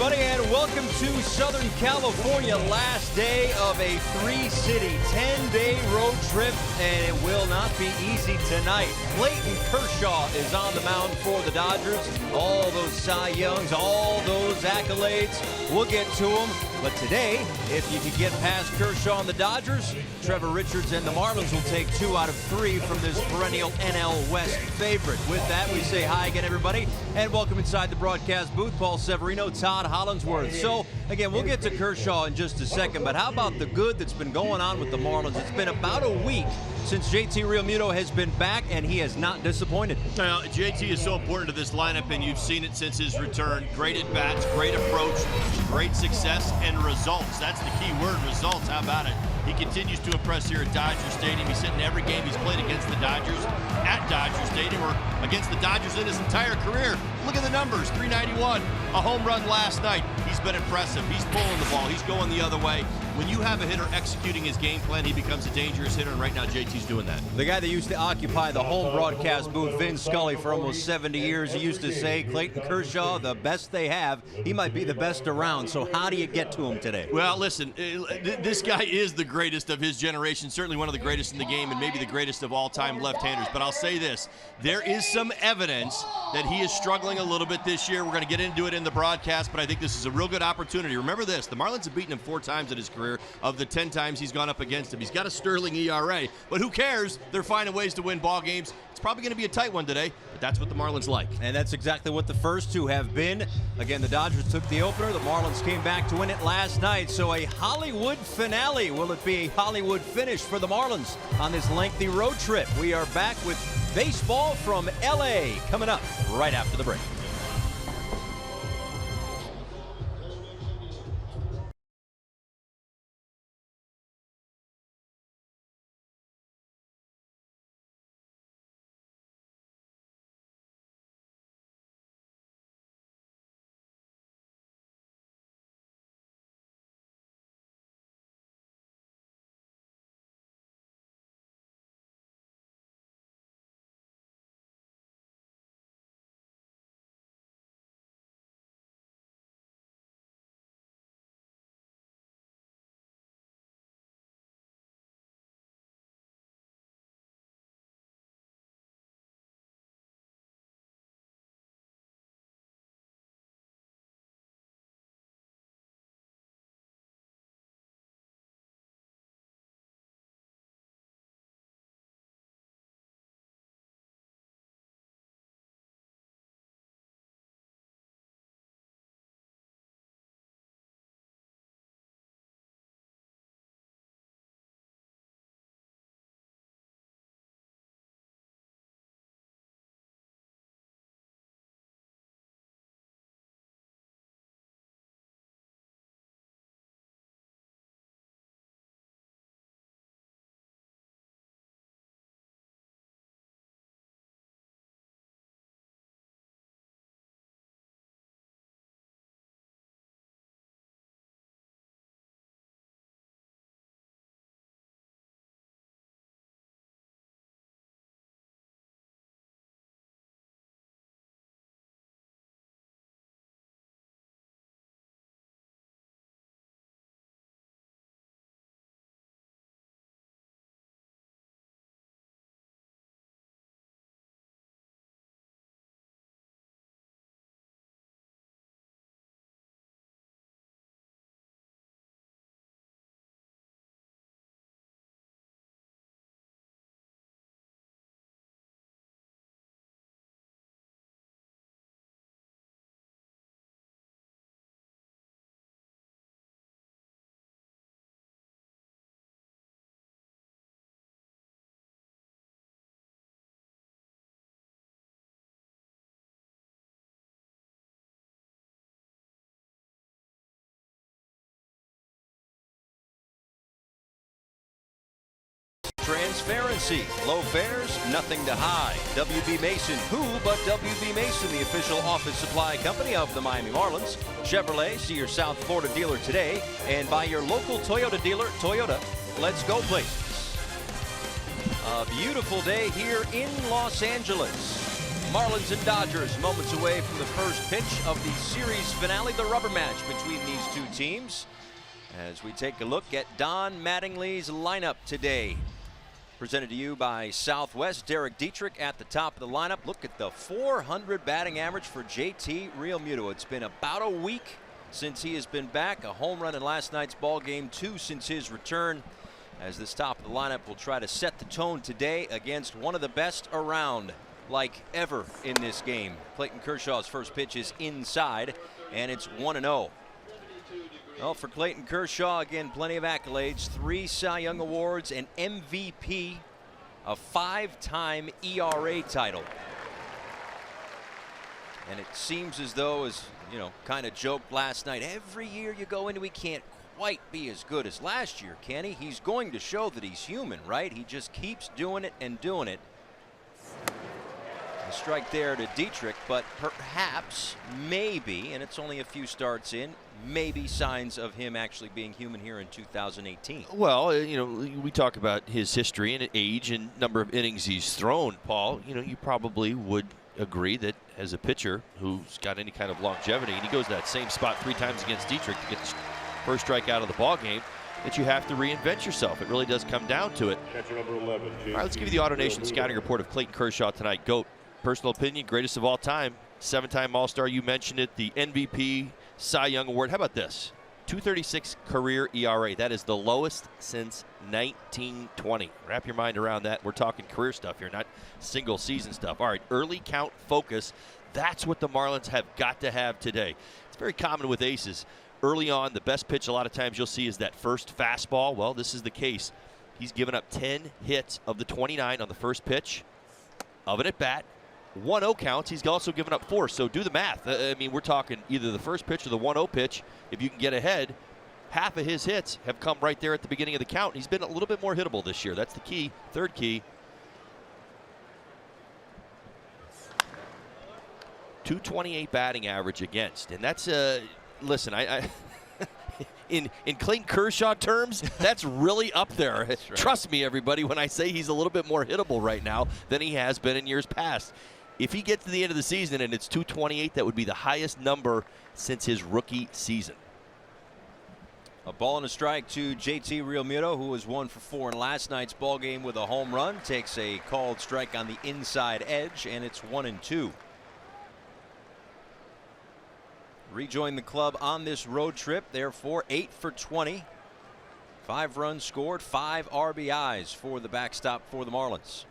everybody, and welcome to Southern California. Last day of a three-city, 10-day road trip, and it will not be easy tonight. Clayton Kershaw is on the mound for the Dodgers. All those Cy Youngs, all those accolades, we'll get to them. But today, if you could get past Kershaw and the Dodgers, Trevor Richards and the Marlins will take 2 out of 3 from this perennial NL West favorite. With that, we say hi again, everybody, and welcome inside the broadcast booth. Paul Severino, Todd Hollandsworth. So, again, we'll get to Kershaw in just a second, but how about the good that's been going on with the Marlins? It's been about a week since JT Realmuto has been back, and he has not disappointed. Now, JT is so important to this lineup, and you've seen it since his return. Great at-bats, great approach, great success, and results. That's the key word, results. How about it? He continues to impress here at Dodger Stadium. He's hitting every game he's played against the Dodgers at Dodger Stadium or against the Dodgers in his entire career. Look at the numbers, 391, a home run last night. He's been impressive. He's pulling the ball. He's going the other way. When you have a hitter executing his game plan, he becomes a dangerous hitter, and right now JT's doing that. The guy that used to occupy the home broadcast booth, Vin Scully, for almost 70 years, he used to say, Clayton Kershaw, the best they have, he might be the best around. So how do you get to him today? Well, listen, this guy is the greatest of his generation, certainly one of the greatest in the game and maybe the greatest of all-time left-handers. But I'll say this, there is some evidence that he is struggling a little bit this year. We're going to get into it in the broadcast, but I think this is a real good opportunity. Remember this, the Marlins have beaten him 4 times in his career of the 10 times he's gone up against him. He's got a sterling ERA, but who cares? They're finding ways to win ball games. It's probably going to be a tight one today, but that's what the Marlins like. And that's exactly what the first 2 have been. Again, the Dodgers took the opener. The Marlins came back to win it last night. So a Hollywood finale. Will it be a Hollywood finish for the Marlins on this lengthy road trip? We are back with baseball from LA coming up right after the break. Transparency, low fares, nothing to hide. W.B. Mason, who but W.B. Mason, the official office supply company of the Miami Marlins. Chevrolet, see your South Florida dealer today, and by your local Toyota dealer, Toyota. Let's go places. A beautiful day here in Los Angeles. Marlins and Dodgers moments away from the first pitch of the series finale, the rubber match between these two teams. As we take a look at Don Mattingly's lineup today. Presented to you by Southwest. Derek Dietrich at the top of the lineup. Look at the 400 batting average for JT Realmuto. It's been about a week since he has been back. A home run in last night's ball game, 2 since his return. As this top of the lineup will try to set the tone today against one of the best around, like ever in this game. Clayton Kershaw's first pitch is inside, and it's 1-0. Well, for Clayton Kershaw, again, plenty of accolades. 3 Cy Young Awards, an MVP, a 5-time ERA title. And it seems as though, as you know, kind of joked last night, every year you go into, he can't quite be as good as last year, can he? He's going to show that he's human, right? He just keeps doing it and doing it. A strike there to Dietrich, but perhaps, maybe, and it's only a few starts in, maybe signs of him actually being human here in 2018. Well, you know, we talk about his history and age and number of innings he's thrown, Paul. You know, you probably would agree that as a pitcher who's got any kind of longevity, and he goes to that same spot 3 times against Dietrich to get the first strike out of the ball game, that you have to reinvent yourself. It really does come down to it. Catcher number 11, all right, let's give you the AutoNation scouting report of Clayton Kershaw tonight. GOAT, personal opinion, greatest of all time, 7-time All-Star. You mentioned it, the MVP, Cy Young Award. How about this? 2.36 career ERA. That is the lowest since 1920. Wrap your mind around that. We're talking career stuff here, not single season stuff. All right, early count focus. That's what the Marlins have got to have today. It's very common with aces. Early on, the best pitch a lot of times you'll see is that first fastball. Well, this is the case. He's given up 10 hits of the 29 on the first pitch of an at-bat. 1-0 counts. He's also given up 4. So do the math. I mean, we're talking either the first pitch or the 1-0 pitch. If you can get ahead, half of his hits have come right there at the beginning of the count. He's been a little bit more hittable this year. That's the key. Third key. 228 batting average against. And that's, listen, in Clayton Kershaw terms, that's really up there. That's right. Trust me, everybody, when I say he's a little bit more hittable right now than he has been in years past. If he gets to the end of the season and it's 228, that would be the highest number since his rookie season. A ball and a strike to JT Realmuto, who was 1 for 4 in last night's ball game with a home run. Takes a called strike on the inside edge, and it's 1-2. Rejoined the club on this road trip, therefore 8 for 20. 5 runs scored, 5 RBIs for the backstop for the Marlins.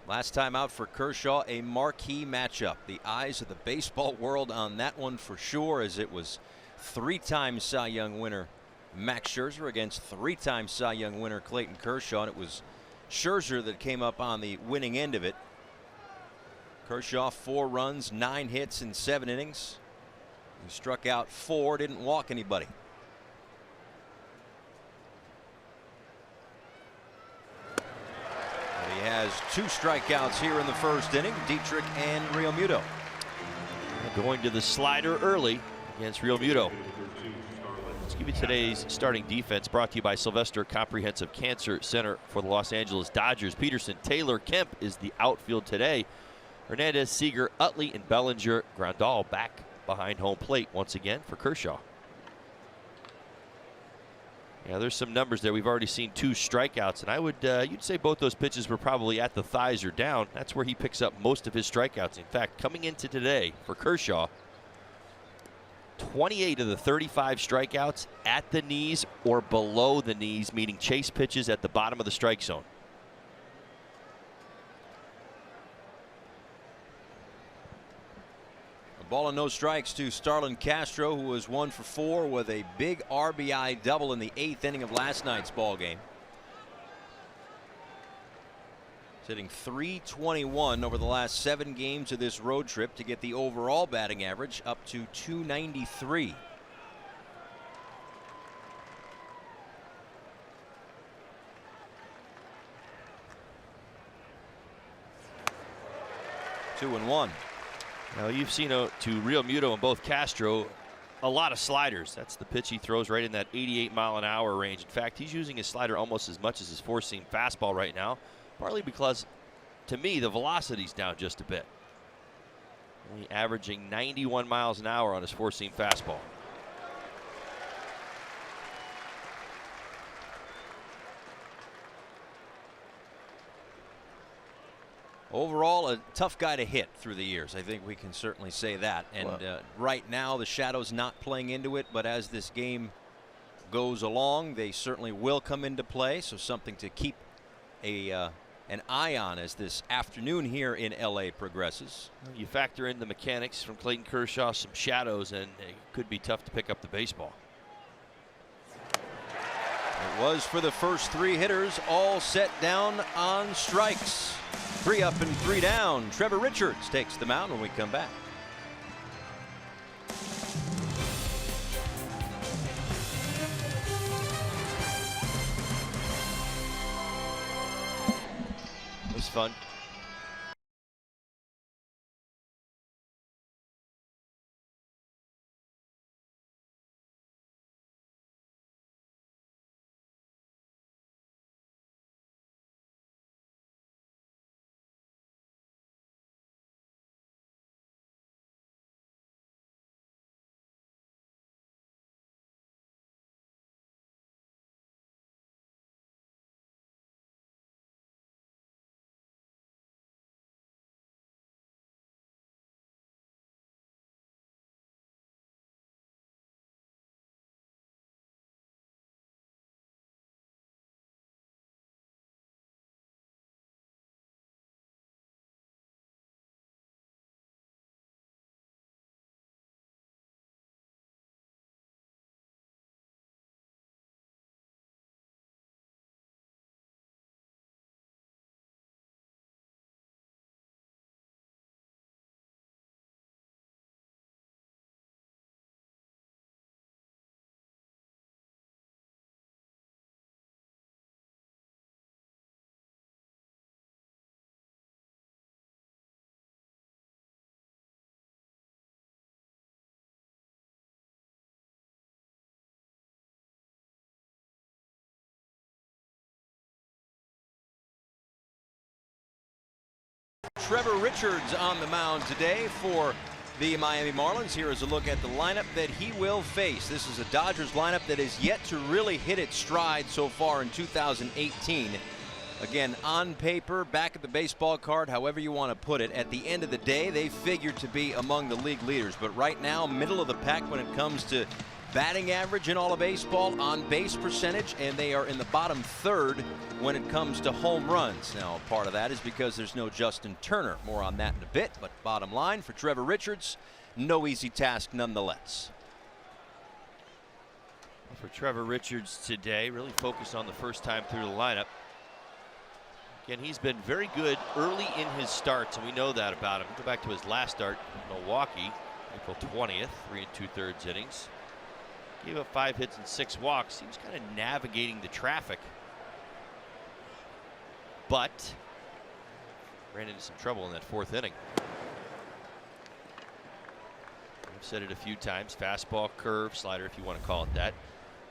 Last time out for Kershaw, a marquee matchup. The eyes of the baseball world on that one for sure, as it was 3-time Cy Young winner Max Scherzer against 3-time Cy Young winner Clayton Kershaw. And it was Scherzer that came up on the winning end of it. Kershaw 4 runs, 9 hits in 7 innings. He struck out 4, didn't walk anybody. And he has 2 strikeouts here in the first inning, Dietrich and Realmuto. Going to the slider early against Realmuto. Let's give you today's starting defense, brought to you by Sylvester Comprehensive Cancer Center for the Los Angeles Dodgers. Peterson, Taylor, Kemp is the outfield today. Hernandez, Seager, Utley, and Bellinger. Grandal back behind home plate once again for Kershaw. Yeah, there's some numbers there. We've already seen 2 strikeouts, and I would you'd say both those pitches were probably at the thighs or down. That's where he picks up most of his strikeouts. In fact, coming into today for Kershaw, 28 of the 35 strikeouts at the knees or below the knees, meaning chase pitches at the bottom of the strike zone. Ball and no strikes to Starlin Castro, who was 1 for 4 with a big RBI double in the 8th inning of last night's ball game. Hitting .321 over the last 7 games of this road trip to get the overall batting average up to .293. Two and one. Now you've seen to Realmuto and both Castro a lot of sliders. That's the pitch he throws right in that 88-mile-an-hour range. In fact, he's using his slider almost as much as his four-seam fastball right now. partly because, to me, the velocity's down just a bit. Only averaging 91 miles an hour on his four-seam fastball. Overall, a tough guy to hit through the years. I think we can certainly say that. And right now, the shadow's not playing into it, but as this game goes along, they certainly will come into play. So something to keep an eye on as this afternoon here in LA progresses. You factor in the mechanics from Clayton Kershaw, some shadows, and it could be tough to pick up the baseball. It was for the first three hitters, all set down on strikes. 3 up and 3 down. Trevor Richards takes the mound when we come back. It was fun. Trevor Richards on the mound today for the Miami Marlins. Here is a look at the lineup that he will face. This is a Dodgers lineup that is yet to really hit its stride so far in 2018. Again, on paper, back at the baseball card, however you want to put it, at the end of the day, they figure to be among the league leaders. But right now, middle of the pack when it comes to batting average in all of baseball, on base percentage, and they are in the bottom third when it comes to home runs. Now, part of that is because there's no Justin Turner. More on that in a bit, but bottom line for Trevor Richards, no easy task nonetheless. For Trevor Richards today, really focused on the first time through the lineup. Again, he's been very good early in his starts, and we know that about him. Go back to his last start in Milwaukee, April 20th, 3 2/3 innings. Gave up 5 hits and 6 walks. He was kind of navigating the traffic, but ran into some trouble in that 4th inning. I've said it a few times, fastball, curve, slider, if you want to call it that.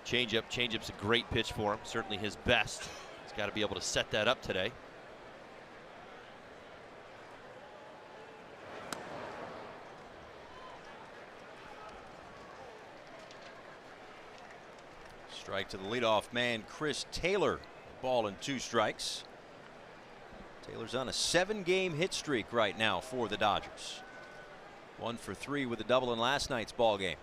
Changeup. Changeup's a great pitch for him, certainly his best. He's got to be able to set that up today. Strike to the leadoff man, Chris Taylor. Ball and 2 strikes. Taylor's on a 7-game hit streak right now for the Dodgers. 1 for 3 with a double in last night's ball game.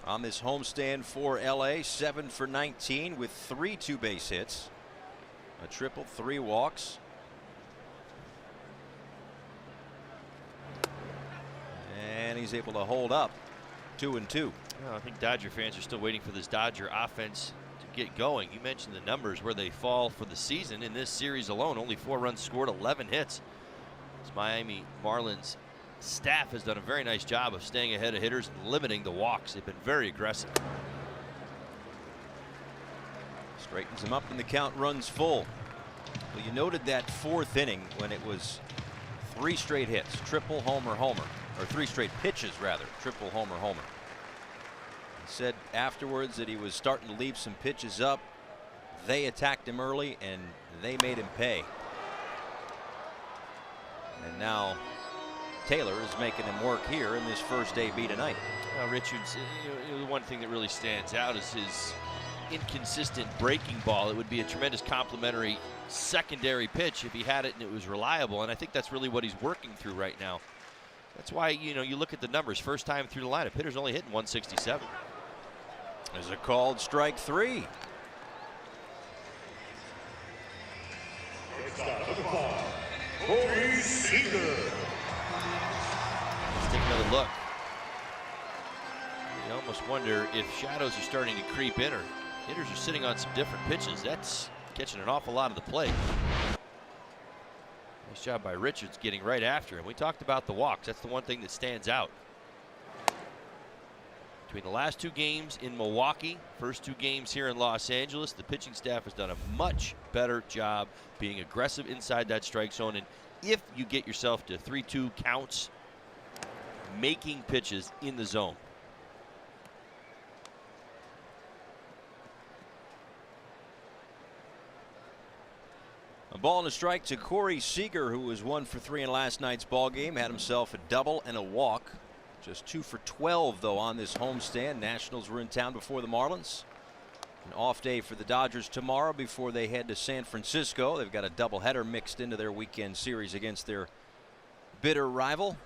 On this homestand for LA, 7 for 19 with 3 two-base hits, a triple, 3 walks. And he's able to hold up 2-2. Well, I think Dodger fans are still waiting for this Dodger offense to get going. You mentioned the numbers where they fall for the season. In this series alone, only 4 runs scored, 11 hits. This Miami Marlins staff has done a very nice job of staying ahead of hitters and limiting the walks. They've been very aggressive. Straightens him up and the count runs full. Well, you noted that 4th inning when it was 3 straight hits, triple, homer, homer. or 3 straight pitches rather. Triple homer. He said afterwards that he was starting to leave some pitches up. They attacked him early and they made him pay. And now Taylor is making him work here in this first AB tonight. Richards, the one thing that really stands out is his inconsistent breaking ball. It would be a tremendous complimentary secondary pitch if he had it and it was reliable, and I think that's really what he's working through right now. That's why, you look at the numbers. First time through the lineup, hitter's only hitting 167. There's a called strike 3. Let's take another look. You almost wonder if shadows are starting to creep in or hitters are sitting on some different pitches. That's catching an awful lot of the plate. Nice job by Richards getting right after him. We talked about the walks. That's the one thing that stands out. Between the last 2 games in Milwaukee, first 2 games here in Los Angeles, the pitching staff has done a much better job being aggressive inside that strike zone. And if you get yourself to 3-2 counts, making pitches in the zone. A ball and a strike to Corey Seager, who was 1 for 3 in last night's ball game. Had himself a double and a walk. Just 2 for 12 though on this homestand. Nationals were in town before the Marlins. An off day for the Dodgers tomorrow before they head to San Francisco. They've got a doubleheader mixed into their weekend series against their bitter rival.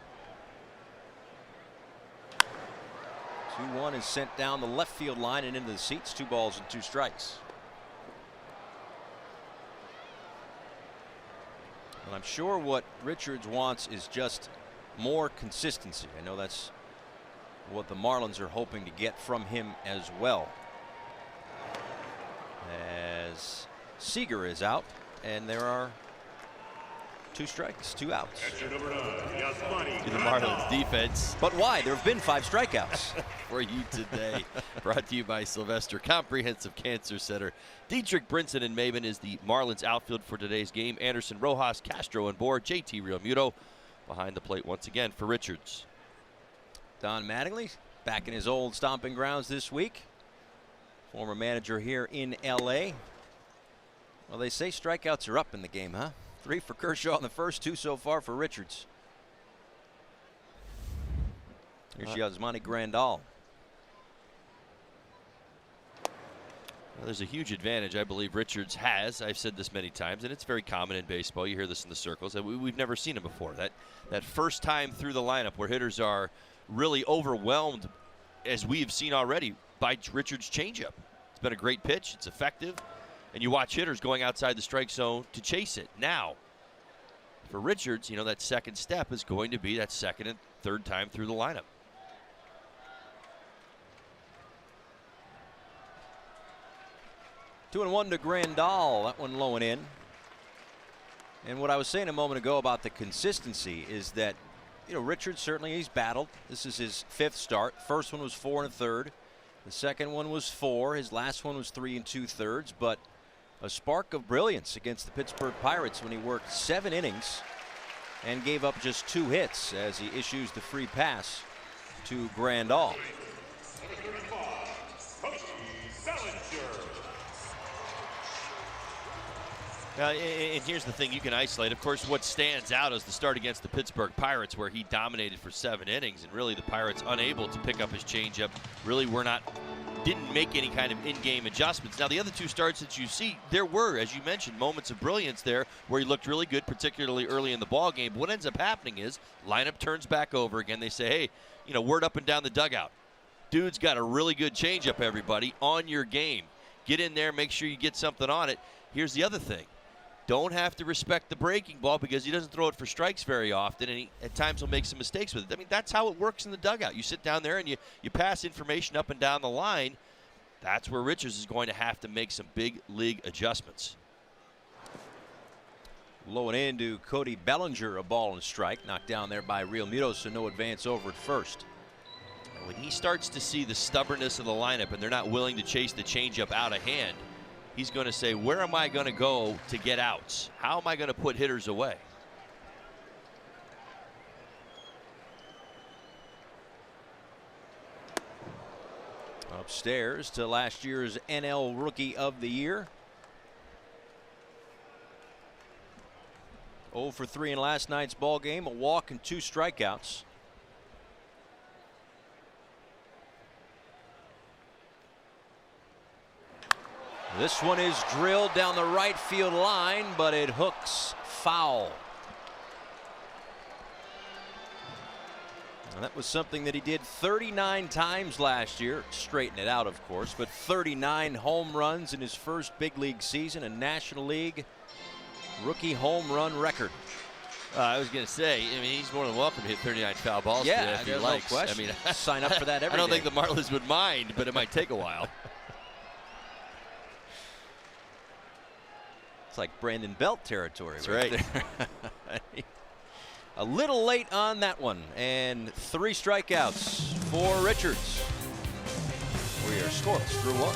2-1 is sent down the left field line and into the seats. 2 balls and 2 strikes. And I'm sure what Richards wants is just more consistency. I know that's what the Marlins are hoping to get from him as well. As Seager is out and there are 2 strikes, 2 outs. To the Marlins defense. But why? There have been 5 strikeouts. For you today. Brought to you by Sylvester Comprehensive Cancer Center. Dietrich, Brinson, and Maven is the Marlins outfield for today's game. Anderson, Rojas, Castro, and Bohr. JT Realmuto behind the plate once again for Richards. Don Mattingly back in his old stomping grounds this week. Former manager here in LA. Well, they say strikeouts are up in the game, huh? 3 for Kershaw in the first, 2 so far for Richards. Here's Yasmani Grandal. Well, there's a huge advantage I believe Richards has. I've said this many times, and it's very common in baseball. You hear this in the circles. We've never seen it before. That first time through the lineup where hitters are really overwhelmed, as we have seen already, by Richards' changeup. It's been a great pitch. It's effective. And you watch hitters going outside the strike zone to chase it. Now, for Richards, that second step is going to be that second and third time through the lineup. 2-1 to Grandal. That one low and in. And what I was saying a moment ago about the consistency is that, Richards certainly he's battled. This is his 5th start. First one was 4 1/3. The second one was 4. His last one was 3 2/3. But a spark of brilliance against the Pittsburgh Pirates when he worked 7 innings and gave up just 2 hits as he issues the free pass to Grandal. And here's the thing you can isolate. Of course, what stands out is the start against the Pittsburgh Pirates where he dominated for 7 innings, and really the Pirates unable to pick up his changeup. Really didn't make any kind of in-game adjustments. Now, the other 2 starts that you see, there were, as you mentioned, moments of brilliance there where he looked really good, particularly early in the ball game. But what ends up happening is lineup turns back over again. They say, hey, word up and down the dugout. Dude's got a really good changeup, everybody, on your game. Get in there, make sure you get something on it. Here's the other thing. Don't have to respect the breaking ball because he doesn't throw it for strikes very often, and at times he'll make some mistakes with it. I mean, that's how it works in the dugout. You sit down there and you pass information up and down the line. That's where Richards is going to have to make some big league adjustments. Low and in to Cody Bellinger, a ball and a strike. Knocked down there by Realmuto, so no advance over at first. When he starts to see the stubbornness of the lineup and they're not willing to chase the changeup out of hand, he's going to say, where am I going to go to get outs? How am I going to put hitters away? Upstairs to last year's NL Rookie of the Year. 0 for 3 in last night's ball game, a walk and 2 strikeouts. This one is drilled down the right field line, but it hooks foul. And that was something that he did 39 times last year. Straighten it out, of course, but 39 home runs in his first big league season, a National League rookie home run record. I was going to say, I mean, he's more than welcome to hit 39 foul balls today if he likes. No question. I mean, sign up for that every day. I don't think the Marlins would mind, but it might take a while. It's like Brandon Belt territory. That's right. A little late on that one, and 3 strikeouts for Richards. We are scoreless through 1.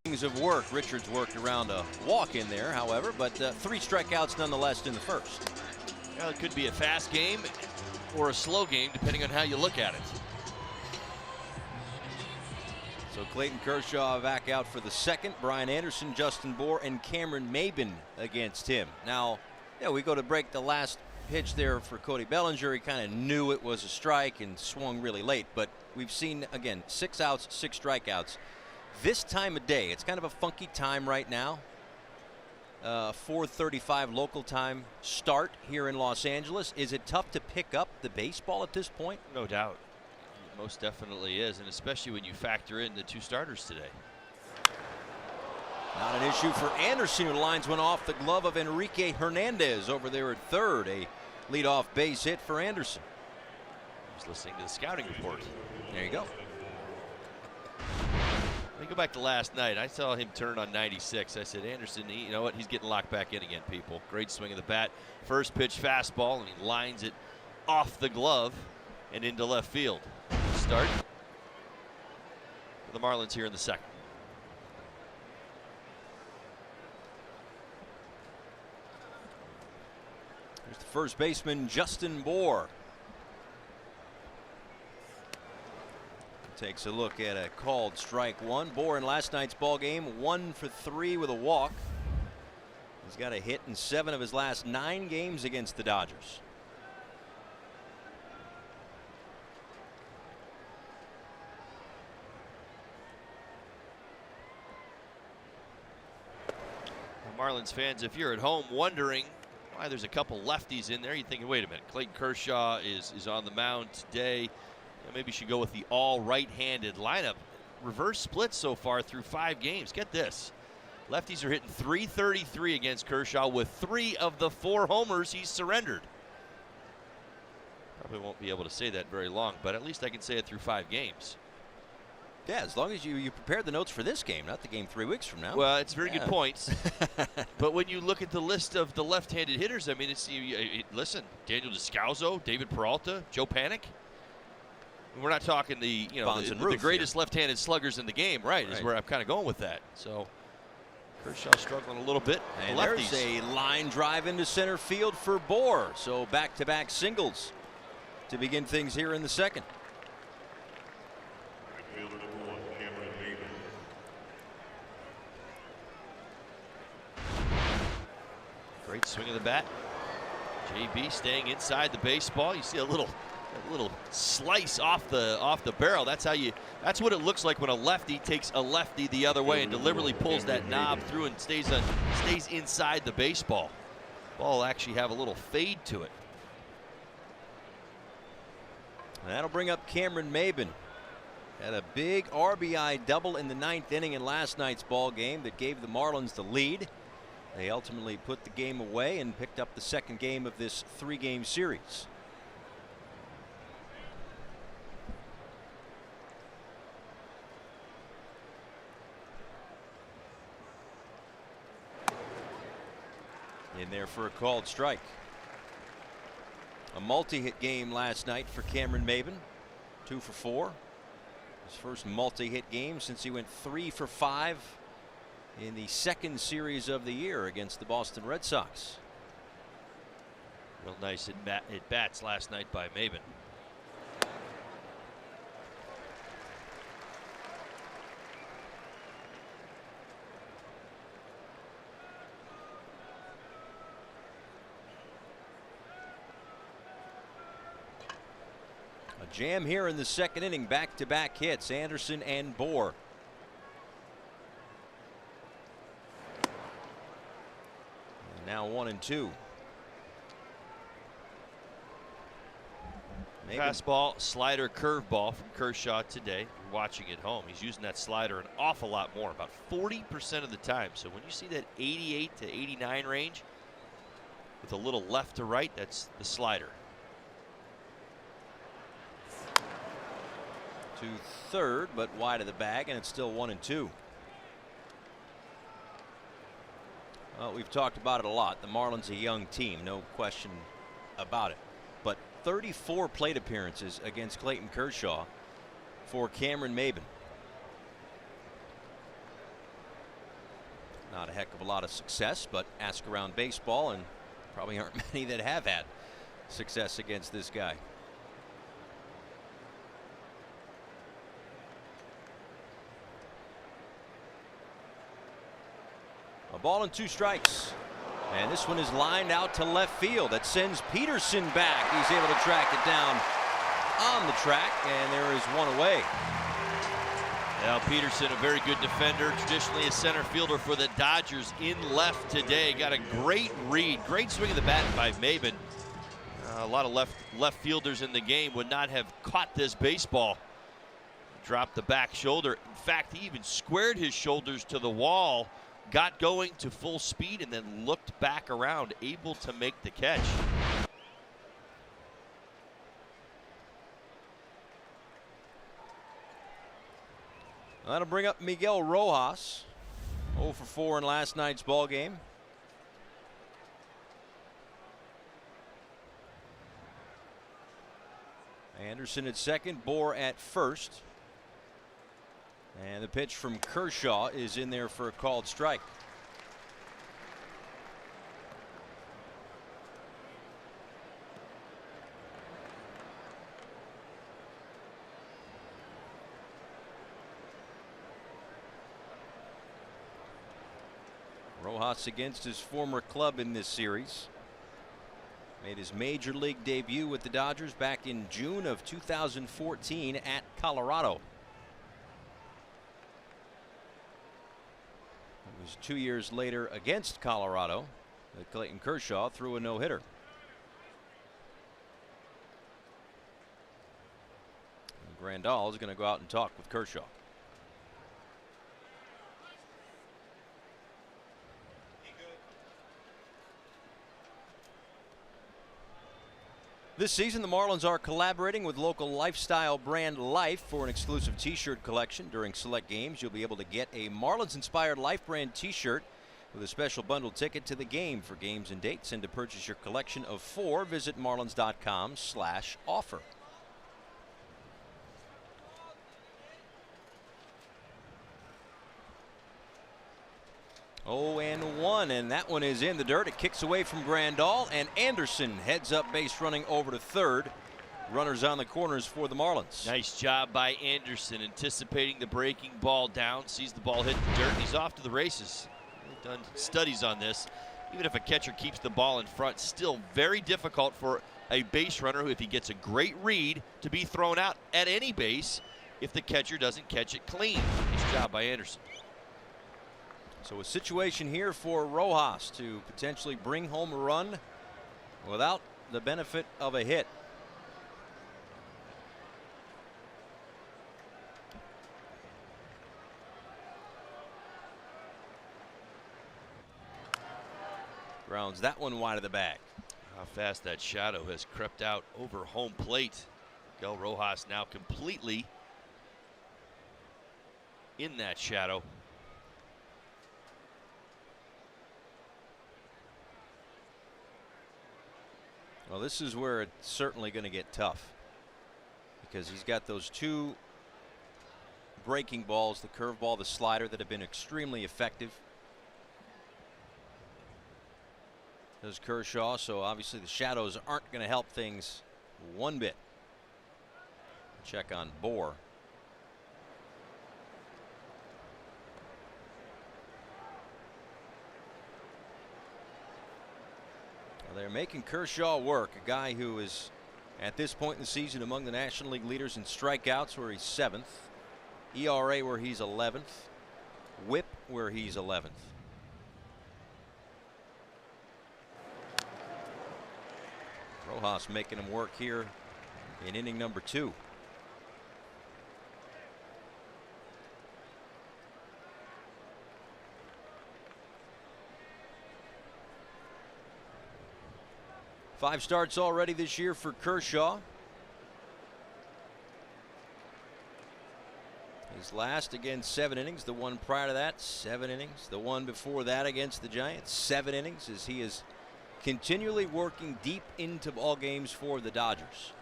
Innings of work. Richards worked around a walk in there, however, but 3 strikeouts nonetheless in the first. Well, it could be a fast game or a slow game, depending on how you look at it. So Clayton Kershaw back out for the second. Brian Anderson, Justin Bour, and Cameron Maben against him. Now, yeah, we go to break. The last pitch there for Cody Bellinger. He kind of knew it was a strike and swung really late, but we've seen, again, 6 outs, 6 strikeouts. This time of day, it's kind of a funky time right now. 4:35 local time start here in Los Angeles. Is it tough to pick up the baseball at this point? No doubt. It most definitely is, and especially when you factor in the 2 starters today. Not an issue for Anderson, who lines one off the glove of Enrique Hernandez over there at third. A leadoff base hit for Anderson. I was listening to the scouting report. There you go. Let me go back to last night. I saw him turn on 96. I said, Anderson, you know what? He's getting locked back in again, people. Great swing of the bat. First pitch fastball, and he lines it off the glove and into left field. Start for the Marlins here in the second. Here's the first baseman, Justin Bour. Takes a look at a called strike 1. Bour in last night's ball game, 1 for 3 with a walk. He's got a hit in 7 of his last 9 games against the Dodgers. Marlins fans, if you're at home wondering why there's a couple lefties in there, you're thinking, wait a minute, Clayton Kershaw is on the mound today. Maybe you should go with the all right-handed lineup. Reverse split so far through 5 games. Get this. Lefties are hitting .333 against Kershaw with 3 of the 4 homers he's surrendered. Probably won't be able to say that very long, but at least I can say it through 5 games. Yeah, as long as you prepared the notes for this game, not the game 3 weeks from now. Well, it's very good points. But when you look at the list of the left-handed hitters, I mean, listen, Daniel Descalzo, David Peralta, Joe Panik. We're not talking the greatest left-handed sluggers in the game, right? Is where I'm kind of going with that. So Kershaw struggling a little bit. And there's a line drive into center field for Bohr. So back-to-back singles to begin things here in the second. Great swing of the bat. JB staying inside the baseball. You see a little slice off the barrel. That's what it looks like when a lefty takes a lefty the other way and deliberately pulls that knob through and stays inside the baseball. Ball will actually have a little fade to it. And that'll bring up Cameron Maben. Had a big RBI double in the 9th inning in last night's ball game that gave the Marlins the lead. They ultimately put the game away and picked up the second game of this 3-game series. In there for a called strike. A multi-hit game last night for Cameron Maben. 2 for 4. His first multi-hit game since he went 3 for 5 in the second series of the year against the Boston Red Sox. Real nice at bats last night by Maben. A jam here in the second inning. Back-to-back hits, Anderson and Bohr. Now 1-2. Fastball, slider, curveball from Kershaw today. You're watching at home. He's using that slider an awful lot more, about 40% of the time. So when you see that 88 to 89 range with a little left to right, that's the slider. To third, but wide of the bag, and it's still 1-2. Well, we've talked about it a lot. The Marlins a young team, no question about it. But 34 plate appearances against Clayton Kershaw for Cameron Maben. Not a heck of a lot of success, but ask around baseball, and probably aren't many that have had success against this guy. A ball and 2 strikes. And this one is lined out to left field. That sends Peterson back. He's able to track it down on the track, and there is one away. Now Peterson, a very good defender, traditionally a center fielder for the Dodgers, in left today. Got a great read, great swing of the bat by Maben. A lot of left fielders in the game would not have caught this baseball. Dropped the back shoulder. In fact, he even squared his shoulders to the wall, got going to full speed, and then looked back around, able to make the catch. That'll bring up Miguel Rojas. 0 for 4 in last night's ball game. Anderson at second, Bohr at first. And the pitch from Kershaw is in there for a called strike. Rojas against his former club in this series. Made his major league debut with the Dodgers back in June of 2014 at Colorado. It was 2 years later against Colorado that Clayton Kershaw threw a no-hitter. Grandal is going to go out and talk with Kershaw. This season, the Marlins are collaborating with local lifestyle brand Life for an exclusive t-shirt collection. During select games, you'll be able to get a Marlins-inspired Life brand t-shirt with a special bundle ticket to the game. For games and dates and to purchase your collection of 4, visit marlins.com/offer. Oh, and 1, and that one is in the dirt. It kicks away from Grandal, and Anderson heads up base running over to third. Runners on the corners for the Marlins. Nice job by Anderson, anticipating the breaking ball down, sees the ball hit the dirt, and he's off to the races. They've done studies on this. Even if a catcher keeps the ball in front, still very difficult for a base runner who, if he gets a great read, to be thrown out at any base if the catcher doesn't catch it clean. Nice job by Anderson. So a situation here for Rojas to potentially bring home a run without the benefit of a hit. Grounds that one wide of the bag. How fast that shadow has crept out over home plate. Miguel Rojas now completely in that shadow. Well, this is where it's certainly going to get tough, because he's got those 2 breaking balls, the curveball, the slider, that have been extremely effective. Does Kershaw, so obviously the shadows aren't going to help things one bit. Check on Bohr. They're making Kershaw work, a guy who is at this point in the season among the National League leaders in strikeouts, where he's 7th, ERA where he's 11th, WHIP where he's 11th. Rojas making him work here in inning number 2. Five starts already this year for Kershaw. His last against 7 innings. The one prior to that, 7 innings. The one before that against the Giants, 7 innings, as he is continually working deep into ball games for the Dodgers.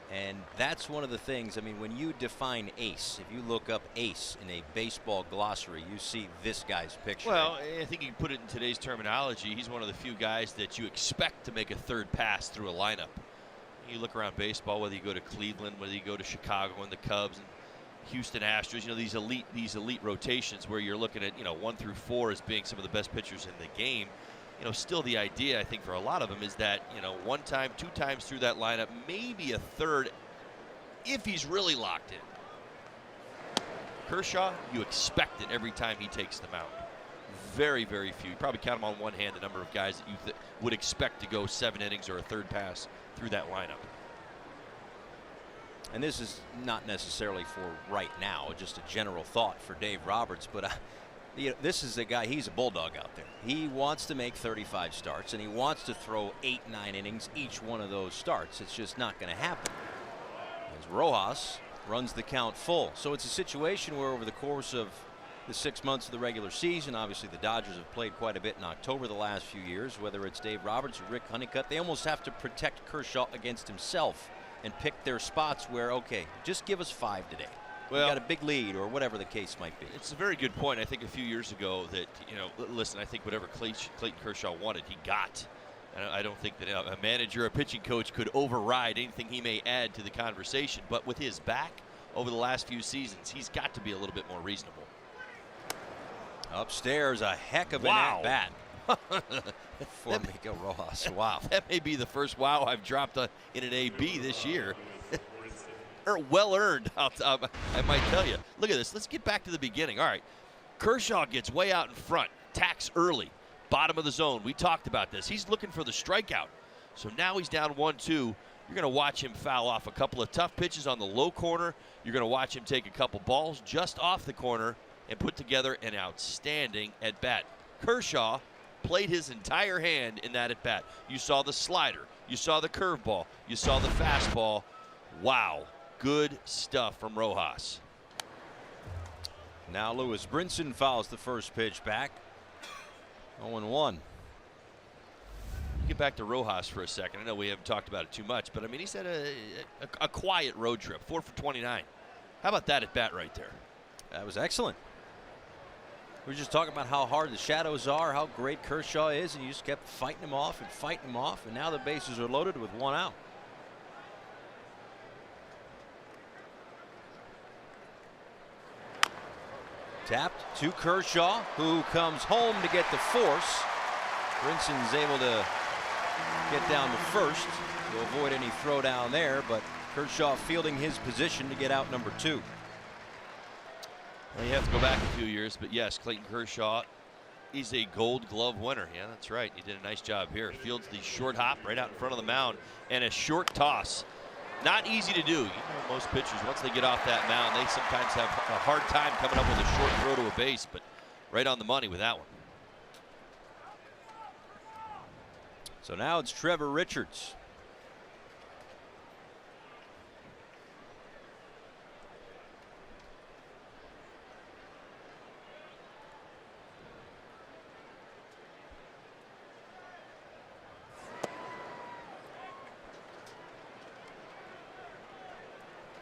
And that's one of the things, I mean, when you define ace, if you look up ace in a baseball glossary, you see this guy's picture. Well, I think you can put it in today's terminology. He's one of the few guys that you expect to make a third pass through a lineup. You look around baseball, whether you go to Cleveland, whether you go to Chicago and the Cubs and Houston Astros, you know, these elite rotations where you're looking at, 1 through 4 as being some of the best pitchers in the game. Still the idea, I think, for a lot of them is that, 1 time, 2 times through that lineup, maybe a third if he's really locked in. Kershaw, you expect it every time he takes the mound. Very, very few. You probably count them on one hand, the number of guys that you would expect to go 7 innings or a third pass through that lineup. And this is not necessarily for right now, just a general thought for Dave Roberts, but this is a guy, he's a bulldog out there. He wants to make 35 starts, and he wants to throw 8, 9 innings each one of those starts. It's just not going to happen, as Rojas runs the count full. So it's a situation where over the course of the 6 months of the regular season, obviously the Dodgers have played quite a bit in October the last few years, whether it's Dave Roberts or Rick Honeycutt, they almost have to protect Kershaw against himself and pick their spots where, okay, just give us 5 today. Well, we got a big lead, or whatever the case might be. It's a very good point. I think a few years ago that, listen, I think whatever Clayton Kershaw wanted, he got. And I don't think that a manager or a pitching coach could override anything he may add to the conversation. But with his back over the last few seasons, he's got to be a little bit more reasonable. Upstairs, a heck of an at-bat for Miguel Rojas. Wow. That may be the first wow I've dropped in an AB this year. Well earned, I might tell you. Look at this. Let's get back to the beginning. All right. Kershaw gets way out in front, tacks early, bottom of the zone. We talked about this. He's looking for the strikeout. So now he's down 1-2. You're going to watch him foul off a couple of tough pitches on the low corner. You're going to watch him take a couple balls just off the corner and put together an outstanding at bat. Kershaw played his entire hand in that at bat. You saw the slider, you saw the curveball, you saw the fastball. Wow, good stuff from Rojas. Now Lewis Brinson fouls the first pitch back. 0-1. Get back to Rojas for a second. I know we haven't talked about it too much, but I mean, he's had a quiet road trip, 4 for 29. How about that at bat right there? That was excellent. We were just talking about how hard the shadows are, how great Kershaw is, and you just kept fighting him off and fighting him off, and now the bases are loaded with 1 out. Tapped to Kershaw, who comes home to get the force. Brinson's able to get down to first to avoid any throwdown there, but Kershaw fielding his position to get out number 2. Well, you have to go back a few years, but yes, Clayton Kershaw is a Gold Glove winner. Yeah, that's right. He did a nice job here. Fields the short hop right out in front of the mound and a short toss. Not easy to do. You know, most pitchers, once they get off that mound, they sometimes have a hard time coming up with a short throw to a base, but right on the money with that one. So now it's Trevor Richards.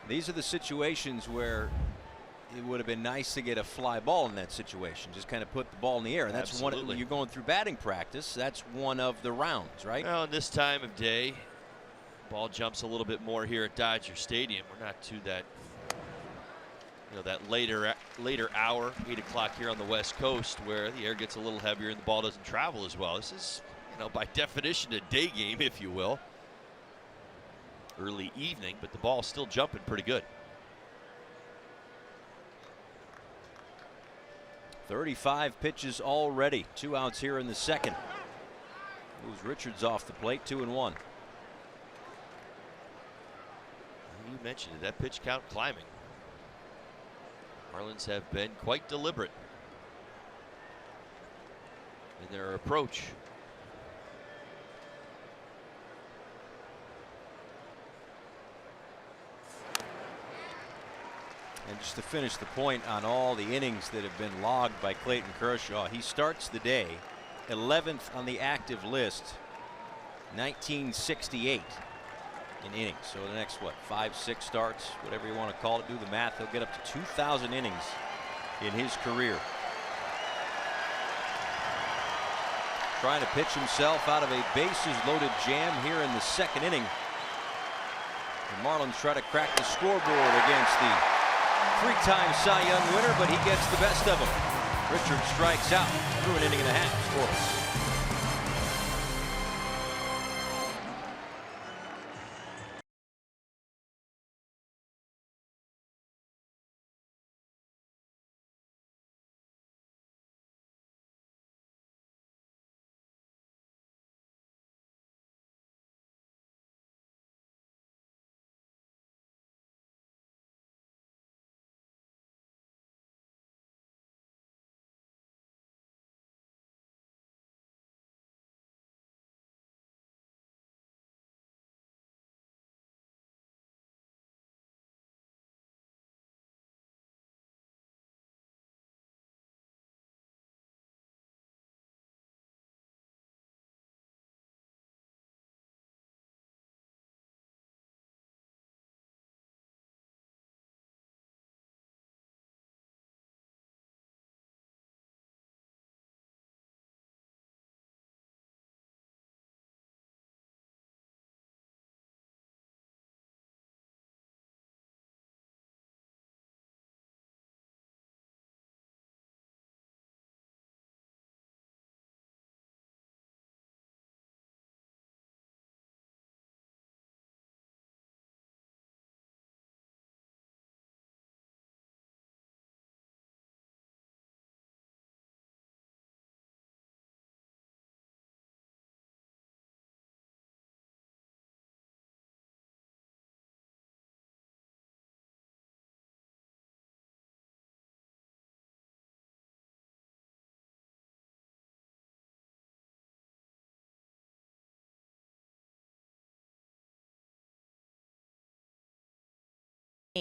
These are the situations where it would have been nice to get a fly ball in that situation. Just kind of put the ball in the air. And that's Absolutely. one when you're going through batting practice. That's one of the rounds, right? Well, in this time of day, ball jumps a little bit more here at Dodger Stadium. We're not to that, you know, that later hour, 8 o'clock here on the West Coast, where the air gets a little heavier and the ball doesn't travel as well. This is, you know, by definition a day game, if you will. Early evening, but the ball's still jumping pretty good. 35 pitches already. 2 outs here in the second. Moves Richards off the plate, 2-1. You mentioned it, that pitch count climbing. Marlins have been quite deliberate in their approach. And just to finish the point on all the innings that have been logged by Clayton Kershaw, he starts the day 11th on the active list, 1968 in innings. So the next, what, 5-6 starts, whatever you want to call it, do the math, he'll get up to 2,000 innings in his career. Trying to pitch himself out of a bases loaded jam here in the second inning. The Marlins try to crack the scoreboard against the 3-time Cy Young winner, but he gets the best of them. Richards strikes out through an inning and a half. Scoreless.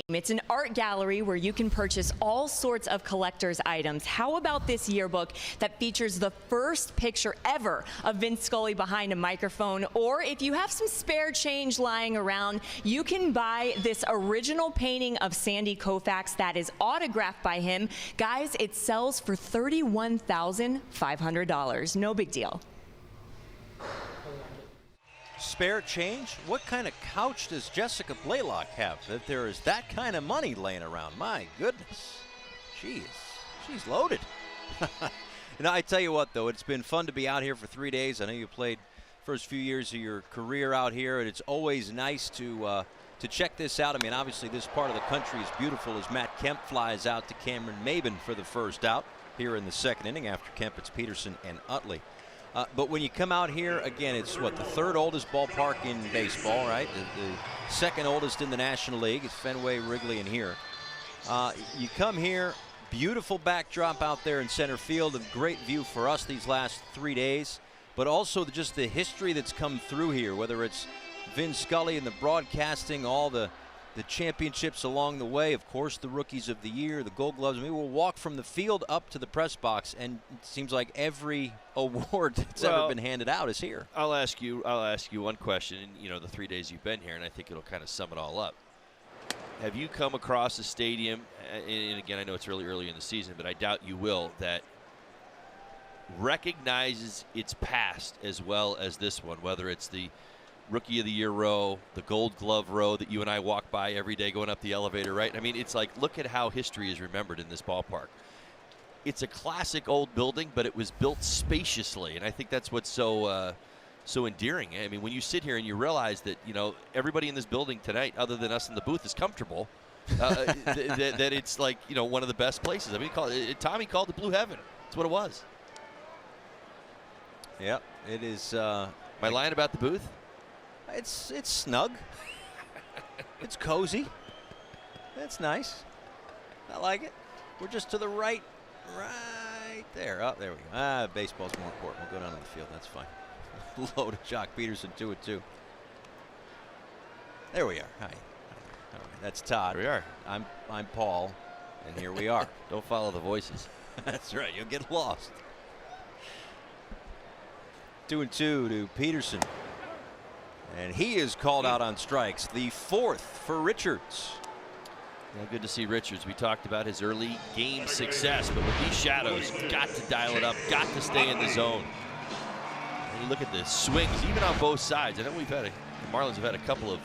It's an art gallery where you can purchase all sorts of collector's items. How about this yearbook that features the first picture ever of Vince Scully behind a microphone? Or if you have some spare change lying around, you can buy this original painting of Sandy Koufax that is autographed by him. Guys, it sells for $31,500. No big deal. Spare change? What kind of couch does Jessica Blaylock have that there is that kind of money laying around? My goodness. She's loaded. I tell you what, though, it's been fun to be out here for 3 days. I know you played first few years of your career out here, and it's always nice to check this out. I mean, obviously, this part of the country is beautiful as Matt Kemp flies out to Cameron Maben for the first out here in the second inning. After Kemp, it's Peterson and Utley. But when you come out here, again, it's what, the third oldest ballpark in baseball, right? The second oldest in the National League. It's Fenway, Wrigley, and here. You come here, beautiful backdrop out there in center field, a great view for us these last 3 days, but also just the history that's come through here, whether it's Vin Scully and the broadcasting, all the championships along the way, of course, the Rookies of the Year, the Gold Gloves. I mean, we'll walk from the field up to the press box, and it seems like every award that's ever been handed out is here. I'll ask you one question, and the 3 days you've been here, and I think it'll kind of sum it all up. Have you come across a stadium, and again, I know it's really early in the season, but I doubt you will, that recognizes its past as well as this one, whether it's the Rookie of the Year row, the Gold Glove row that you and I walk by every day going up the elevator, right? I mean, it's like, look at how history is remembered in this ballpark. It's a classic old building, but it was built spaciously, and I think that's what's so endearing. I mean, when you sit here and you realize that, everybody in this building tonight, other than us in the booth, is comfortable, that it's like, one of the best places. I mean, Tommy called it Blue Heaven. That's what it was. Yep, it is. Am I lying about the booth? It's snug. It's cozy. That's nice. I like it. We're just to the right there. Oh, there we go. Baseball's more important. We'll go down to the field. That's fine. Low to Jock Peterson, 2-2. There we are. Hi. All right, that's Todd. Here we are. I'm Paul, and here we are. Don't follow the voices. That's right. You'll get lost. 2-2 to Peterson. And he is called out on strikes, the fourth for Richards. Well, good to see Richards. We talked about his early game success, but with these shadows, got to dial it up, got to stay in the zone. And you look at the swings, even on both sides. I know the Marlins have had a couple of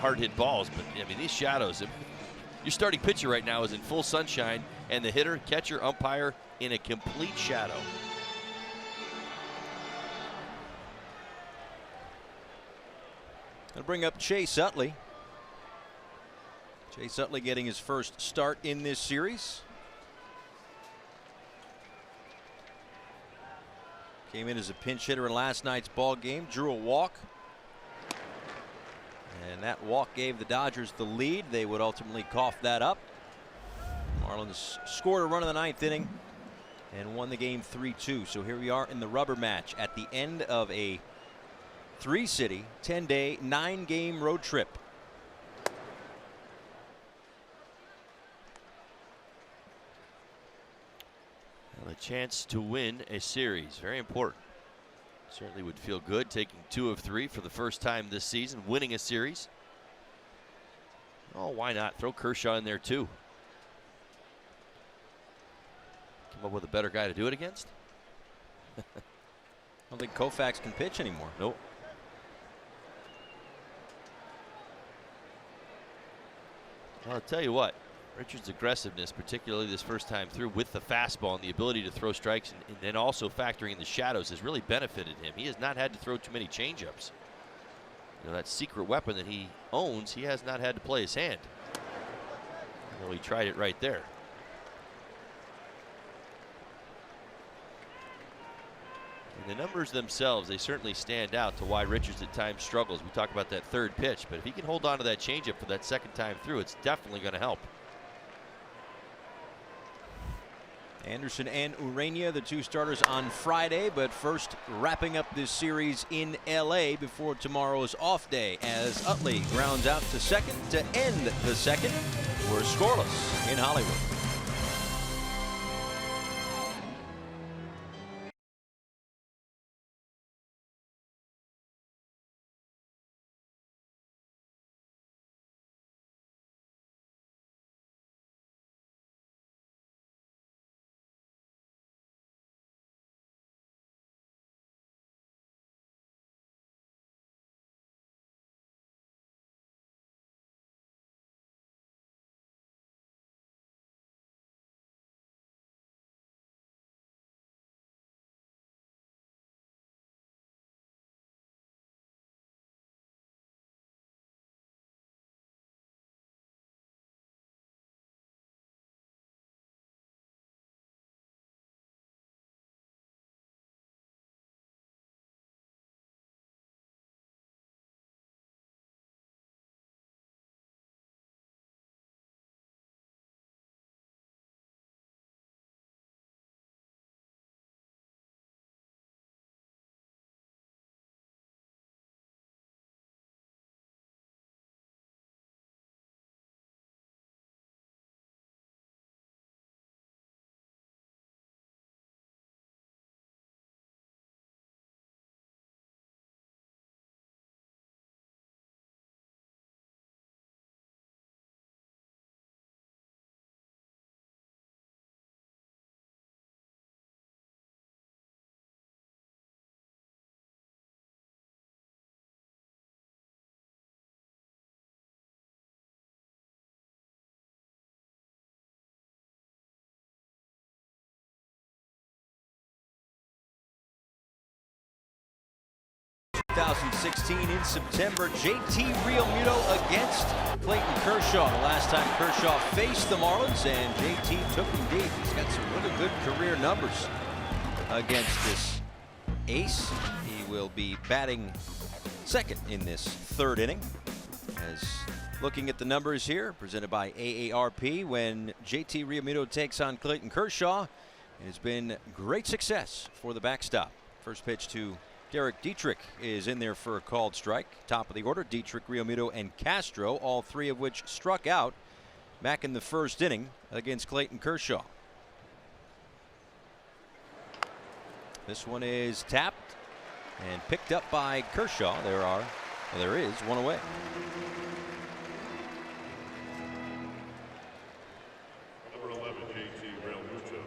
hard-hit balls, but I mean, these shadows, your starting pitcher right now is in full sunshine, and the hitter, catcher, umpire in a complete shadow. I'll bring up Chase Utley. Chase Utley getting his first start in this series. Came in as a pinch hitter in last night's ball game, drew a walk. And that walk gave the Dodgers the lead. They would ultimately cough that up. Marlins scored a run in the ninth inning and won the game 3-2. So here we are in the rubber match at the end of a 3-city, 10-day, 9-game road trip. Well, a chance to win a series, very important. Certainly would feel good taking 2 of 3 for the first time this season, winning a series. Oh, why not? Throw Kershaw in there too. Come up with a better guy to do it against? I don't think Koufax can pitch anymore. Nope. Well, I'll tell you what, Richards' aggressiveness, particularly this first time through with the fastball and the ability to throw strikes and then also factoring in the shadows, has really benefited him. He has not had to throw too many changeups. That secret weapon that he owns, he has not had to play his hand. Well, he tried it right there. And the numbers themselves, they certainly stand out to why Richards at times struggles. We talk about that third pitch, but if he can hold on to that changeup for that second time through, it's definitely going to help. Anderson and Urania, the two starters on Friday, but first wrapping up this series in LA before tomorrow's off day as Utley grounds out to second to end the second. We're scoreless in Hollywood. ...2016 in September, JT Realmuto against Clayton Kershaw. The last time Kershaw faced the Marlins, and JT took him deep. He's got some really good career numbers against this ace. He will be batting second in this third inning. As looking at the numbers here, presented by AARP, when JT Realmuto takes on Clayton Kershaw, it has been great success for the backstop. First pitch to Derek Dietrich is in there for a called strike. Top of the order, Dietrich, Realmuto, and Castro, all three of which struck out back in the first inning against Clayton Kershaw. This one is tapped and picked up by Kershaw. There is one away. Number 11, JT Realmuto.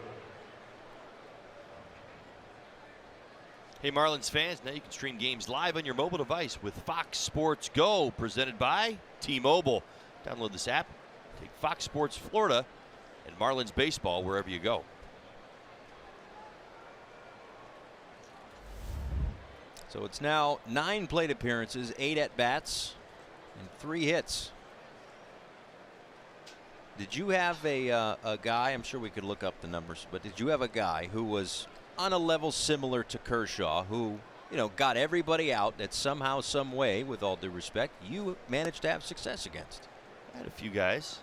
Hey, Marlins fans, now you can stream games live on your mobile device with Fox Sports Go, presented by T-Mobile. Download this app, take Fox Sports Florida and Marlins baseball wherever you go. So it's now 9 plate appearances, 8 at-bats, and 3 hits. Did you have a guy, I'm sure we could look up the numbers, but did you have a guy who was on a level similar to Kershaw, who, you know, got everybody out that somehow, some way, with all due respect, you managed to have success against? I had a few guys.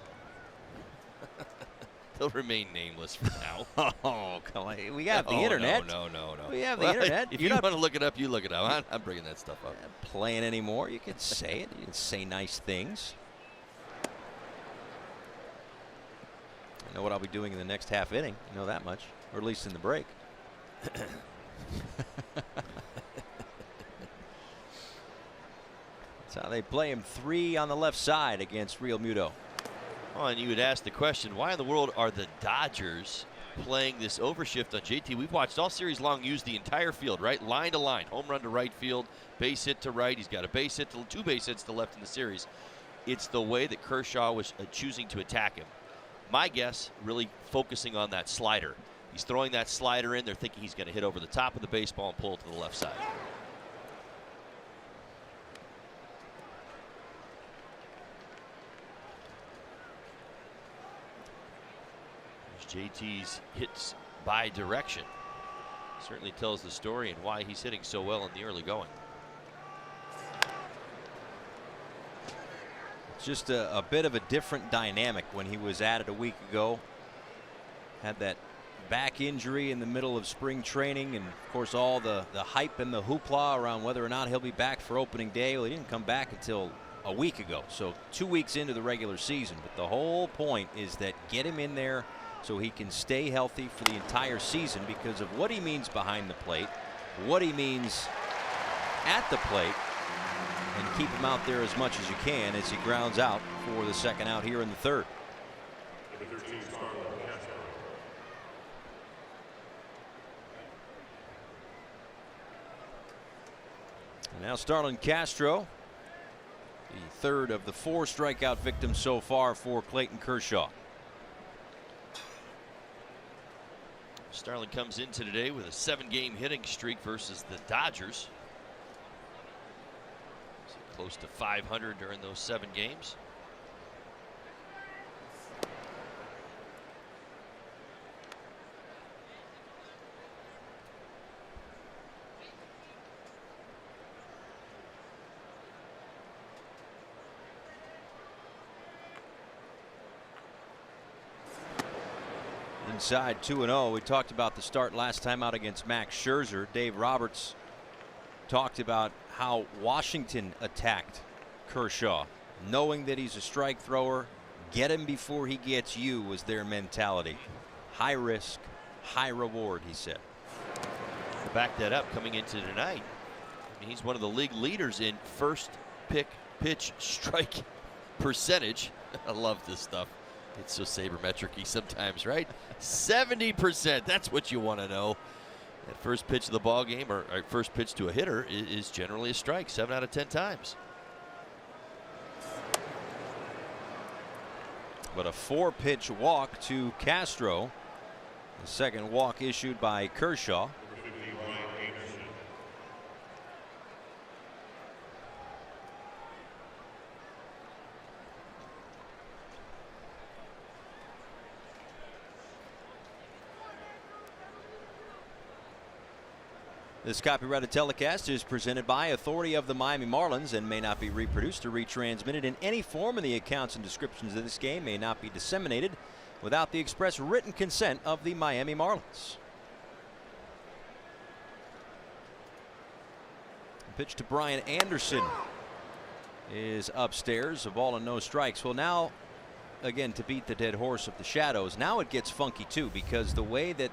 They'll remain nameless for now. Oh, come on. We got the internet. No. We have the internet. If you want to look it up, you look it up. I'm bringing that stuff up. Not playing anymore. You can say it. You can say nice things. I know what I'll be doing in the next half inning. You know that much, or at least in the break. That's how they play him. 3 on the left side against Realmuto. Oh, and you would ask the question, why in the world are the Dodgers playing this overshift on JT? We've watched all series long use the entire field, right? Line to line, home run to right field, base hit to right. He's got a base hit to 2 base hits to left in the series. It's the way that Kershaw was choosing to attack him. My guess, really focusing on that slider. He's throwing that slider in. They're thinking he's going to hit over the top of the baseball and pull it to the left side. There's JT's hits by direction. Certainly tells the story and why he's hitting so well in the early going. It's just a bit of a different dynamic when he was at it a week ago. Had that back injury in the middle of spring training, and of course all the hype and the hoopla around whether or not he'll be back for opening day. Well, he didn't come back until a week ago. So 2 weeks into the regular season. But the whole point is that get him in there so he can stay healthy for the entire season because of what he means behind the plate, what he means at the plate, and keep him out there as much as you can as he grounds out for the second out here in the third. Number 13, Starlin Castro. And now Starlin Castro, the third of the 4 strikeout victims so far for Clayton Kershaw. Starlin comes into today with a 7-game hitting streak versus the Dodgers. So close to 500 during those 7 games. Inside 2-0. We talked about the start last time out against Max Scherzer. Dave Roberts talked about how Washington attacked Kershaw, knowing that he's a strike thrower. Get him before he gets you was their mentality. High risk, high reward, he said. Back that up coming into tonight. I mean, he's one of the league leaders in first pitch strike percentage. I love this stuff. It's so sabermetric-y sometimes, right? 70%. That's what you want to know. That first pitch of the ball game, or first pitch to a hitter, is generally a strike 7 out of 10 times. But a 4-pitch walk to Castro. The second walk issued by Kershaw. Number 15, Ryan Anderson. This copyrighted telecast is presented by authority of the Miami Marlins and may not be reproduced or retransmitted in any form, and the accounts and descriptions of this game may not be disseminated without the express written consent of the Miami Marlins. Pitch to Brian Anderson is upstairs. A ball and no strikes. Well, now, again, to beat the dead horse of the shadows, now it gets funky too, because the way that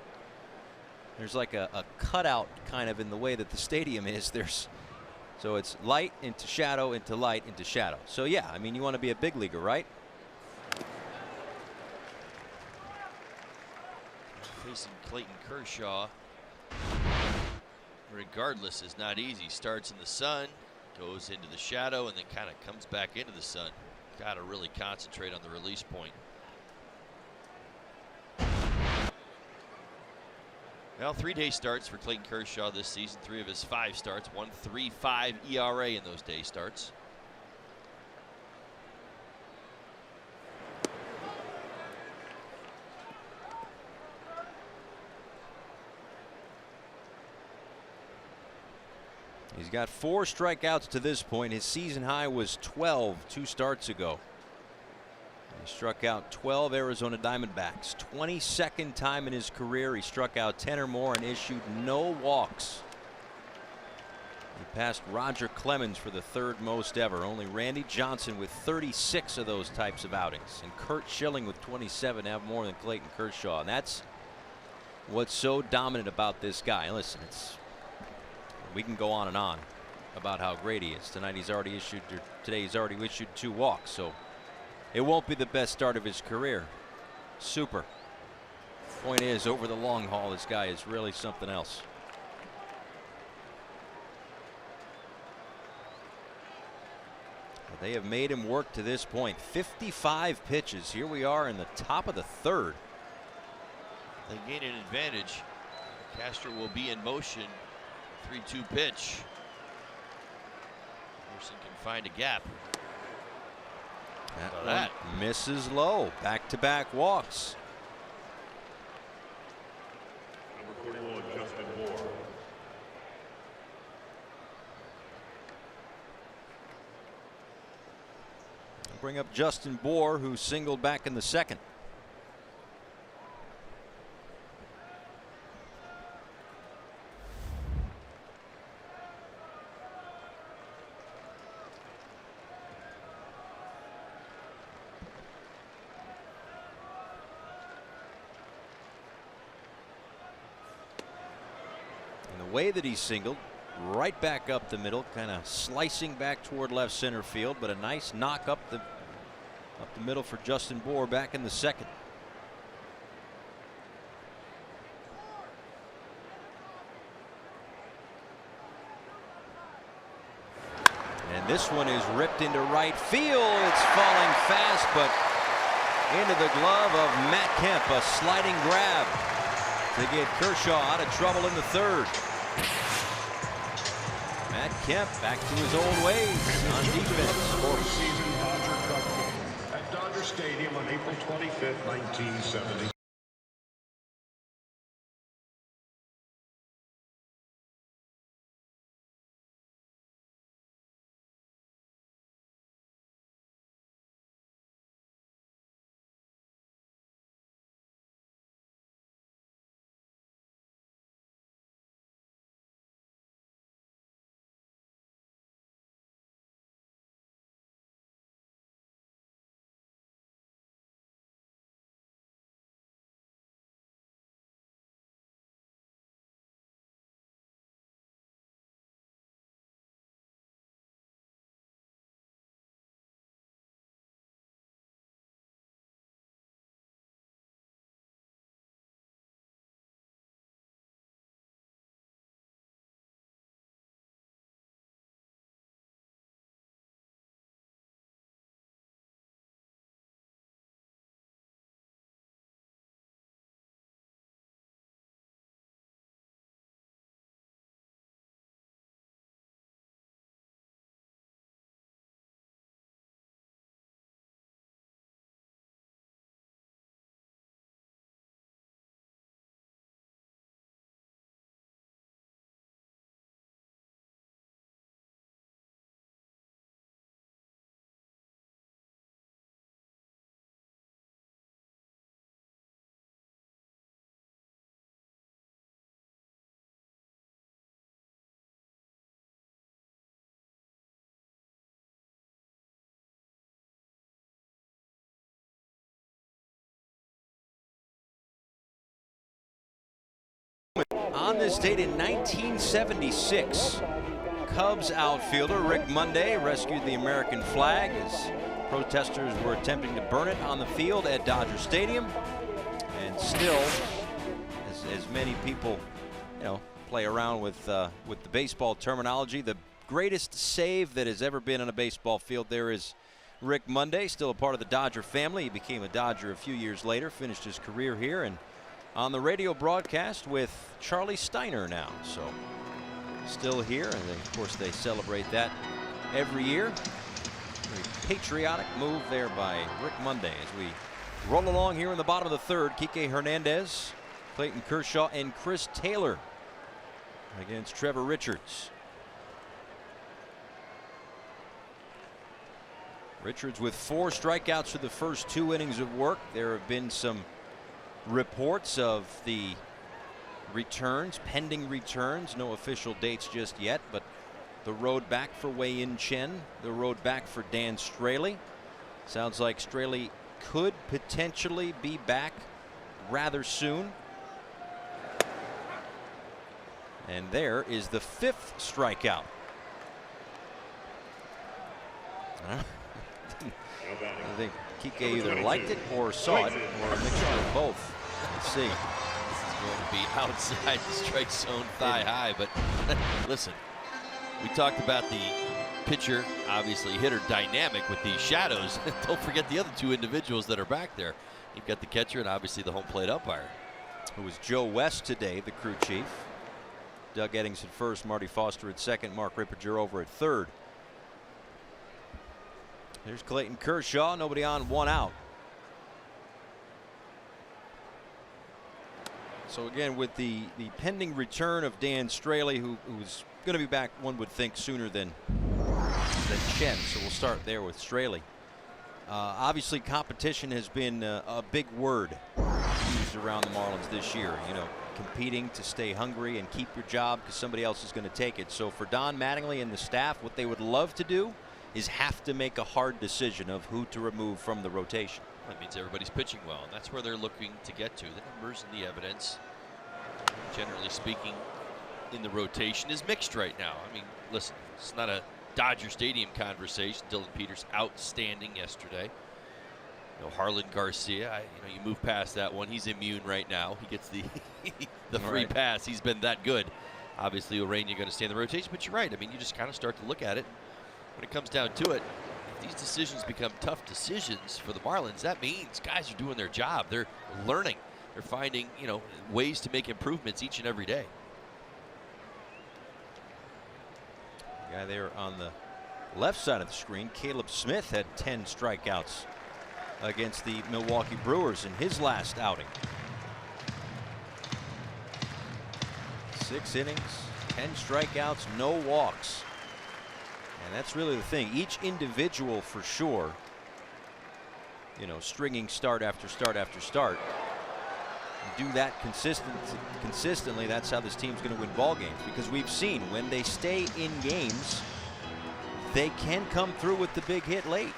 there's like a cutout kind of in the way that the stadium is. So it's light into shadow into light into shadow. So yeah, I mean, you want to be a big leaguer, right? Facing Clayton Kershaw, regardless, is not easy. Starts in the sun, goes into the shadow, and then kind of comes back into the sun. Got to really concentrate on the release point. Well, 3-day starts for Clayton Kershaw this season. 3 of his 5 starts. 1.35 ERA in those day starts. He's got 4 strikeouts to this point. His season high was 12 2 starts ago. He struck out 12 Arizona Diamondbacks. 22nd time in his career he struck out 10 or more and issued no walks. He passed Roger Clemens for the 3rd most ever. Only Randy Johnson with 36 of those types of outings, and Curt Schilling with 27 have more than Clayton Kershaw. And that's what's so dominant about this guy. Listen, we can go on and on about how great he is. Today he's already issued 2 walks, so it won't be the best start of his career. Super. Point is, over the long haul, this guy is really something else. They have made him work to this point. 55 pitches. Here we are in the top of the 3rd. They gain an advantage. Castro will be in motion. 3-2 pitch. Anderson can find a gap. That misses low. Back-to-back walks. Number 41, Justin Moore. Bring up Justin Bohr, who singled back in the 2nd. The way that he singled, right back up the middle, kind of slicing back toward left center field, but a nice knock up the middle for Justin Bour back in the second. And this one is ripped into right field. It's falling fast, but into the glove of Matt Kemp. A sliding grab to get Kershaw out of trouble in the third. Matt Kemp back to his old ways on defense. Season Dodger Cup game at Dodger Stadium on April 25th, 1970. On this date in 1976, Cubs outfielder Rick Monday rescued the American flag as protesters were attempting to burn it on the field at Dodger Stadium. And still, as many people, play around with the baseball terminology, the greatest save that has ever been on a baseball field there is Rick Monday, still a part of the Dodger family. He became a Dodger a few years later, finished his career here, and on the radio broadcast with Charlie Steiner now. So still here, and then, of course, they celebrate that every year. Very patriotic move there by Rick Monday as we roll along here in the bottom of the third. Kike Hernandez, Clayton Kershaw, and Chris Taylor against Trevor Richards. Richards with 4 strikeouts for the first 2 innings of work. There have been some reports of the returns, pending returns, no official dates just yet, but the road back for Wei-Yin Chen, the road back for Dan Straley. Sounds like Straley could potentially be back rather soon. And there is the 5th strikeout. I think Kike either liked it or saw it, or a mixture of both. Let's see. This is going to be outside the strike zone, thigh high. But listen, we talked about the pitcher, obviously hitter dynamic with these shadows. Don't forget the other 2 individuals that are back there. You've got the catcher and obviously the home plate umpire. It was Joe West today, the crew chief. Doug Eddings at first, Marty Foster at second, Mark Ripperger over at third. There's Clayton Kershaw, nobody on, 1 out. So again, with the pending return of Dan Straley, who's going to be back, one would think, sooner than Chen. So we'll start there with Straley. Obviously, competition has been a big word used around the Marlins this year. Competing to stay hungry and keep your job because somebody else is going to take it. So for Don Mattingly and the staff, what they would love to do is have to make a hard decision of who to remove from the rotation. That means everybody's pitching well, and that's where they're looking to get to. The numbers and the evidence, generally speaking, in the rotation is mixed right now. I mean, listen, it's not a Dodger Stadium conversation. Dylan Peters outstanding yesterday. You know, Harlan Garcia, you move past that one. He's immune right now. He gets the the free pass. He's been that good. Obviously, Urania going to stay in the rotation, but you're right. I mean, you just kind of start to look at it when it comes down to it. If these decisions become tough decisions for the Marlins, that means guys are doing their job. They're learning. They're finding, ways to make improvements each and every day. The guy there on the left side of the screen, Caleb Smith, had 10 strikeouts against the Milwaukee Brewers in his last outing. 6 innings, 10 strikeouts, no walks. And that's really the thing. Each individual, for sure, stringing start after start after start. Do that consistently, that's how this team's going to win ball games, because we've seen when they stay in games, they can come through with the big hit late.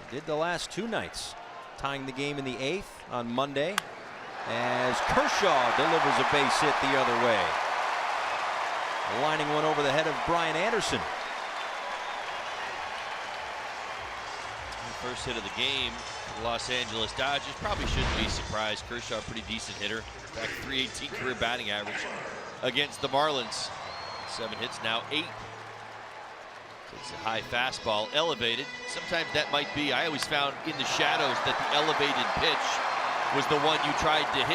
They did the last 2 nights, tying the game in the 8th on Monday as Kershaw delivers a base hit the other way, lining one over the head of Brian Anderson. First hit of the game, the Los Angeles Dodgers. Probably shouldn't be surprised. Kershaw, pretty decent hitter. Back 318 career batting average against the Marlins. 7 hits, now 8. Takes a high fastball, elevated. Sometimes that might be, I always found in the shadows that the elevated pitch was the one you tried to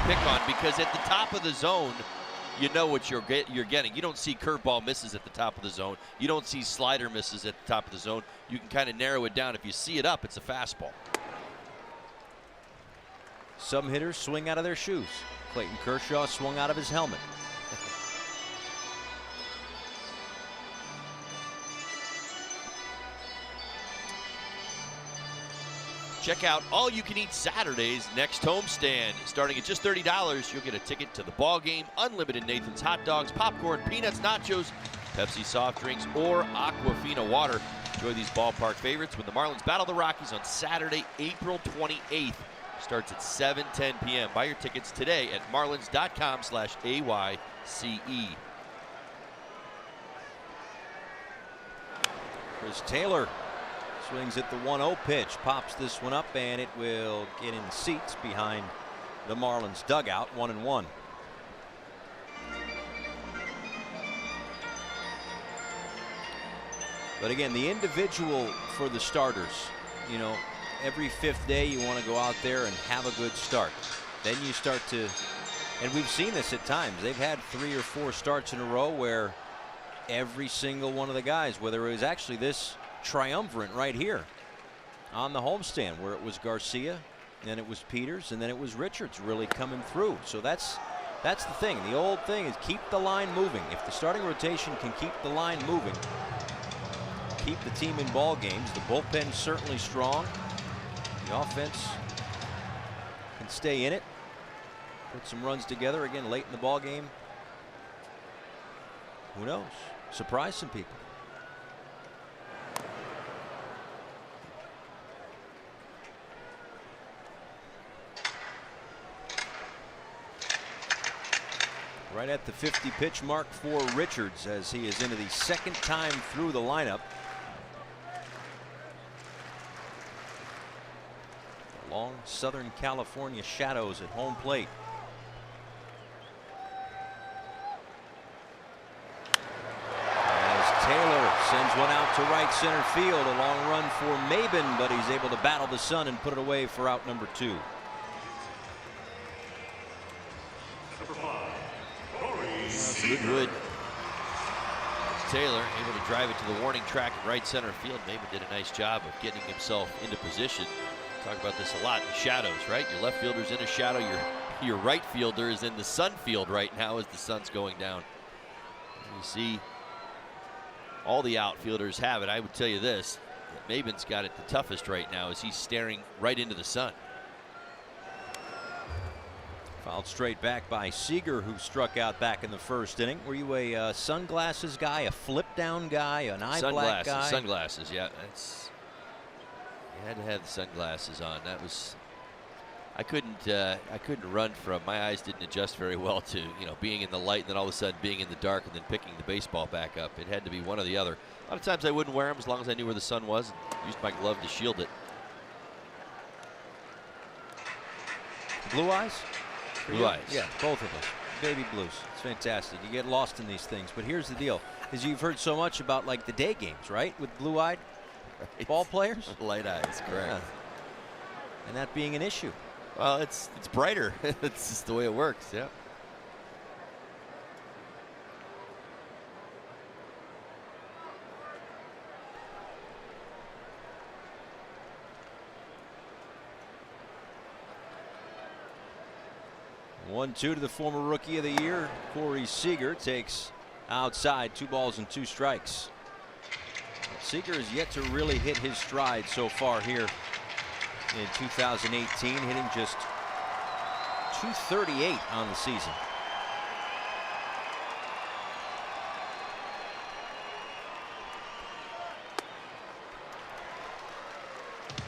pick on, because at the top of the zone, you know what you're getting. You don't see curveball misses at the top of the zone. You don't see slider misses at the top of the zone. You can kind of narrow it down. If you see it up, it's a fastball. Some hitters swing out of their shoes. Clayton Kershaw swung out of his helmet. Check out All You Can Eat Saturdays next homestand. Starting at just $30, you'll get a ticket to the ball game, unlimited Nathan's hot dogs, popcorn, peanuts, nachos, Pepsi soft drinks, or Aquafina water. Enjoy these ballpark favorites when the Marlins battle the Rockies on Saturday, April 28th. Starts at 7:10 p.m. Buy your tickets today at marlins.com/AYCE. Chris Taylor swings at the 1-0 pitch, pops this one up, and it will get in seats behind the Marlins dugout. 1-1. But again, the individual for the starters, every 5th day you want to go out there and have a good start. Then you start to, and we've seen this at times, they've had 3 or 4 starts in a row where every single one of the guys, whether it was actually this triumvirate right here on the homestand where it was Garcia, then it was Peters, and then it was Richards really coming through. So that's the thing. The old thing is keep the line moving. If the starting rotation can keep the line moving, keep the team in ball games. The bullpen's certainly strong. The offense can stay in it, put some runs together again late in the ball game. Who knows? Surprise some people. Right at the 50 pitch mark for Richards as he is into the 2nd time through the lineup. The long Southern California shadows at home plate. As Taylor sends one out to right center field, a long run for Maben, but he's able to battle the sun and put it away for out number 2. Goodwood. Taylor able to drive it to the warning track at right center field. Maben did a nice job of getting himself into position. Talk about this a lot. The shadows, right? Your left fielder's in a shadow. Your right fielder is in the sun field right now as the sun's going down. You see all the outfielders have it. I would tell you this, Maben's got it the toughest right now as he's staring right into the sun. Fouled straight back by Seager, who struck out back in the 1st inning. Were you a sunglasses guy, a flip down guy, an eye black guy? Sunglasses, yeah. You had to have the sunglasses on. That was, I couldn't run from, my eyes didn't adjust very well to, being in the light and then all of a sudden being in the dark and then picking the baseball back up. It had to be one or the other. A lot of times I wouldn't wear them as long as I knew where the sun was and used my glove to shield it. Blue eyes? Blue eyes. Yeah, both of us. Baby blues. It's fantastic. You get lost in these things. But here's the deal, is you've heard so much about like the day games, right? With blue-eyed ball players. Light eyes, correct. Yeah. And that being an issue. Well, it's brighter. It's just the way it works. Yeah. One-two to the former Rookie of the Year, Corey Seager, takes outside, 2 balls and 2 strikes. Seager has yet to really hit his stride so far here in 2018, hitting just .238 on the season.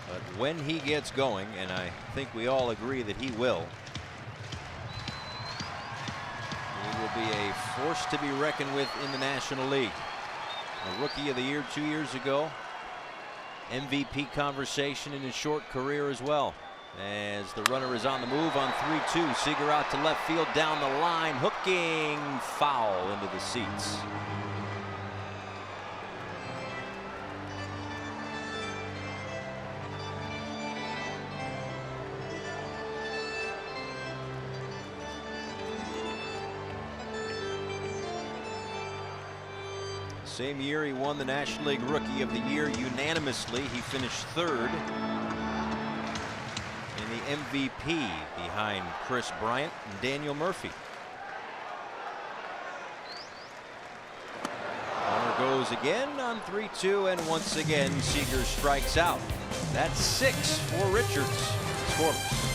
But when he gets going, and I think we all agree that he will be a force to be reckoned with in the National League. A Rookie of the Year 2 years ago. MVP conversation in his short career as well. As the runner is on the move on 3-2. Seager out to left field down the line. Hooking foul into the seats. Same year he won the National League Rookie of the Year unanimously. He finished 3rd in the MVP behind Chris Bryant and Daniel Murphy. Runner goes again on 3-2, and once again Seager strikes out. That's 6 for Richards. Scoreless.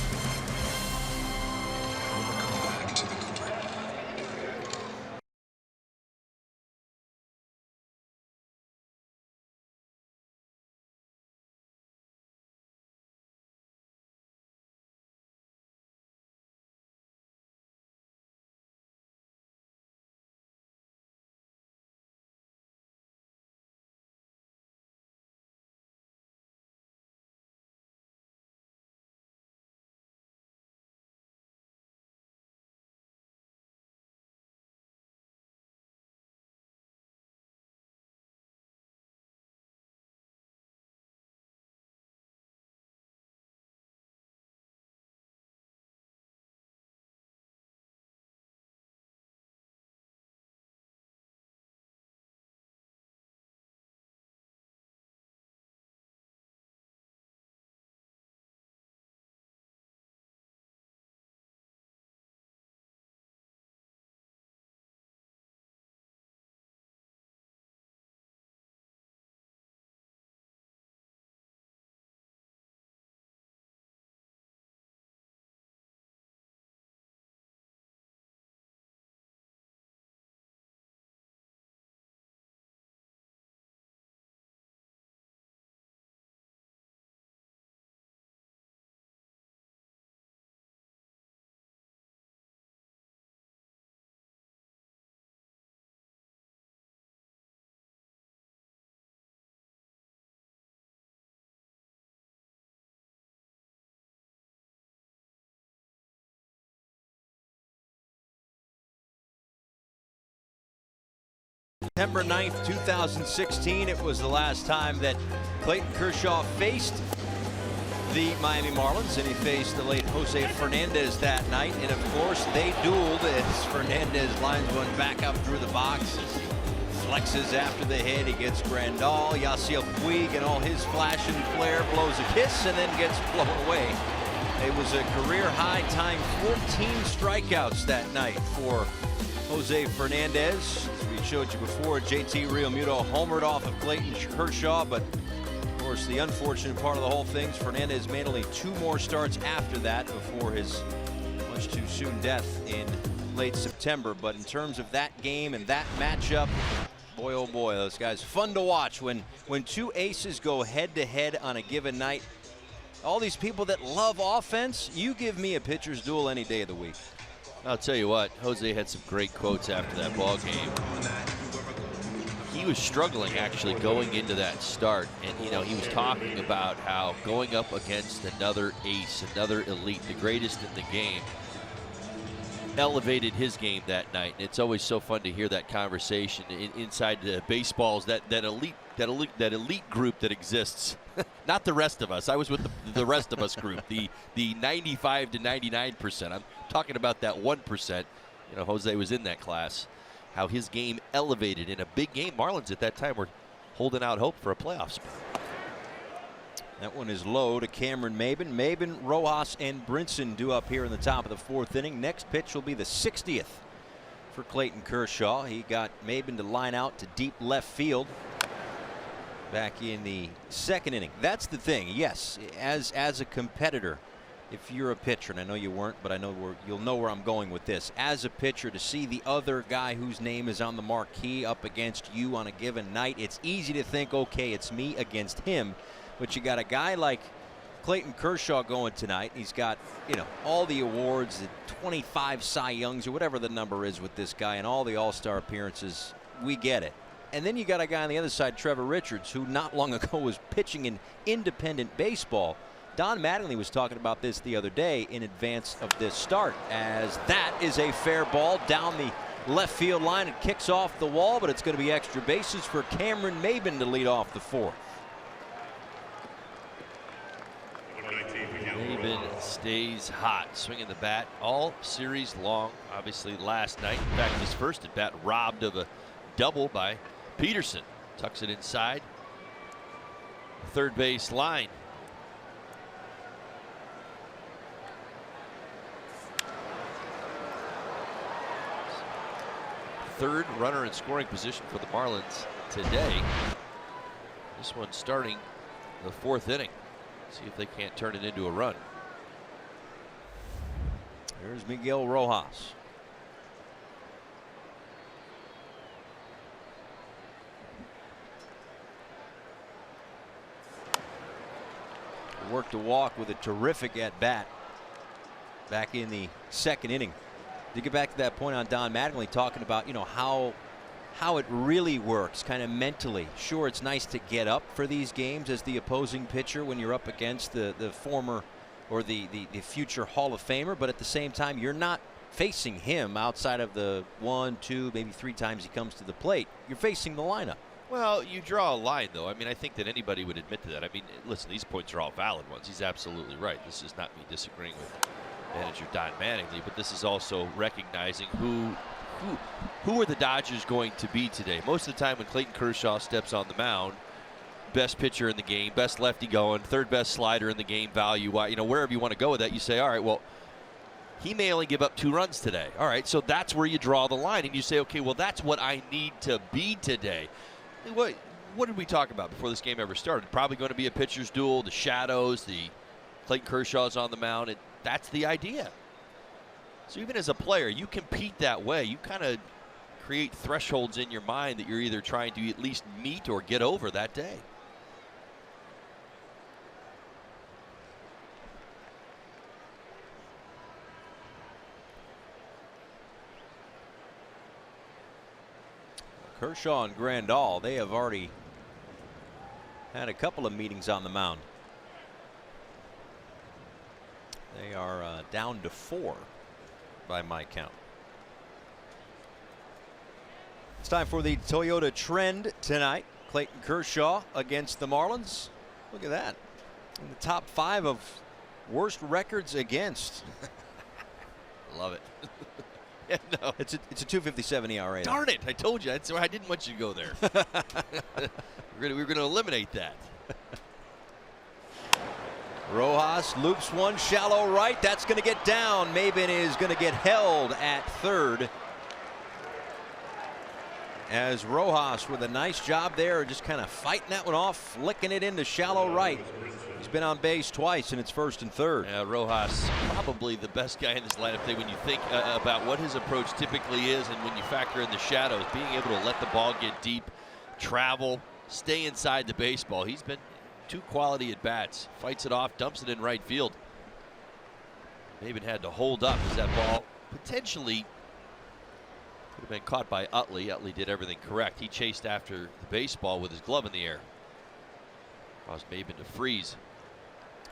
September 9th, 2016, it was the last time that Clayton Kershaw faced the Miami Marlins, and he faced the late Jose Fernandez that night. And of course, they dueled as Fernandez lines one back up through the box. Flexes after the hit. He gets Grandal. Yasiel Puig and all his flash and flare blows a kiss and then gets blown away. It was a career high time 14 strikeouts that night for Jose Fernandez. As we showed you before, JT Realmuto homered off of Clayton Kershaw, but of course the unfortunate part of the whole thing is Fernandez made only 2 more starts after that before his much too soon death in late September. But in terms of that game and that matchup, boy oh boy, those guys fun to watch when 2 aces go head to head on a given night. All these people that love offense, you give me a pitcher's duel any day of the week. I'll tell you what, Jose had some great quotes after that ball game. He was struggling actually going into that start, and he was talking about how going up against another ace, another elite, the greatest in the game, elevated his game that night. And it's always so fun to hear that conversation inside the baseballs, that elite group that exists. Not the rest of us. I was with the rest of us group, the 95 to 99%. I'm talking about that 1%. Jose was in that class. How his game elevated in a big game. Marlins at that time were holding out hope for a playoff spot. That one is low to Cameron Maben. Maben, Rojas, and Brinson due up here in the top of the 4th inning. Next pitch will be the 60th for Clayton Kershaw. He got Maben to line out to deep left field back in the 2nd inning. That's the thing. Yes, as a competitor, if you're a pitcher, and I know you weren't, but I know you'll know where I'm going with this. As a pitcher, to see the other guy whose name is on the marquee up against you on a given night, it's easy to think, okay, it's me against him. But you got a guy like Clayton Kershaw going tonight. He's got, all the awards, the 25 Cy Youngs or whatever the number is with this guy, and all the All-Star appearances. We get it. And then you got a guy on the other side, Trevor Richards, who not long ago was pitching in independent baseball. Don Mattingly was talking about this the other day in advance of this start, as that is a fair ball down the left field line. It kicks off the wall, but it's going to be extra bases for Cameron Maben to lead off the 4th. Maben stays hot, swinging the bat all series long. Obviously last night, in fact, his first at bat, robbed of a double by Peterson. Tucks it inside. 3rd base line. Third runner in scoring position for the Marlins today. This one starting the 4th inning. See if they can't turn it into a run. Here's Miguel Rojas. Worked a walk with a terrific at bat back in the 2nd inning. To get back to that point on Don Mattingly talking about how it really works kind of mentally. Sure, it's nice to get up for these games as the opposing pitcher when you're up against the former or the future Hall of Famer, but at the same time you're not facing him outside of the 1, 2, maybe 3 times he comes to the plate. You're facing the lineup. Well, you draw a line, though. I mean, I think that anybody would admit to that. I mean, listen, these points are all valid ones. He's absolutely right. This is not me disagreeing with manager Don Mattingly, but this is also recognizing who are the Dodgers going to be today. Most of the time when Clayton Kershaw steps on the mound, best pitcher in the game, best lefty going, 3rd best slider in the game value, wherever you want to go with that, you say, all right, well, he may only give up 2 runs today. All right, so that's where you draw the line, and you say, okay, well, that's what I need to be today. What did we talk about before this game ever started? Probably going to be a pitcher's duel, the shadows, the Clayton Kershaw's on the mound. That's the idea. So even as a player, you compete that way. You kind of create thresholds in your mind that you're either trying to at least meet or get over that day. Kershaw and Grandal, they have already had a couple of meetings on the mound. They are down to 4 by my count. It's time for the Toyota Trend tonight. Clayton Kershaw against the Marlins. Look at that. In the top 5 of worst records against. Love it. Yeah, no. It's a 2.57 ERA. Darn it! I told you. That's why I didn't want you to go there. we were going to eliminate that. Rojas loops one shallow right. That's going to get down. Maben is going to get held at 3rd. As Rojas with a nice job there, just kind of fighting that one off, flicking it into shallow right. He's been on base twice, and it's 1st and 3rd. Yeah, Rojas, probably the best guy in this lineup today when you think about what his approach typically is, and when you factor in the shadows, being able to let the ball get deep, travel, stay inside the baseball. He's been Two quality at bats. Fights it off, dumps it in right field. Maben had to hold up as that ball potentially could have been caught by Utley. Utley did everything correct. He chased after the baseball with his glove in the air. Caused Maben to freeze.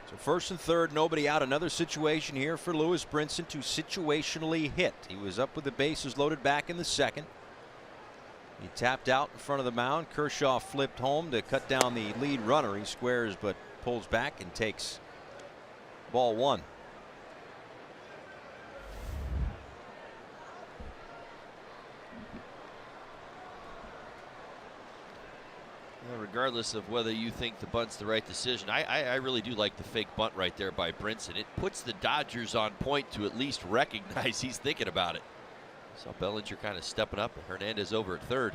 So first and third, nobody out. Another situation here for Lewis Brinson to situationally hit. He was up with the bases loaded back in the second. He tapped out in front of the mound. Kershaw flipped home to cut down the lead runner. He squares but pulls back and takes ball one. Well, regardless of whether you think the bunt's the right decision, I really do like the fake bunt right there by Brinson. It puts the Dodgers on point to at least recognize he's thinking about it. Saw Bellinger kind of stepping up, and Hernandez over at third.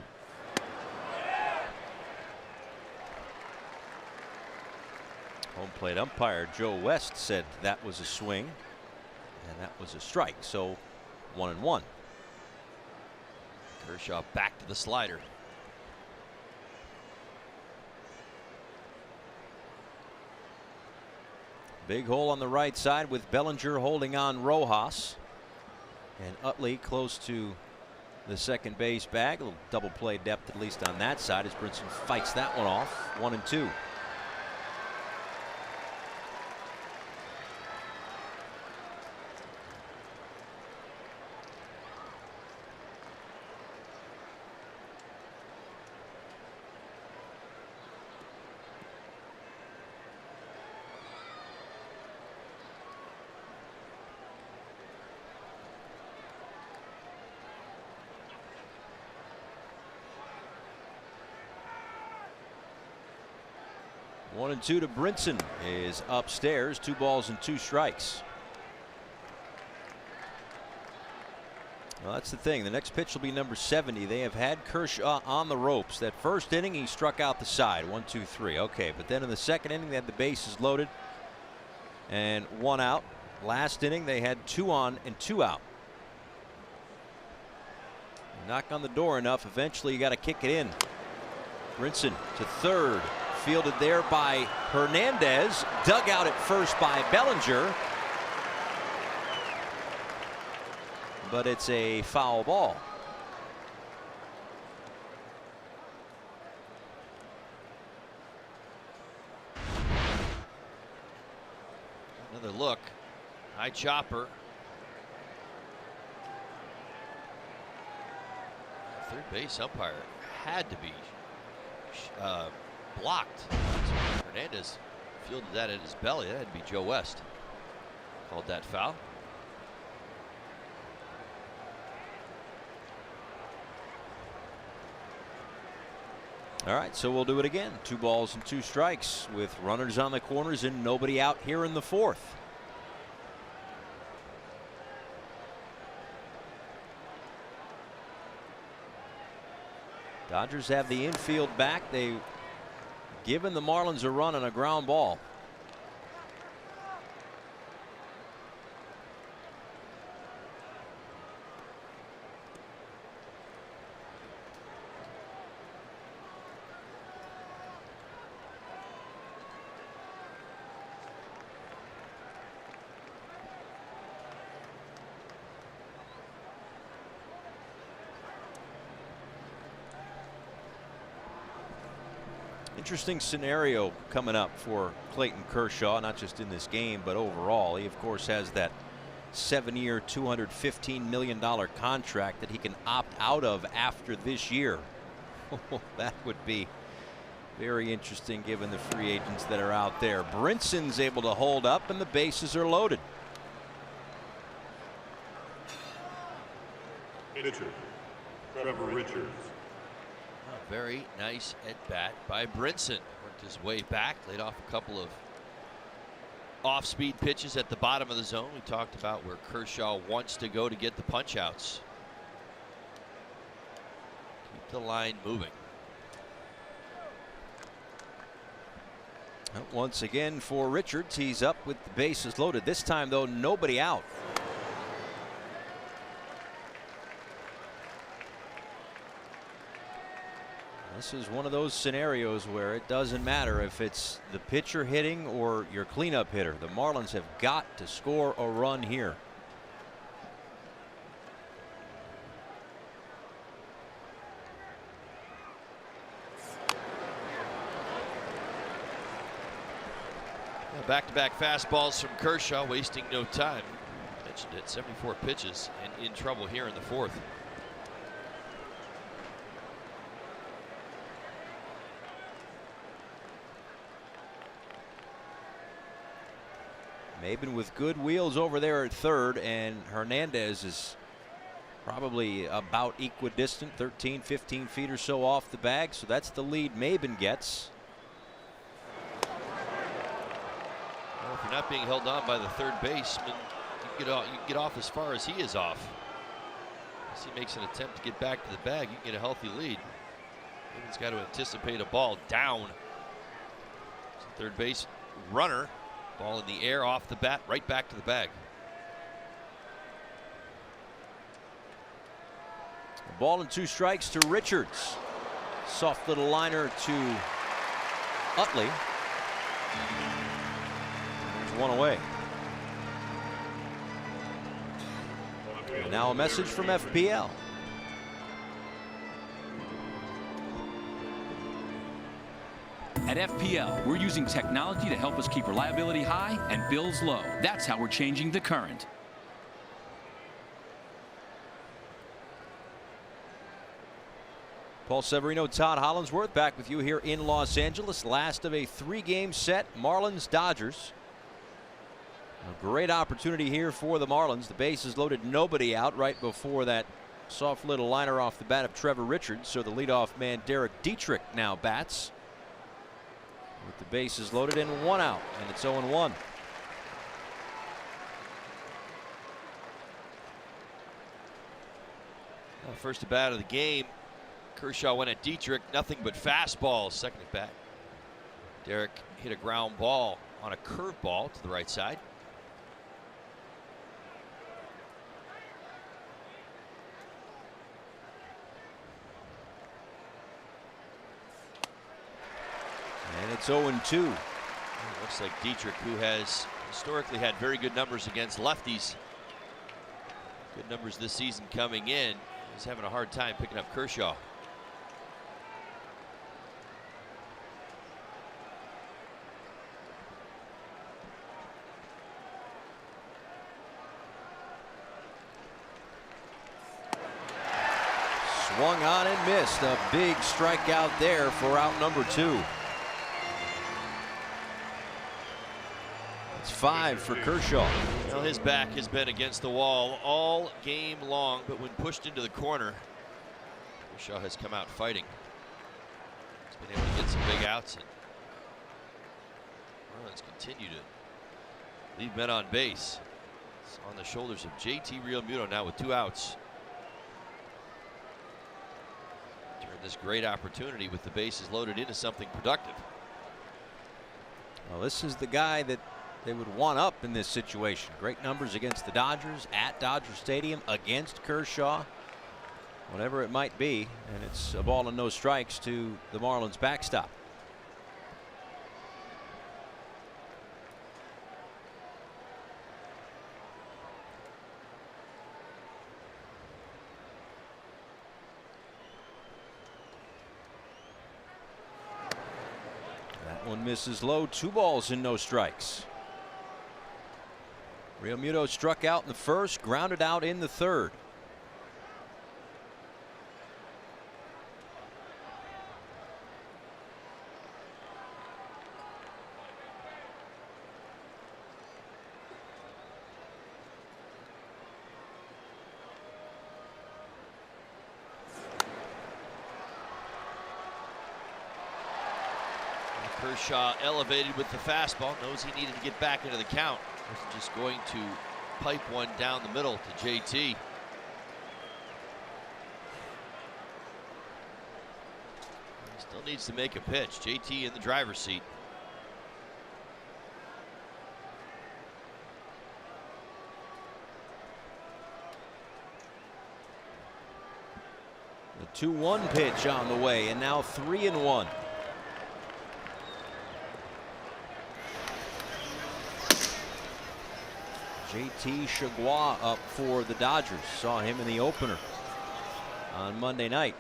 Home plate umpire Joe West said that was a swing, and that was a strike. So 1-1. Kershaw back to the slider. Big hole on the right side with Bellinger holding on Rojas. And Utley close to the second base bag. A little double play depth, at least on that side, as Brinson fights that one off. 1-2. One and two to Brinson is upstairs. 2 balls and 2 strikes. Well, that's the thing. The next pitch will be number 70. They have had Kershaw on the ropes. That first inning, he struck out the side. 1, 2, 3. Okay, but then in the second inning, they had the bases loaded and 1 out. Last inning, they had 2 on and 2 out. Knock on the door enough. Eventually, you got to kick it in. Brinson to third. Fielded there by Hernandez. Dug out at first by Bellinger. But it's a foul ball. Another look. High chopper. Third base umpire had to be blocked. Hernandez fielded that at his belly. That had to be Joe West. Called that foul. All right, so we'll do it again. 2 balls and 2 strikes with runners on the corners and nobody out here in the fourth. Dodgers have the infield back. They've given the Marlins a run on a ground ball. Interesting scenario coming up for Clayton Kershaw, not just in this game, but overall. He, of course, has that 7-year, $215 million contract that he can opt out of after this year. That would be very interesting given the free agents that are out there. Brinson's able to hold up, and the bases are loaded. Pitcher, Trevor Richards. A very nice at bat by Brinson. Worked his way back, laid off a couple of off-speed pitches at the bottom of the zone. We talked about where Kershaw wants to go to get the punch-outs. Keep the line moving. Once again for Richards, he's up with the bases loaded. This time, though, nobody out. This is one of those scenarios where it doesn't matter if it's the pitcher hitting or your cleanup hitter. The Marlins have got to score a run here. Back-to-back fastballs from Kershaw, wasting no time. Mentioned it, 74 pitches and in trouble here in the fourth. Maben with good wheels over there at third, and Hernandez is probably about equidistant, 13, 15 feet or so off the bag. So that's the lead Maben gets. Well, if you're not being held on by the third baseman, you can get off as far as he is off. As he makes an attempt to get back to the bag, you can get a healthy lead. Maben's got to anticipate a ball down. So third base runner. Ball in the air, off the bat, right back to the bag. A ball and 2 strikes to Richards. Soft little liner to Utley. There's one away. And now a message from FPL. At FPL, we're using technology to help us keep reliability high and bills low. That's how we're changing the current. Paul Severino, Todd Hollandsworth back with you here in Los Angeles. Last of a 3-game set, Marlins-Dodgers. A great opportunity here for the Marlins. The bases loaded, nobody out right before that soft little liner off the bat of Trevor Richards. So the leadoff man Derek Dietrich now bats with the bases loaded and 1 out, and it's 0-1. Well, first at bat of the game, Kershaw went at Dietrich, nothing but fastballs. Second at bat, Derek hit a ground ball on a curveball to the right side. And it's 0-2. Looks like Dietrich, who has historically had very good numbers against lefties, good numbers this season coming in, is having a hard time picking up Kershaw. Swung on and missed. A big strikeout there for out number 2. It's 5 for Kershaw. Well, his back has been against the wall all game long, but when pushed into the corner, Kershaw has come out fighting. He's been able to get some big outs, and Marlins continue to leave men on base. It's on the shoulders of JT Realmuto now with 2 outs. Turn this great opportunity with the bases loaded into something productive. Well, this is the guy that they would want up in this situation. Great numbers against the Dodgers at Dodger Stadium against Kershaw. Whatever it might be, and it's a ball and no strikes to the Marlins backstop. That one misses low. 2 balls and no strikes. Realmuto struck out in the first, grounded out in the third. Kershaw elevated with the fastball, knows he needed to get back into the count. Just going to pipe one down the middle to JT. Still needs to make a pitch. JT in the driver's seat. The 2-1 pitch on the way, and now 3-1. JT Chagua up for the Dodgers. Saw him in the opener on Monday night.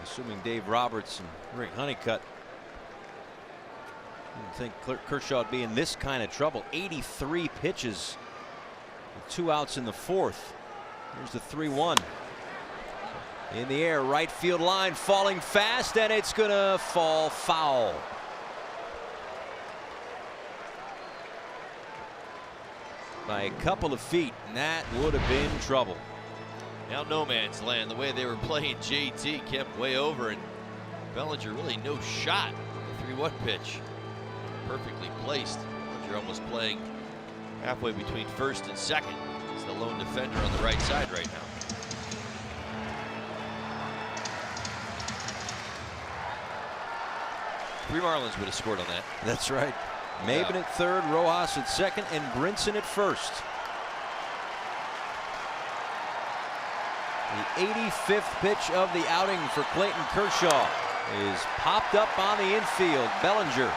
Assuming Dave Roberts and Rick Honeycutt didn't think Kershaw would be in this kind of trouble. 83 pitches with 2 outs in the 4th. Here's the 3-1. In the air, right field line, falling fast, and it's going to fall foul. By a couple of feet, and that would have been trouble. Now no man's land. The way they were playing, JT kept way over, and Bellinger really no shot. The 3-1 pitch, perfectly placed. Bellinger almost playing halfway between first and second. He's the lone defender on the right side right now. Three Marlins would have scored on that. That's right. Maben at third, Rojas at second, and Brinson at first. The 85th pitch of the outing for Clayton Kershaw is popped up on the infield. Bellinger.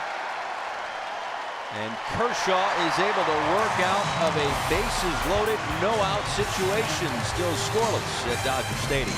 And Kershaw is able to work out of a bases loaded, no out situation. Still scoreless at Dodger Stadium.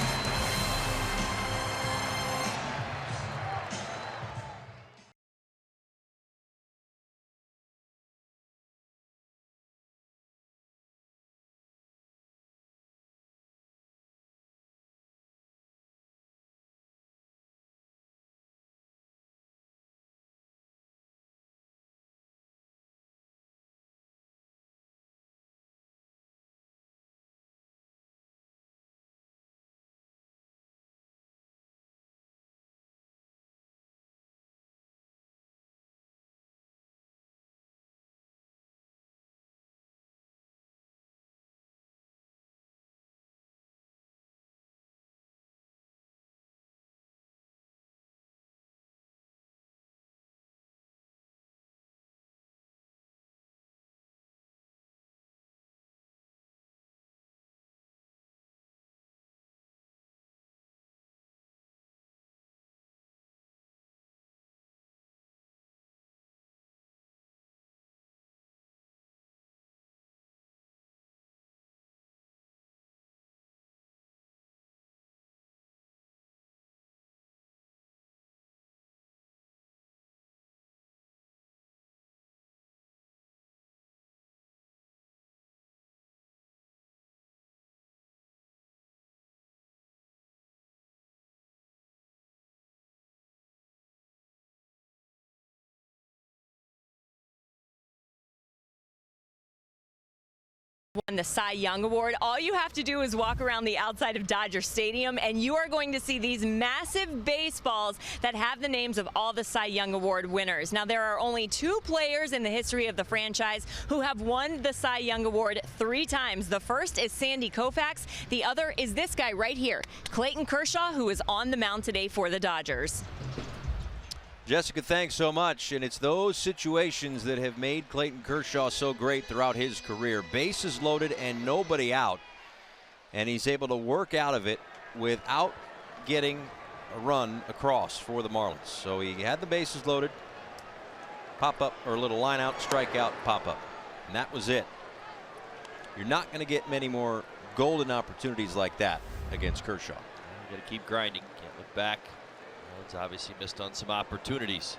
Won the Cy Young Award. All you have to do is walk around the outside of Dodger Stadium and you are going to see these massive baseballs that have the names of all the Cy Young Award winners. Now there are only 2 players in the history of the franchise who have won the Cy Young Award 3 times. The first is Sandy Koufax. The other is this guy right here, Clayton Kershaw, who is on the mound today for the Dodgers. Jessica, thanks so much. And it's those situations that have made Clayton Kershaw so great throughout his career. Bases loaded and nobody out. And he's able to work out of it without getting a run across for the Marlins. So he had the bases loaded, pop up, or a little line out, strike out, pop up. And that was it. You're not going to get many more golden opportunities like that against Kershaw. You got to keep grinding. Can't look back. It's obviously missed on some opportunities.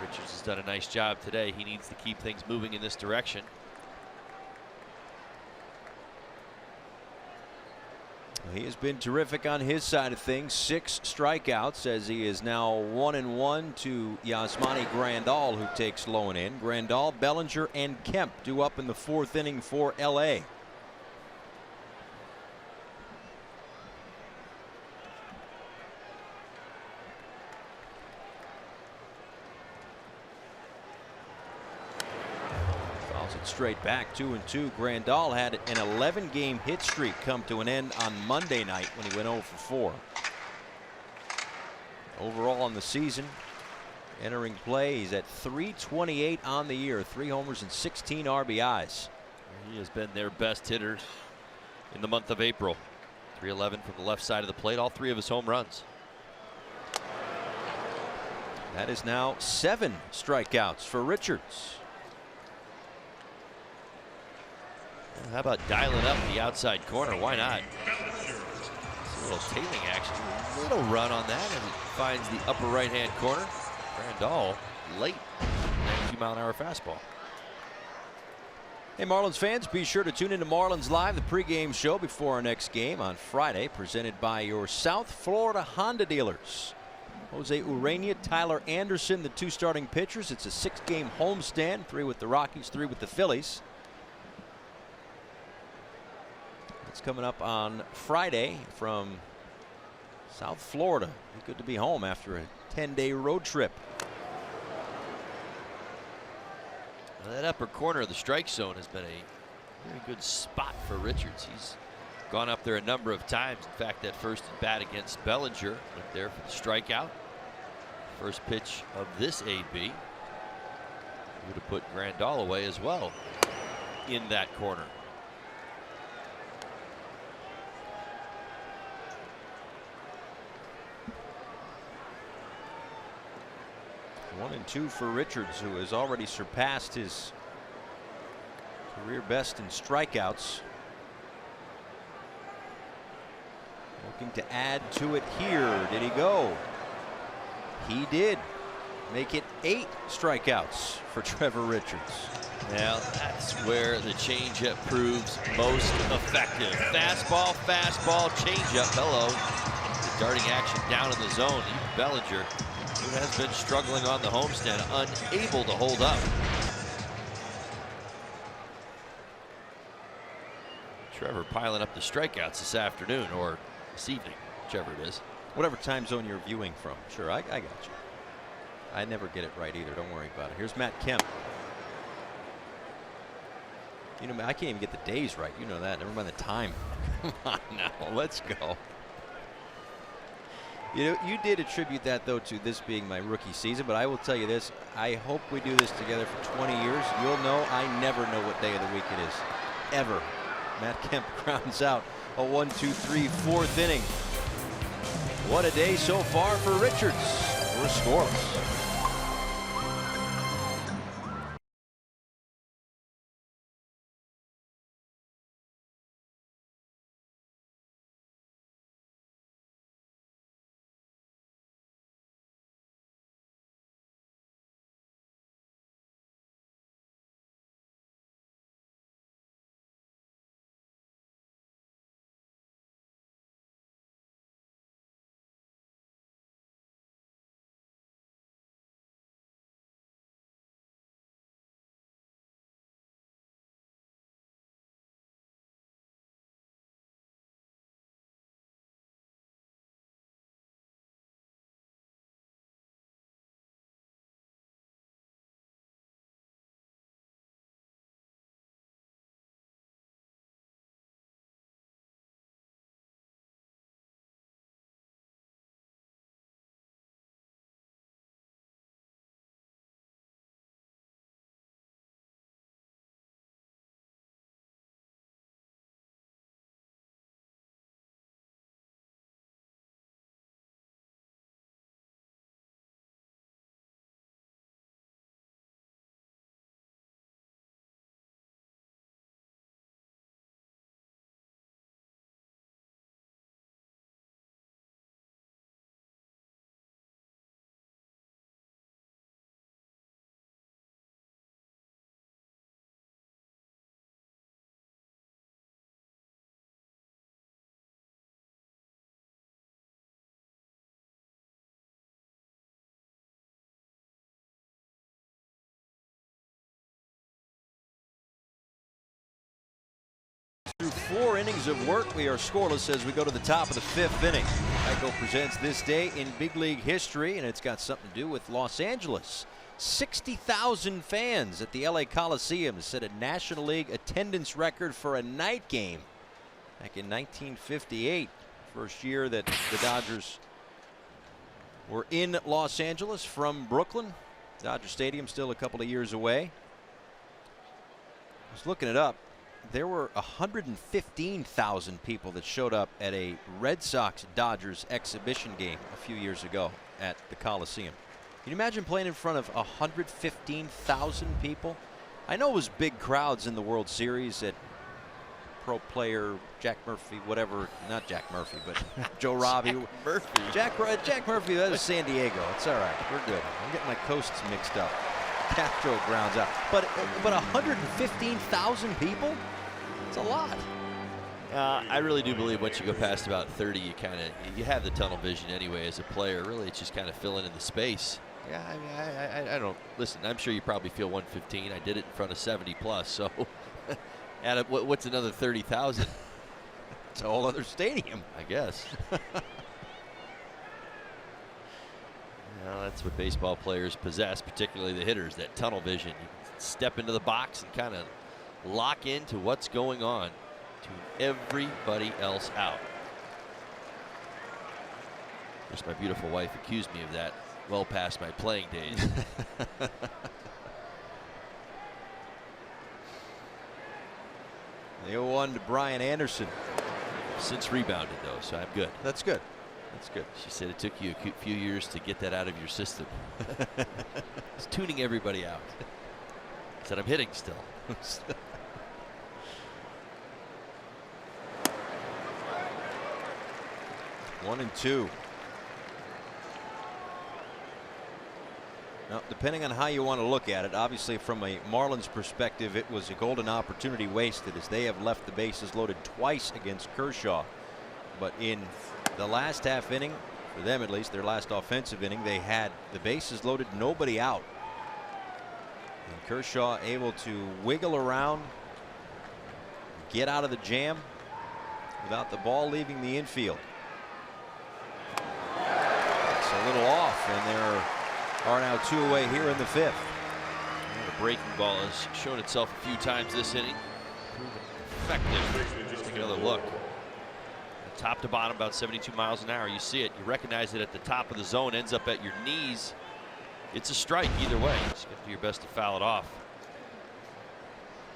Richards has done a nice job today. He needs to keep things moving in this direction. He has been terrific on his side of things. 6 strikeouts as he is now 1-1 to Yasmani Grandal, who takes low and in. Grandal, Bellinger, and Kemp due up in the 4th inning for LA. Straight back, 2-2. Grandal had an 11-game hit streak come to an end on Monday night when he went 0 for 4. Overall on the season, entering play, he's at .328 on the year, 3 homers and 16 RBIs. He has been their best hitter in the month of April. 311 from the left side of the plate, all 3 of his home runs. That is now 7 strikeouts for Richards. How about dialing up the outside corner? Why not? It's a little tailing action. A little run on that, and it finds the upper right-hand corner. Grandal late. 92-mile-an-hour fastball. Hey, Marlins fans, be sure to tune into Marlins Live, the pregame show before our next game on Friday, presented by your South Florida Honda dealers. Jose Urania, Tyler Anderson, the 2 starting pitchers. It's a 6-game homestand, 3 with the Rockies, 3 with the Phillies. It's coming up on Friday from South Florida. Be good to be home after a 10-day road trip. Well, that upper corner of the strike zone has been a very good spot for Richards. He's gone up there a number of times. In fact, that first at bat against Bellinger went there for the strikeout. First pitch of this AB would have put Grandal away as well in that corner. One and 2 for Richards, who has already surpassed his career best in strikeouts. Looking to add to it here. Did he go? He did. Make it 8 strikeouts for Trevor Richards. Now that's where the changeup proves most effective. Fastball, fastball, changeup. Hello. The darting action down in the zone. Even Bellinger, who has been struggling on the homestand, unable to hold up. Trevor piling up the strikeouts this afternoon, or this evening, whichever it is. Whatever time zone you're viewing from. Sure, I got you. I never get it right either. Don't worry about it. Here's Matt Kemp. You know, I can't even get the days right. You know that. Never mind the time. Come on now. Let's go. You know, you did attribute that, though, to this being my rookie season, but I will tell you this. I hope we do this together for 20 years. You'll know I never know what day of the week it is. Ever. Matt Kemp grounds out a 1-2-3 4th inning. What a day so far for Richards. We're scoreless. Through 4 innings of work, we are scoreless as we go to the top of the 5th inning. Geico presents this day in big league history, and it's got something to do with Los Angeles. 60,000 fans at the LA Coliseum set a National League attendance record for a night game back in 1958. First year that the Dodgers were in Los Angeles from Brooklyn. Dodger Stadium still a couple of years away. I was looking it up. there were 115,000 people that showed up at a Red Sox-Dodgers exhibition game a few years ago at the Coliseum. Can you imagine playing in front of 115,000 people? I know it was big crowds in the World Series at Pro Player, Jack Murphy, whatever, not Jack Murphy, but Joe Robbie. Jack Murphy, that was San Diego. It's all right. We're good. I'm getting my coasts mixed up. Castro grounds out. But 115,000 people? It's a lot. I really do believe once you go past about 30, you have the tunnel vision anyway as a player. Really, it's just kind of filling in the space. Yeah, I mean, I don't listen. I'm sure you probably feel 115. I did it in front of 70 plus. So, what's another 30,000? It's a whole other stadium, I guess. Well, that's what baseball players possess, particularly the hitters, that tunnel vision. You can step into the box and kind of lock into what's going on to everybody else out. Just my beautiful wife accused me of that well past my playing days. The 0-1 to Brian Anderson. Since rebounded, though, so I'm good. That's good. That's good. She said it took you a few years to get that out of your system. It's tuning everybody out. Said I'm hitting still. 1-2. Now, depending on how you want to look at it, obviously from a Marlins perspective, it was a golden opportunity wasted as they have left the bases loaded twice against Kershaw. But in the last half inning, for them at least, their last offensive inning, they had the bases loaded, nobody out. And Kershaw able to wiggle around, get out of the jam without the ball leaving the infield. It's a little off, and there are now two away here in the fifth. The breaking ball has shown itself a few times this inning. Effective. Just take another look. Top to bottom, about 72 miles an hour. You see it. You recognize it at the top of the zone. Ends up at your knees. It's a strike either way. Just got to do your best to foul it off.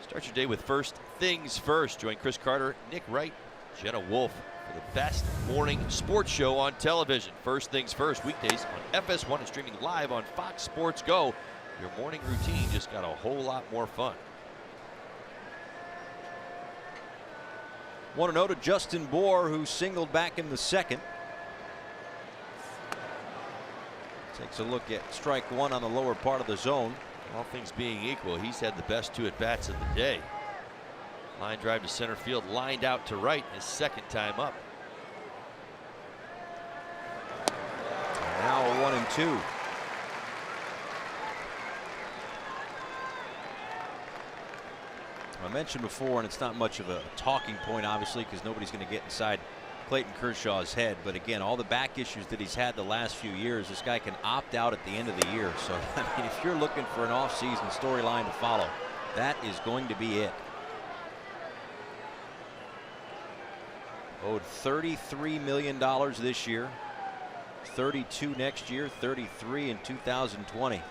Start your day with first things first. Join Chris Carter, Nick Wright, Jenna Wolf for the best morning sports show on television. First things first, weekdays on FS1 and streaming live on Fox Sports Go. Your morning routine just got a whole lot more fun. 1-0 to Justin Bour, who singled back in the second. Takes a look at strike one on the lower part of the zone. All things being equal, he's had the best two at-bats of the day. Line drive to center field, lined out to right, his second time up. And now a 1-2. I mentioned before, and it's not much of a talking point, obviously, because nobody's going to get inside Clayton Kershaw's head. But again, all the back issues that he's had the last few years, this guy can opt out at the end of the year. So, I mean, if you're looking for an offseason storyline to follow, that is going to be it. Owed $33 million this year, 32 next year, 33 in 2020.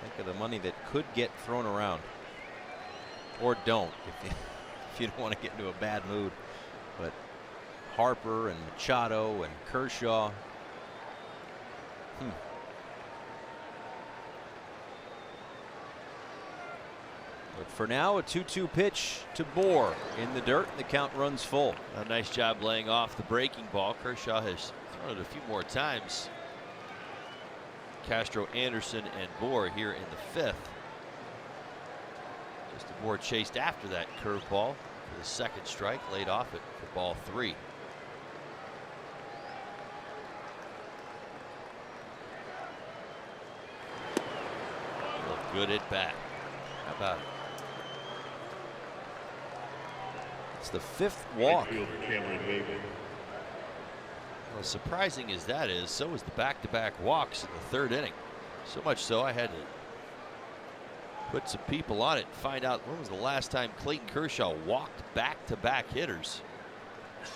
Think of the money that could get thrown around, or don't if you don't want to get into a bad mood. But Harper and Machado and Kershaw. But for now, a 2-2 pitch to Bour in the dirt. The count runs full. A nice job laying off the breaking ball. Kershaw has thrown it a few more times. Castro, Anderson, and Bour here in the fifth. Just Bour chased after that curveball for the second strike, laid off it for ball three. Look good at bat. How about it? It's the fifth walk. Well, as surprising as that is, so was the back-to-back walks in the third inning. So much so I had to put some people on it and find out when was the last time Clayton Kershaw walked back-to-back hitters.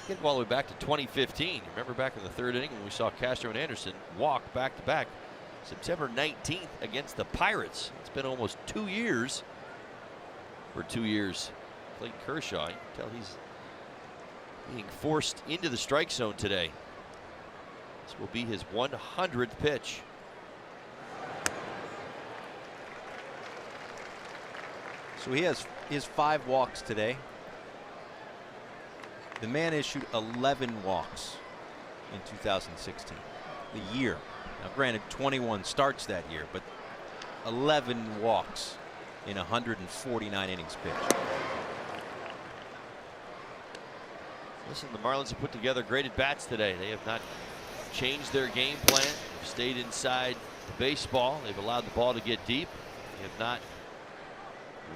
Getting all the way back to 2015. Remember back in the third inning when we saw Castro and Anderson walk back-to-back. September 19th against the Pirates. It's been almost 2 years. For 2 years, Clayton Kershaw, you can tell he's being forced into the strike zone today. This will be his 100th pitch. So he has 5 walks today. The man issued 11 walks in 2016. The year. Now granted 21 starts that year, but 11 walks in 149 innings pitched. Listen, the Marlins have put together great at bats today. They have not changed their game plan. They've stayed inside the baseball. They've allowed the ball to get deep. They have not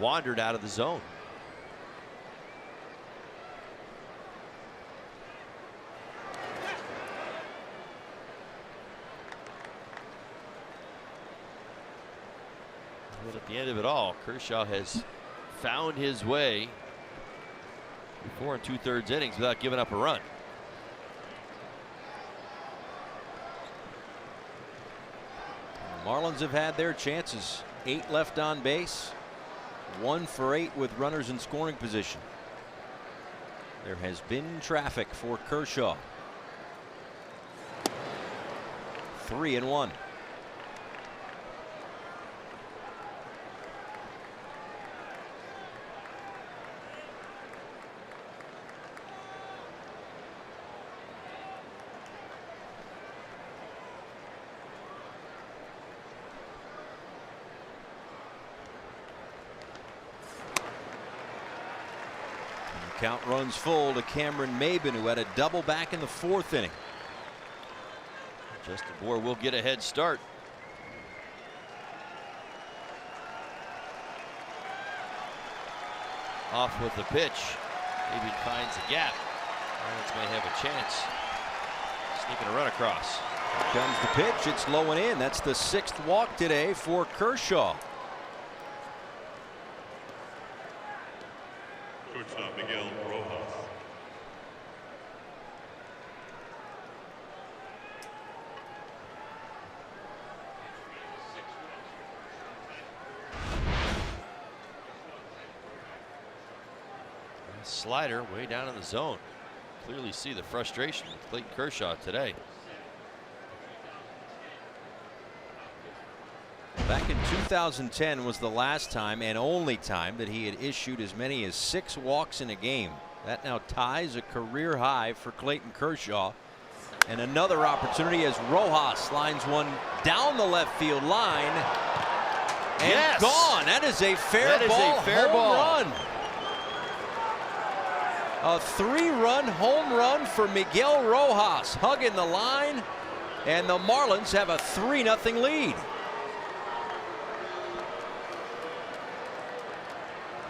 wandered out of the zone. But at the end of it all, Kershaw has found his way 4 2/3 innings without giving up a run. The Marlins have had their chances. 8 left on base. 1 for 8 with runners in scoring position. There has been traffic for Kershaw. 3-1. Count runs full to Cameron Maben, who had a double back in the 4th inning. Justin Bour will get a head start. Off with the pitch. Maben finds a gap. Marlins may have a chance. Sneaking a run across. Here comes the pitch. It's low and in. That's the 6th walk today for Kershaw. Shortstop Miguel Rojas. Slider way down in the zone. Clearly see the frustration with Clayton Kershaw today. Back in 2010 was the last time and only time that he had issued as many as 6 walks in a game. That now ties a career high for Clayton Kershaw. And another opportunity as Rojas lines one down the left field line. And yes, gone. That is a fair that ball. Is a fair home ball. Run. A 3-run home run for Miguel Rojas, hugging the line, and the Marlins have a 3-0 lead.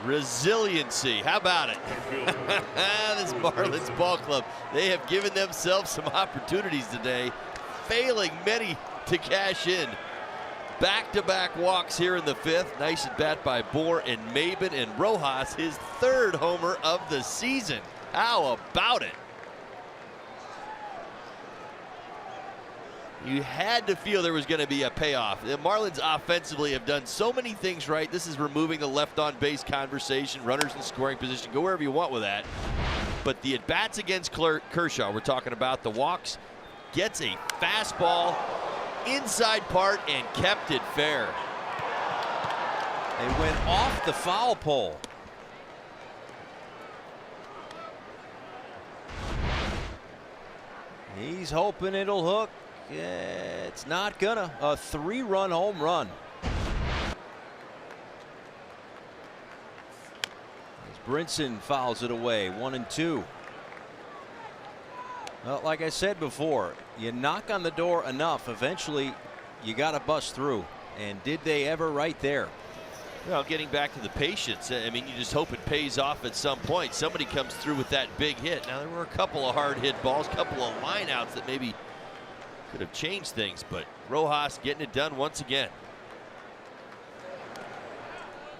Resiliency. How about it? This Marlins ball club, they have given themselves some opportunities today, failing many to cash in. Back-to-back walks here in the 5th. Nice at bat by Bour and Maben, and Rojas, his 3rd homer of the season. How about it? You had to feel there was going to be a payoff. The Marlins offensively have done so many things right. This is removing the left on base conversation, runners in scoring position, go wherever you want with that. But the at-bats against Kershaw, we're talking about the walks, gets a fastball inside part and kept it fair. It went off the foul pole. He's hoping it'll hook. Yeah, it's not gonna. A 3-run home run. As Brinson fouls it away. 1-2. Well, like I said before, you knock on the door enough, eventually you got to bust through. And did they ever right there? Well, getting back to the patience, I mean, you just hope it pays off at some point. Somebody comes through with that big hit. Now, there were a couple of hard hit balls, a couple of lineouts that maybe could have changed things, but Rojas getting it done once again.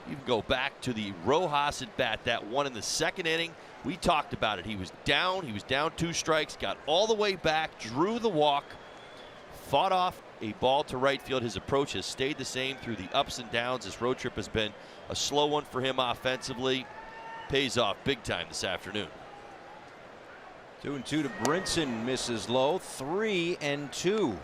You can go back to the Rojas at bat, that one in the 2nd inning We talked about it. He was down 2 strikes, got all the way back, drew the walk, fought off a ball to right field. His approach has stayed the same through the ups and downs. This road trip has been a slow one for him offensively. Pays off big time this afternoon. 2-2 to Brinson, misses low. 3-2.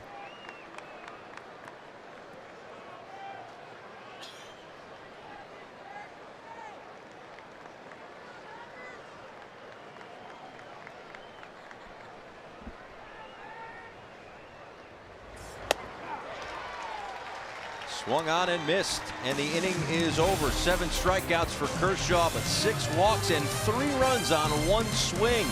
Swung on and missed, and the inning is over. 7 strikeouts for Kershaw, but 6 walks and 3 runs on 1 swing.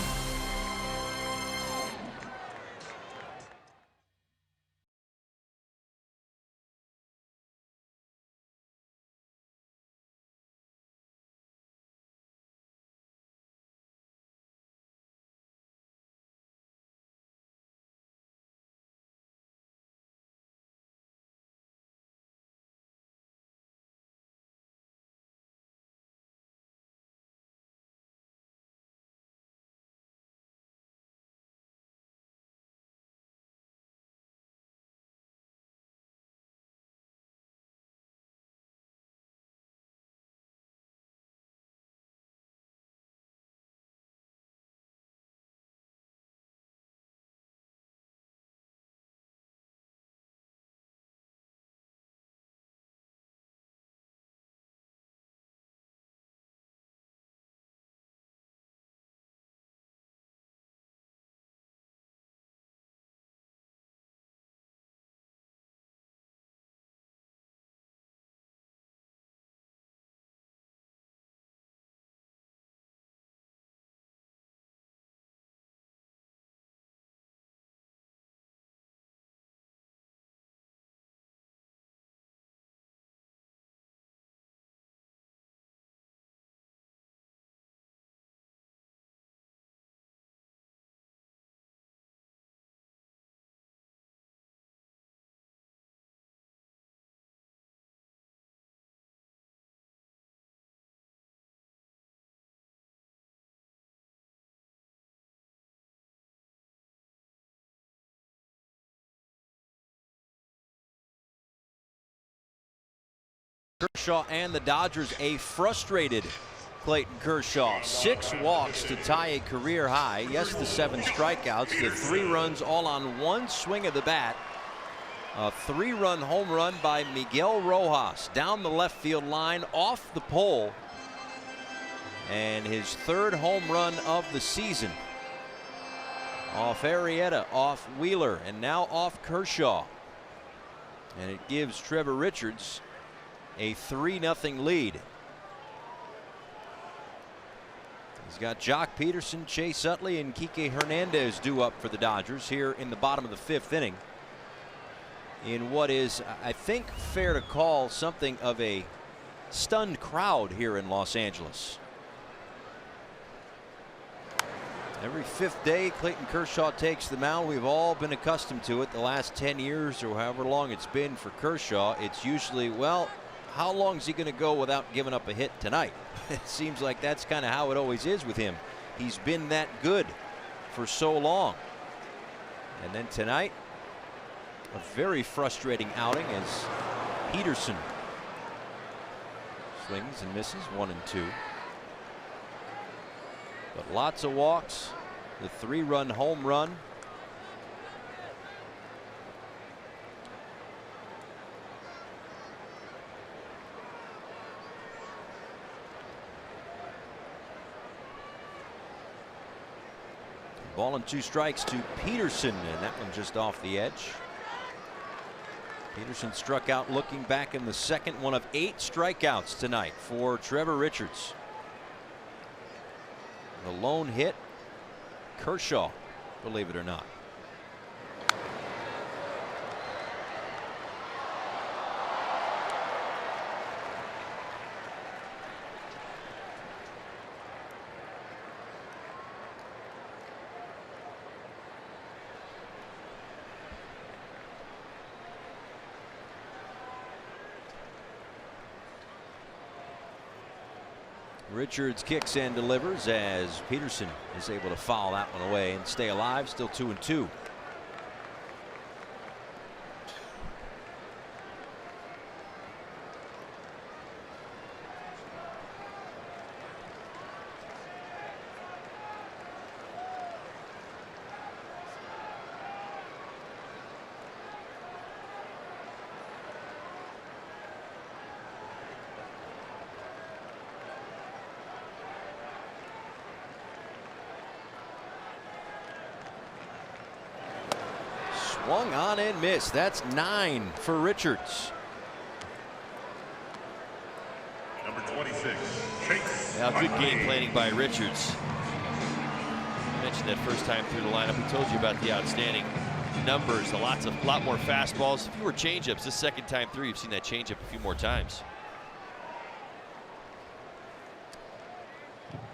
Kershaw and the Dodgers, a frustrated Clayton Kershaw. 6 walks to tie a career high. Yes, the 7 strikeouts, the 3 runs all on 1 swing of the bat. A 3-run home run by Miguel Rojas down the left field line, off the pole. And his 3rd home run of the season. Off Arrieta, off Wheeler, and now off Kershaw. And it gives Trevor Richards a 3-0 lead. He's got Jock Peterson, Chase Utley, and Kike Hernandez due up for the Dodgers here in the bottom of the 5th inning. In what is, I think, fair to call something of a stunned crowd here in Los Angeles. Every 5th day Clayton Kershaw takes the mound. We've all been accustomed to it the last 10 years or however long it's been for Kershaw. It's usually, well, how long is he going to go without giving up a hit tonight? It seems like that's kind of how it always is with him. He's been that good for so long. And then tonight, a very frustrating outing as Peterson swings and misses 1-2. But lots of walks, the 3-run home run. Ball and 2 strikes to Peterson, and that one just off the edge. Peterson struck out looking back in the 2nd, one of 8 strikeouts tonight for Trevor Richards. The lone hit, Kershaw, believe it or not. Richards kicks and delivers as Peterson is able to foul that one away and stay alive. Still 2-2. Swung on and missed. That's 9 for Richards. Number 26, Chase. Now, good game planning by Richards. I mentioned that first time through the lineup. We told you about the outstanding numbers, a lot more fastballs, fewer changeups. This second time through, you've seen that changeup a few more times.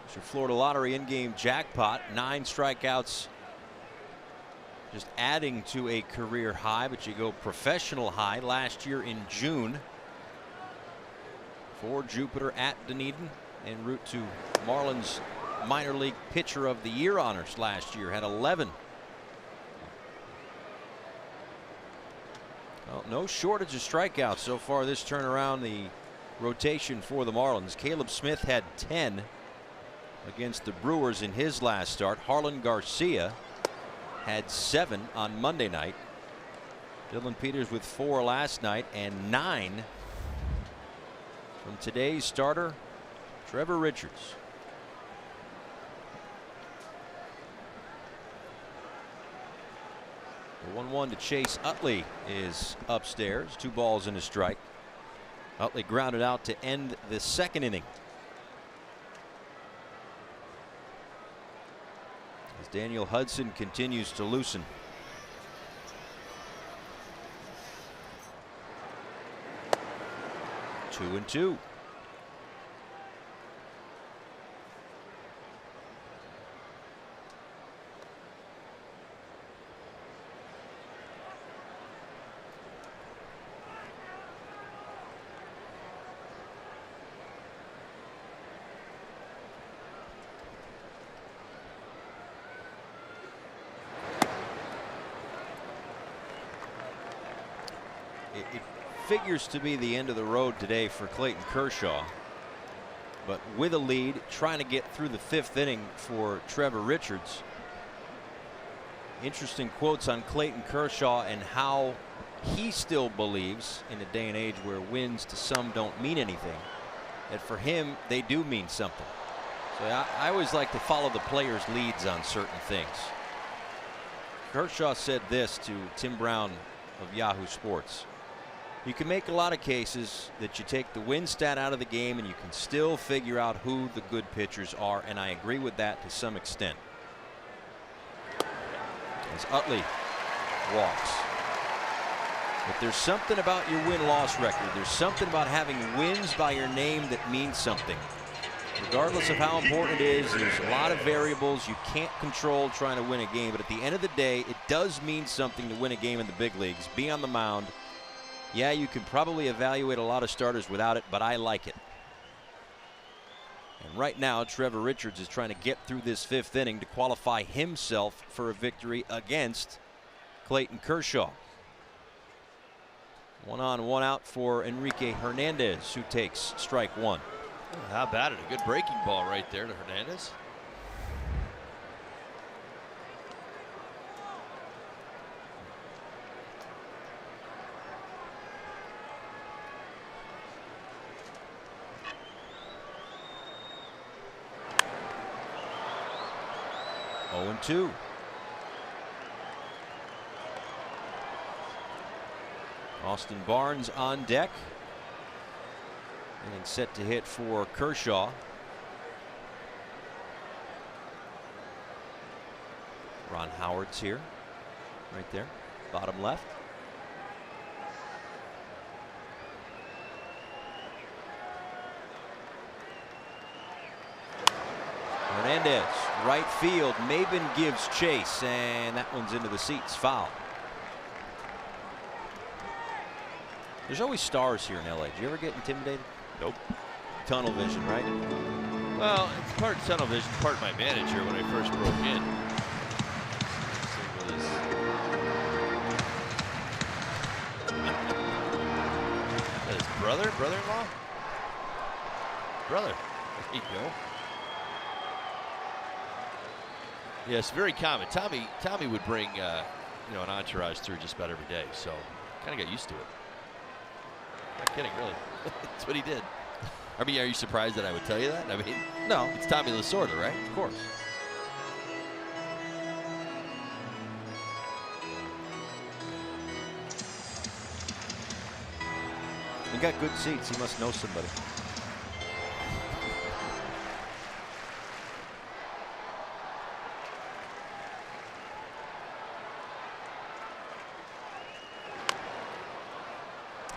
It's your Florida Lottery in-game jackpot. 9 strikeouts. Just adding to a career high, but you go professional high last year in June for Jupiter at Dunedin, en route to Marlins minor league pitcher of the year honors last year. Had 11. Well, no shortage of strikeouts so far this turnaround. The rotation for the Marlins. Caleb Smith had 10 against the Brewers in his last start. Harlan Garcia had 7 on Monday night. Dylan Peters with 4 last night and 9 from today's starter, Trevor Richards. The 1-1 to Chase Utley is upstairs. 2 balls and a strike. Utley grounded out to end the second inning. As Daniel Hudson continues to loosen. 2-2. It figures to be the end of the road today for Clayton Kershaw, but with a lead, trying to get through the 5th inning for Trevor Richards. Interesting quotes on Clayton Kershaw and how he still believes, in a day and age where wins to some don't mean anything, that for him they do mean something. So I always like to follow the players' leads on certain things. Kershaw said this to Tim Brown of Yahoo Sports: you can make a lot of cases that you take the win stat out of the game and you can still figure out who the good pitchers are, and I agree with that to some extent. As Utley walks. But there's something about your win-loss record. There's something about having wins by your name that means something. Regardless of how important it is, there's a lot of variables you can't control trying to win a game, but at the end of the day, it does mean something to win a game in the big leagues. Be on the mound. Yeah, you can probably evaluate a lot of starters without it, but I like it. And right now, Trevor Richards is trying to get through this 5th inning to qualify himself for a victory against Clayton Kershaw. 1 on, 1 out for Enrique Hernandez, who takes strike 1. How about it? A good breaking ball right there to Hernandez. Oh, 2. Austin Barnes on deck and set to hit for Kershaw. Ron Howard's here, right there, bottom left. Hernandez, right field. Maben gives chase, and that one's into the seats. Foul. There's always stars here in LA. Do you ever get intimidated? Nope. Tunnel vision, right? Well, it's part tunnel vision, part my manager when I first broke in. His brother-in-law? Brother. There you go. Yes, very common. Tommy would bring you know, an entourage through just about every day, so kind of got used to it. Not kidding, really. That's what he did. I mean, are you surprised that I would tell you that? I mean, No. it's Tommy Lasorda, right? Of course. He got good seats. He must know somebody.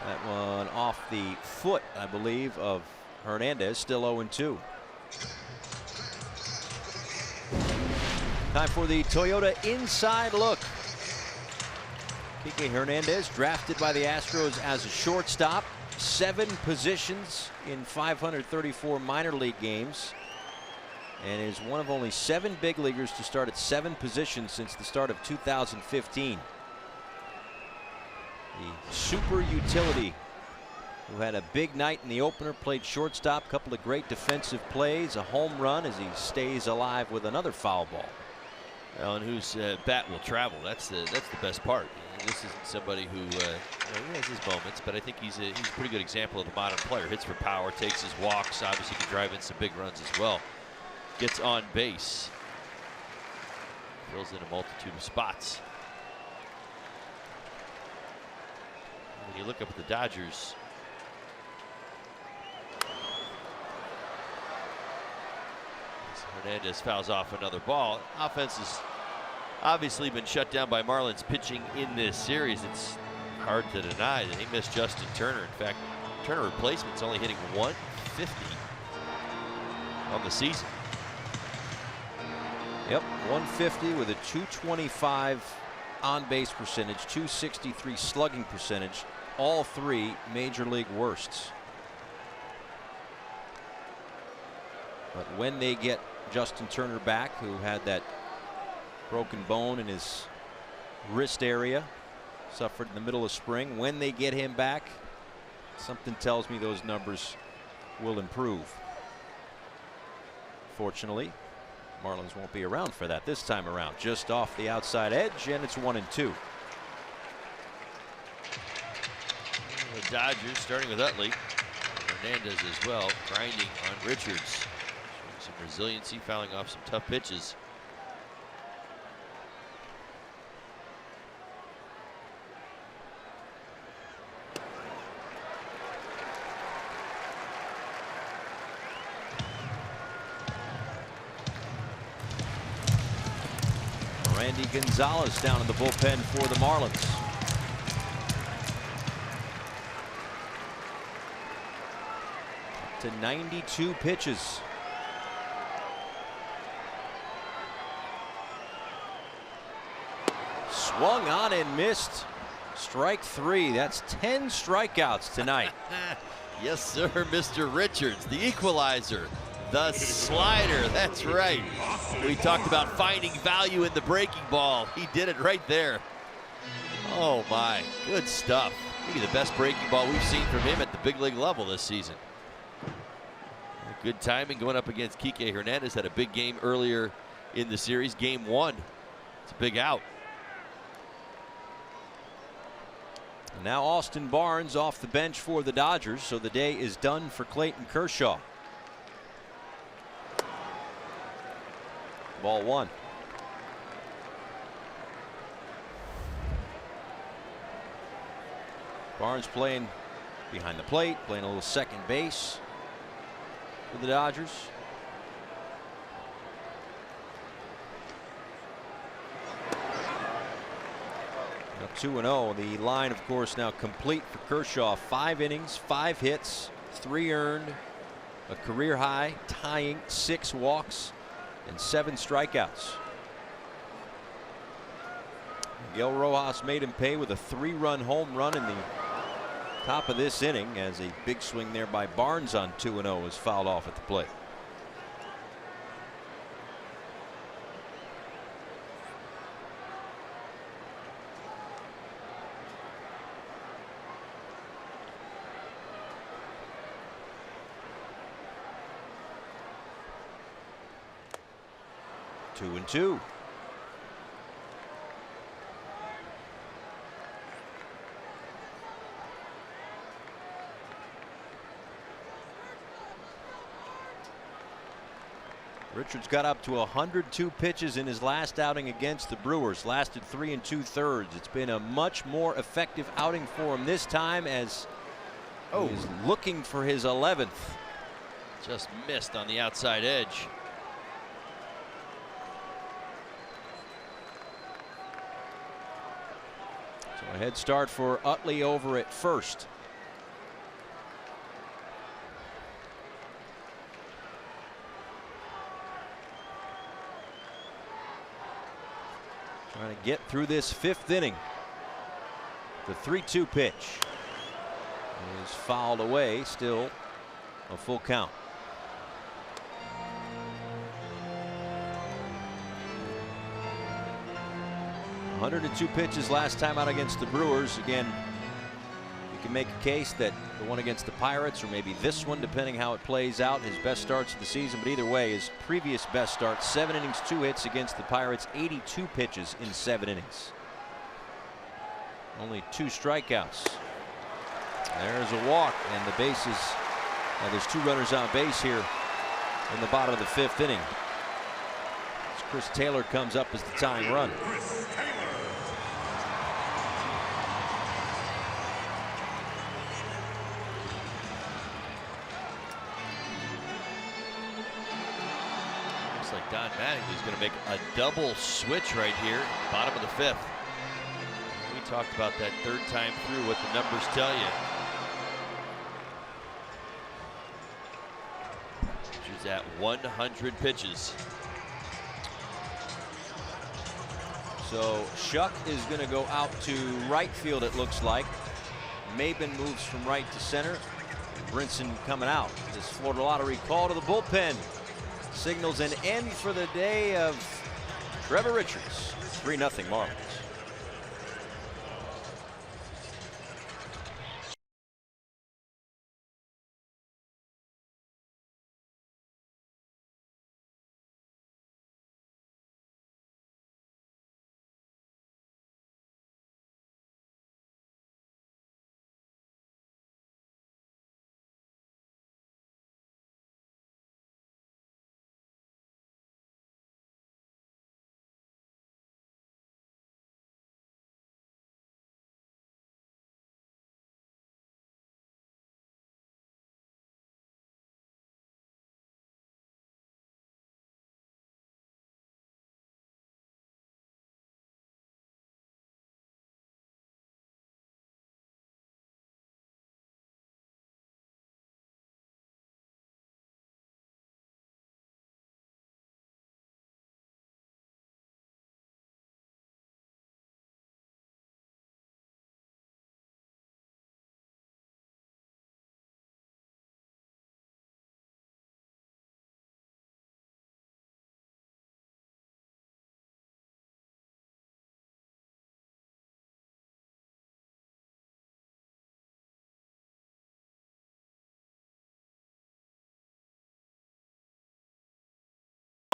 That one off the foot, I believe, of Hernandez. Still 0-2. Time for the Toyota inside look. Kike Hernandez, drafted by the Astros as a shortstop. 7 positions in 534 minor league games, and is one of only 7 big leaguers to start at 7 positions since the start of 2015. The super utility who had a big night in the opener, played shortstop, couple of great defensive plays, a home run as he stays alive with another foul ball. Well, and whose bat will travel. That's the best part. This isn't somebody who you know, he has his moments, but I think he's a pretty good example of the modern player. Hits for power, takes his walks, obviously can drive in some big runs as well. Gets on base, fills in a multitude of spots. When you look up at the Dodgers, Hernandez fouls off another ball. Offense has obviously been shut down by Marlins pitching in this series. It's hard to deny that he missed Justin Turner. In fact, Turner replacement's only hitting 150 on the season. Yep, 150 with a 225 on base percentage, 263 slugging percentage, all 3 major league worsts. But when they get Justin Turner back, who had that broken bone in his wrist area, suffered in the middle of spring, when they get him back, something tells me those numbers will improve. Fortunately, Marlins won't be around for that this time around. Just off the outside edge, and it's 1-2. The Dodgers starting with Utley, Hernandez as well, grinding on Richards, showing some resiliency, fouling off some tough pitches. Randy Gonzalez down in the bullpen for the Marlins. To 92 pitches. Swung on and missed. Strike 3. That's 10 strikeouts tonight. Yes, sir, Mr. Richards, the equalizer. The slider, that's right. We talked about finding value in the breaking ball. He did it right there. Oh my, good stuff. Maybe the best breaking ball we've seen from him at the big league level this season. Good timing going up against Kike Hernandez. Had a big game earlier in the series, game 1. It's a big out. Now Austin Barnes off the bench for the Dodgers, so the day is done for Clayton Kershaw. Ball 1. Barnes playing behind the plate, playing a little second base for the Dodgers. Now 2-0. The line, of course, now complete for Kershaw. 5 innings, 5 hits, 3 earned, a career high, tying 6 walks and 7 strikeouts. Miguel Rojas made him pay with a 3-run home run in the top of this inning, as a big swing there by Barnes on 2-0 was fouled off at the plate. 2-2. Richards got up to 102 pitches in his last outing against the Brewers. Lasted 3 2/3. It's been a much more effective outing for him this time, as he's looking for his 11th. Just missed on the outside edge. So a head start for Utley over at first. Trying to get through this 5th inning. The 3-2 pitch is fouled away. Still a full count. .102 pitches last time out against the Brewers. Again, you can make a case that the one against the Pirates, or maybe this one, depending how it plays out, his best starts of the season. But either way, his previous best start, 7 innings, 2 hits against the Pirates, 82 pitches in 7 innings. Only 2 strikeouts. There's a walk, and the bases. There's 2 runners on base here in the bottom of the 5th inning. As Chris Taylor comes up as the tying run. Don Mattingly's going to make a double switch right here, bottom of the 5th. We talked about that 3rd time through, what the numbers tell you. She's at 100 pitches. So Shuck is going to go out to right field, it looks like. Maben moves from right to center. Brinson coming out. This Florida Lottery call to the bullpen signals an end for the day of Trevor Richards. 3-0 Marlins.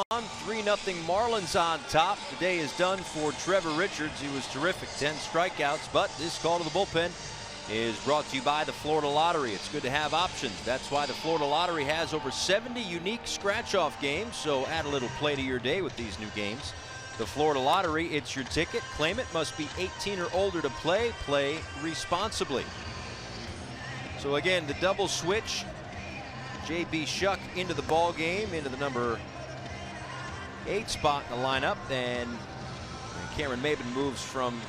On 3-0 Marlins on top. The day is done for Trevor Richards. He was terrific, 10 strikeouts, but this call to the bullpen is brought to you by the Florida Lottery. It's good to have options. That's why the Florida Lottery has over 70 unique scratch-off games, so add a little play to your day with these new games. The Florida Lottery, it's your ticket. Claim it. Must be 18 or older to play. Play responsibly. So again, the double switch. J.B. Shuck into the ball game, into the number 8 spot in the lineup, and Cameron Maben moves from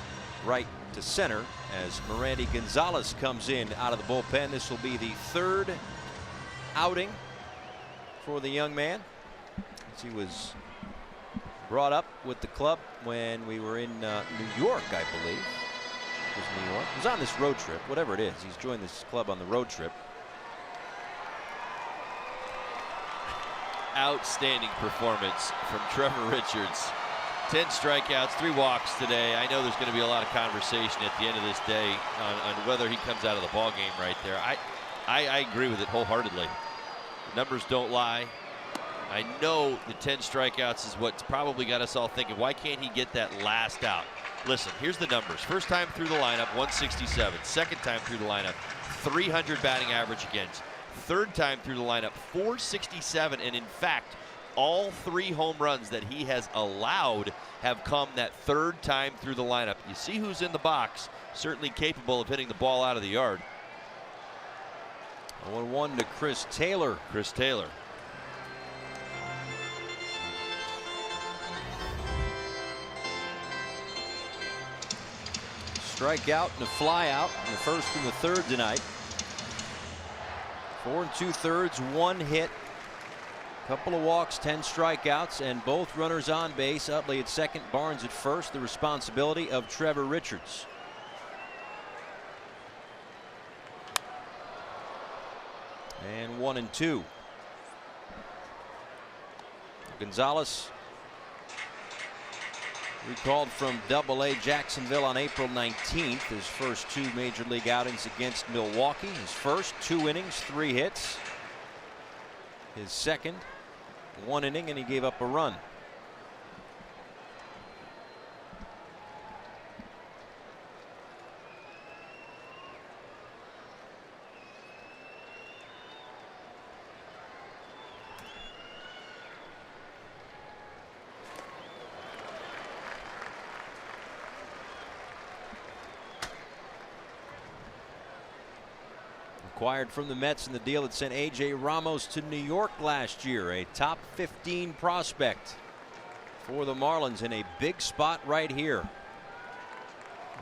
right to center as Merandy Gonzalez comes in out of the bullpen. This will be the 3rd outing for the young man, as he was brought up with the club when we were in New York, I believe. It was New York. He was on this road trip, whatever it is. He's joined this club on the road trip. Outstanding performance from Trevor Richards. 10 strikeouts, 3 walks today. I know there's going to be a lot of conversation at the end of this day on whether he comes out of the ball game right there. I agree with it wholeheartedly. The numbers don't lie. I know the 10 strikeouts is what's probably got us all thinking, why can't he get that last out? Listen, here's the numbers. First time through the lineup, 167. Second time through the lineup, 300 batting average against. Third time through the lineup, 467. And in fact, all 3 home runs that he has allowed have come that third time through the lineup. You see who's in the box, certainly capable of hitting the ball out of the yard. 0-1 to Chris Taylor. Chris Taylor. Strikeout and a fly out in the first and the third tonight. 4 2/3, 1 hit, couple of walks, 10 strikeouts, and both runners on base. Utley at second, Barnes at first. The responsibility of Trevor Richards. And 1-2. Gonzalez recalled from Double-A Jacksonville on April 19th. His first 2 major league outings against Milwaukee. His first 2 innings, 3 hits. His second, 1 inning, and he gave up a run. Acquired from the Mets in the deal that sent A.J. Ramos to New York last year. A top 15 prospect for the Marlins in a big spot right here,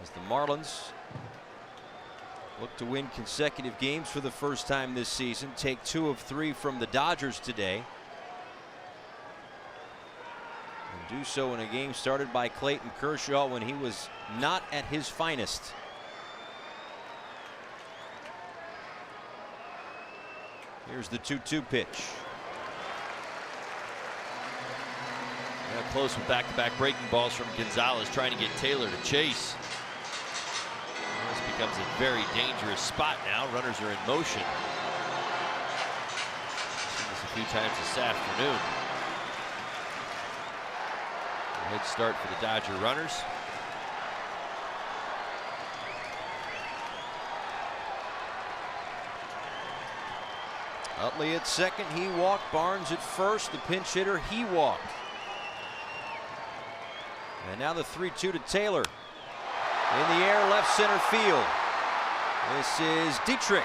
as the Marlins look to win consecutive games for the first time this season. Take 2 of 3 from the Dodgers today, and do so in a game started by Clayton Kershaw when he was not at his finest. Here's the 2-2 pitch. Yeah, close with back-to-back breaking balls from Gonzalez, trying to get Taylor to chase. This becomes a very dangerous spot now. Runners are in motion. Seen this a few times this afternoon. A head start for the Dodger runners. Utley at second, he walked. Barnes at first, the pinch hitter, he walked. And now the 3-2 to Taylor. In the air, left center field. This is Dietrich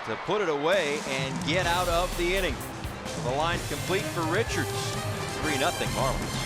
to put it away and get out of the inning. The line complete for Richards. 3-0 Marlins.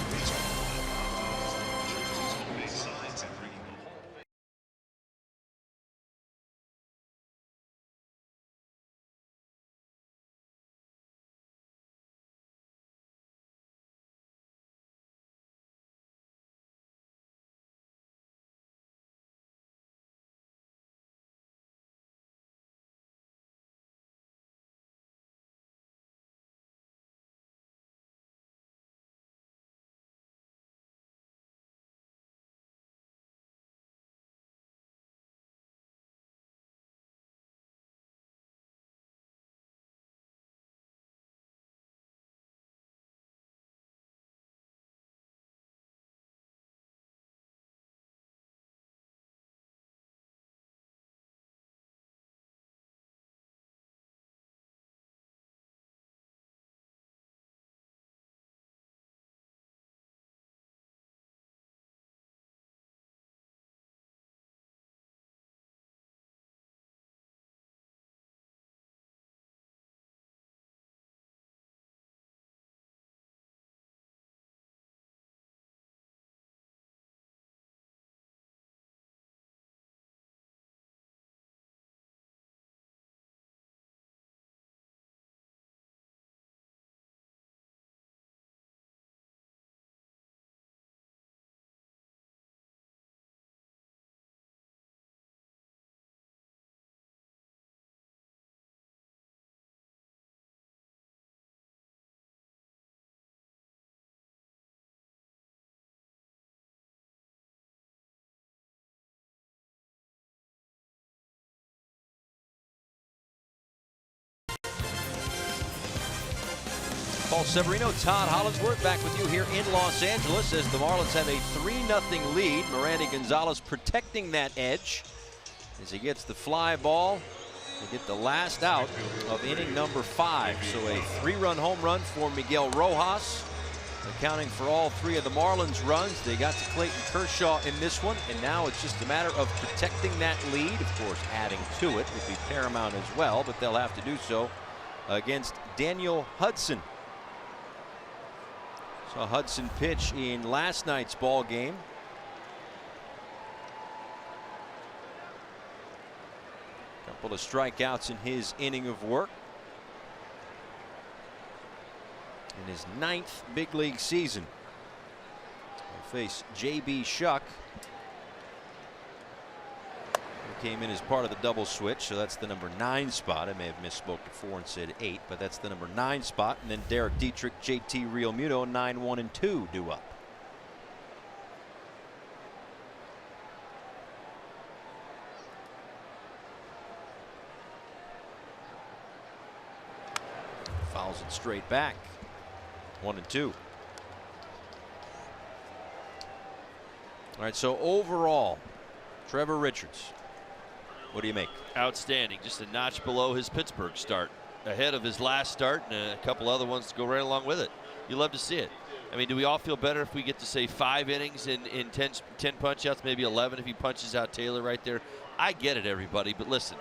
Paul Severino, Todd Hollinsworth back with you here in Los Angeles as the Marlins have a 3-0 lead. Miranda Gonzalez protecting that edge as he gets the fly ball to get the last out of inning number 5. So a 3-run home run for Miguel Rojas, accounting for all 3 of the Marlins' runs. They got to Clayton Kershaw in this one, and now it's just a matter of protecting that lead. Of course, adding to it would be paramount as well, but they'll have to do so against Daniel Hudson. Saw Hudson pitch in last night's ball game. Couple of strikeouts in his inning of work. In his 9th big league season. He'll face J.B. Shuck. He came in as part of the double switch, so that's the number 9 spot. I may have misspoke before and said 8, but that's the number 9 spot. And then Derek Dietrich, J.T. Realmuto, 9, 1, and 2 due up. Fouls it straight back. 1 and 2. All right, so overall, Trevor Richards, what do you make? Outstanding. Just a notch below his Pittsburgh start. Ahead of his last start, and a couple other ones to go right along with it. You love to see it. I mean, do we all feel better if we get to say 5 innings in 10 punch-outs, maybe 11 if he punches out Taylor right there? I get it, everybody, but listen.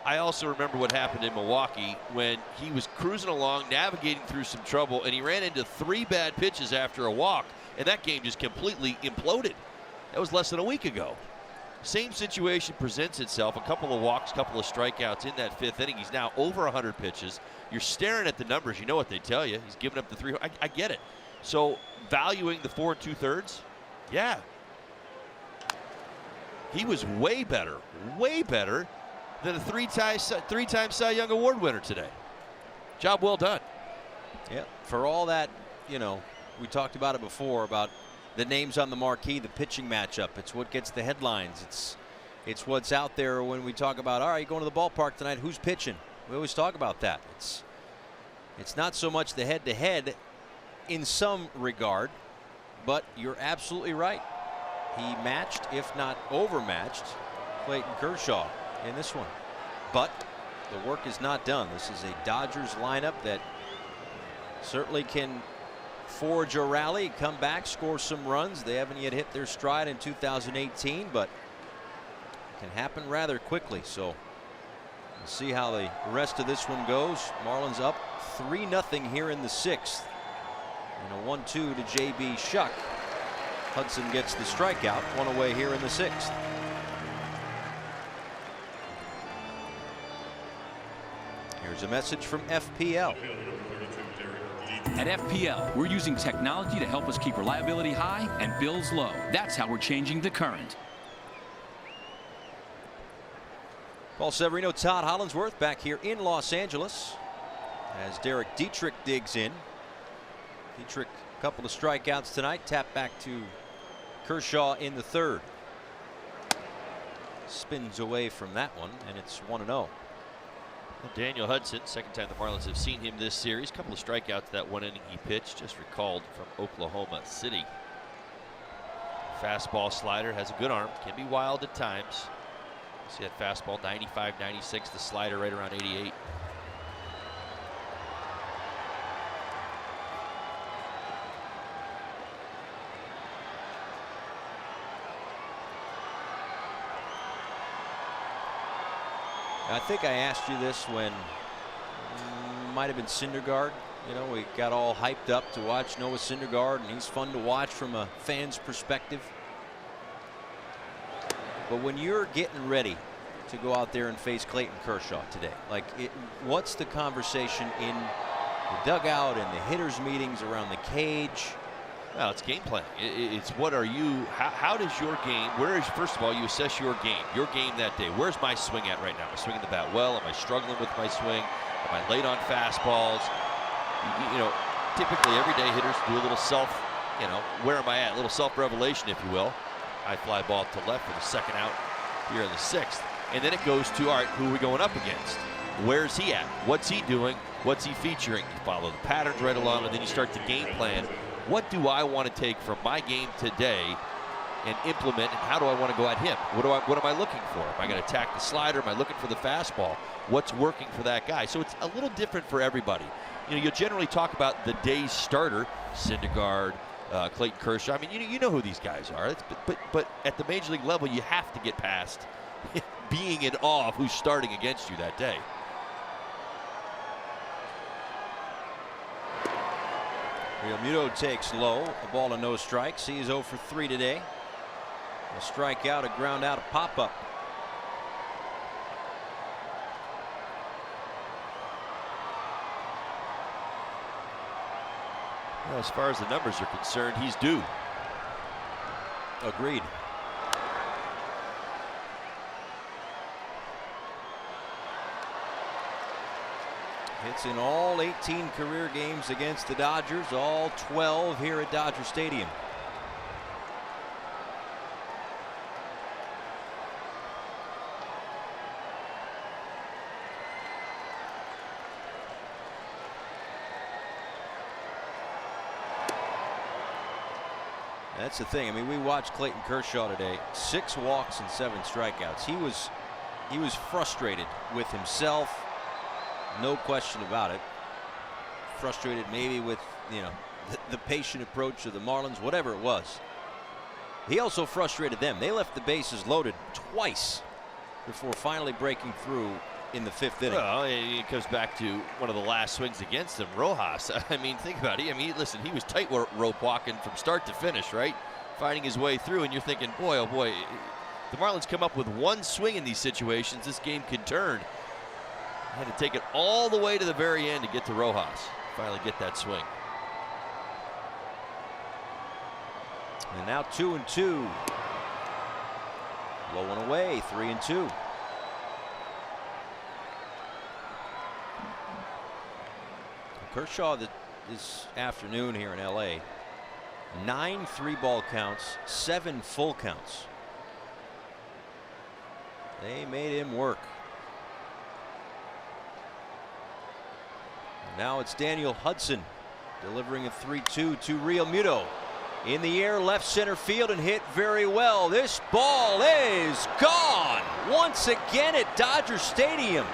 I also remember what happened in Milwaukee when he was cruising along, navigating through some trouble, and he ran into 3 bad pitches after a walk, and that game just completely imploded. That was less than a week ago. Same situation presents itself. A couple of walks, couple of strikeouts in that 5th inning. He's now over 100 pitches. You're staring at the numbers. You know what they tell you. He's giving up the 3. I get it. So valuing the 4 2/3, yeah. He was way better than a 3-time Cy Young Award winner today. Job well done. Yeah, for all that, you know, we talked about it before about the names on the marquee, the pitching matchup. It's what gets the headlines. It's what's out there when we talk about, all right, going to the ballpark tonight, who's pitching? We always talk about that. It's not so much the head-to-head in some regard, but you're absolutely right. He matched, if not overmatched, Clayton Kershaw in this one. But the work is not done. This is a Dodgers lineup that certainly can forge a rally, come back, score some runs. They haven't yet hit their stride in 2018, but it can happen rather quickly. So we'll see how the rest of this one goes. Marlins up 3-0 here in the 6th. And a 1-2 to J.B. Shuck. Hudson gets the strikeout, 1 away here in the 6th. Here's a message from FPL. At FPL, we're using technology to help us keep reliability high and bills low. That's how we're changing the current. Paul Severino, Todd Hollinsworth back here in Los Angeles as Derek Dietrich digs in. Dietrich, a couple of strikeouts tonight. Tap back to Kershaw in the 3rd. Spins away from that one, and it's 1-0. Daniel Hudson, second time the Marlins have seen him this series. Couple of strikeouts that 1 inning he pitched, just recalled from Oklahoma City. Fastball slider, has a good arm, can be wild at times. See that fastball 95, 96, the slider right around 88. I think I asked you this when might have been Syndergaard. You know, we got all hyped up to watch Noah Syndergaard, and he's fun to watch from a fan's perspective. But when you're getting ready to go out there and face Clayton Kershaw today, like, what's the conversation in the dugout and the hitters' meetings around the cage? Well, it's game planning. It's what are you, how does your game, where is, first of all, you assess your game that day. Where's my swing at right now? Am I swinging the bat well? Am I struggling with my swing? Am I late on fastballs? You know, typically every day hitters do a little where am I at? A little self-revelation, if you will. High fly ball to left for the 2nd out here in the 6th. And then it goes to, all right, who are we going up against? Where's he at? What's he doing? What's he featuring? You follow the patterns right along, and then you start to game plan. What do I want to take from my game today and implement, and how do I want to go at him? What am I looking for? Am I going to attack the slider? Am I looking for the fastball? What's working for that guy? So it's a little different for everybody. You know, you generally talk about the day's starter, Syndergaard, Clayton Kershaw. I mean, you know who these guys are. But at the major league level, you have to get past being in awe of who's starting against you that day. Realmuto takes low, a ball and no strikes. He is 0 for 3 today. A strikeout, a ground out, a pop-up. Well, as far as the numbers are concerned, he's due. Agreed. Hits in all 18 career games against the Dodgers, all 12 here at Dodger Stadium. That's the thing. I mean, we watched Clayton Kershaw today. 6 walks and 7 strikeouts. He was frustrated with himself. No question about it. Frustrated maybe with, you know, the patient approach of the Marlins, whatever it was. He also frustrated them. They left the bases loaded twice before finally breaking through in the 5th inning. Well, it goes back to one of the last swings against him, Rojas. I mean, think about it. I mean, listen, he was tightrope walking from start to finish, right? Finding his way through, and you're thinking, boy, oh boy, the Marlins come up with one swing in these situations, this game can turn. Had to take it all the way to the very end to get to Rojas. Finally get that swing. And now 2-2. Low one away, 3-2. Kershaw this afternoon here in LA. 9 3-ball counts, 7 full counts. They made him work. Now it's Daniel Hudson delivering a 3-2 to Realmuto. In the air, left center field, and hit very well. This ball is gone once again at Dodger Stadium.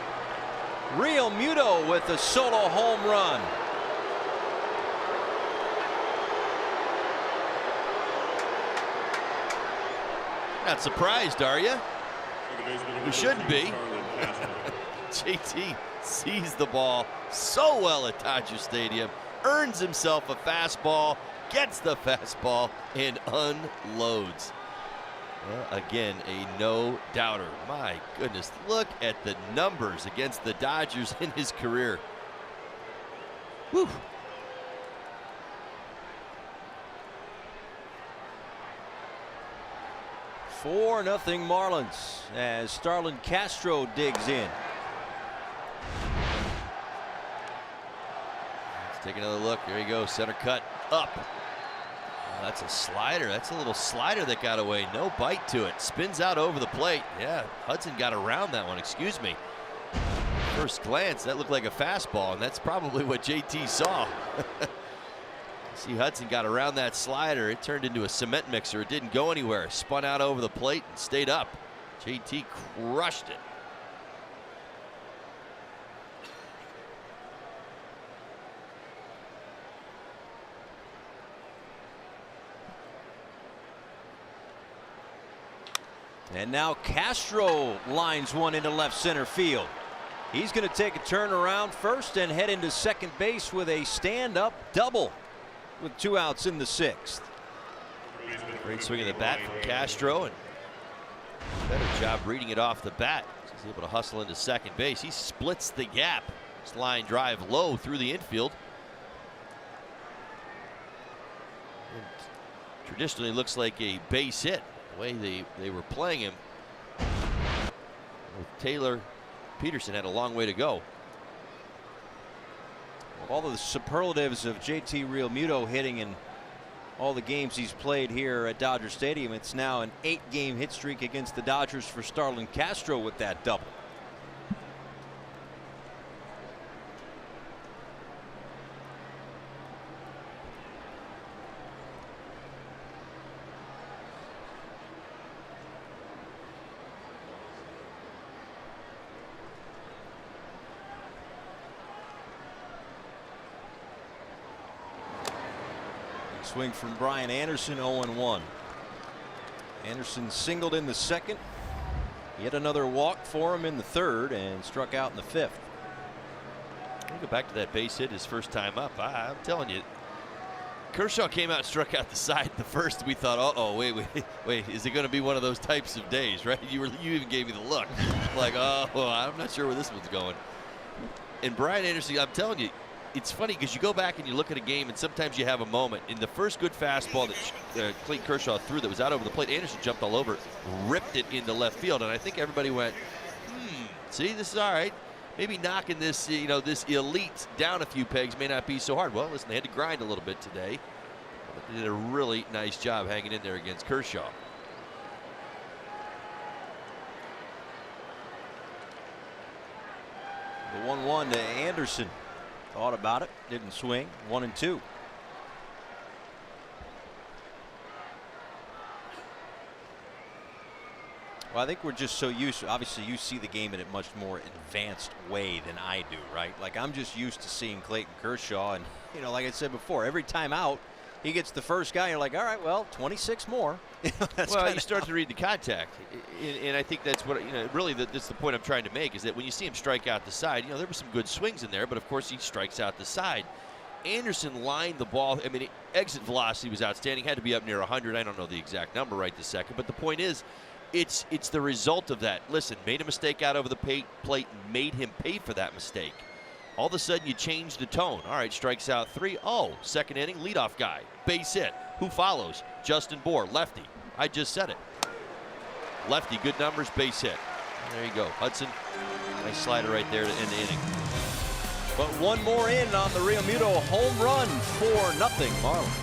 Realmuto with a solo home run. Not surprised, are you? We shouldn't be. JT sees the ball so well at Dodger Stadium, earns himself a fastball, gets the fastball, and unloads. Well, again, a no-doubter. My goodness, look at the numbers against the Dodgers in his career. Whew. Four nothing Marlins as Starlin Castro digs in. Let's take another look. There you go, center cut up. That's a slider. That's a little slider that got away. No bite to it. Spins out over the plate. Yeah, Hudson got around that one. Excuse me. First glance, that looked like a fastball, and that's probably what JT saw. See, Hudson got around that slider. It turned into a cement mixer. It didn't go anywhere. Spun out over the plate and stayed up. JT crushed it. And now Castro lines one into left center field. He's going to take a turn around first and head into second base with a stand-up double with 2 outs in the 6th. Great swing of the bat from Castro, and better job reading it off the bat. He's able to hustle into second base. He splits the gap. This line drive low through the infield. And traditionally looks like a base hit. The way they were playing him, Taylor Peterson had a long way to go. All of the superlatives of JT Realmuto hitting in all the games he's played here at Dodger Stadium. It's now an 8-game hit streak against the Dodgers for Starlin Castro with that double. Swing from Brian Anderson, 0-1. Anderson singled in the second. Yet another walk for him in the third and struck out in the fifth. We'll go back to that base hit his first time up. I'm telling you, Kershaw came out and struck out the side the first. We thought, uh-oh, wait, is it going to be one of those types of days, right? You even gave me the look. Like, oh, I'm not sure where this one's going. And Brian Anderson, I'm telling you, it's funny because you go back and you look at a game and sometimes you have a moment. In the first good fastball that Clayton Kershaw threw that was out over the plate, Anderson jumped all over it, ripped it into left field. And I think everybody went, see, this is all right. Maybe knocking this, this elite down a few pegs may not be so hard. Well, listen, they had to grind a little bit today. But they did a really nice job hanging in there against Kershaw. The 1-1 to Anderson. Thought about it, didn't swing. 1-2. Well, I think we're just so used to, obviously you see the game in a much more advanced way than I do, right? Like I'm just used to seeing Clayton Kershaw, and like I said before, every time out he gets the first guy, you're like, all right, well, 26 more. Well, you start to read the contact, and I think that's what really that's the point I'm trying to make, is that when you see him strike out the side, there were some good swings in there, but of course he strikes out the side. Anderson lined the ball. I mean, exit velocity was outstanding. Had to be up near 100. I don't know the exact number right this second, but the point is, it's the result of that. Listen, made a mistake out over the plate, made him pay for that mistake. All of a sudden, you change the tone. All right, strikes out 3. Oh, second inning, leadoff guy, base hit. Who follows? Justin Bour, lefty. I just said it. Lefty, good numbers, base hit. There you go, Hudson. Nice slider right there to end the inning. But one more in on the Real Muto home run, 4-0 Marlins.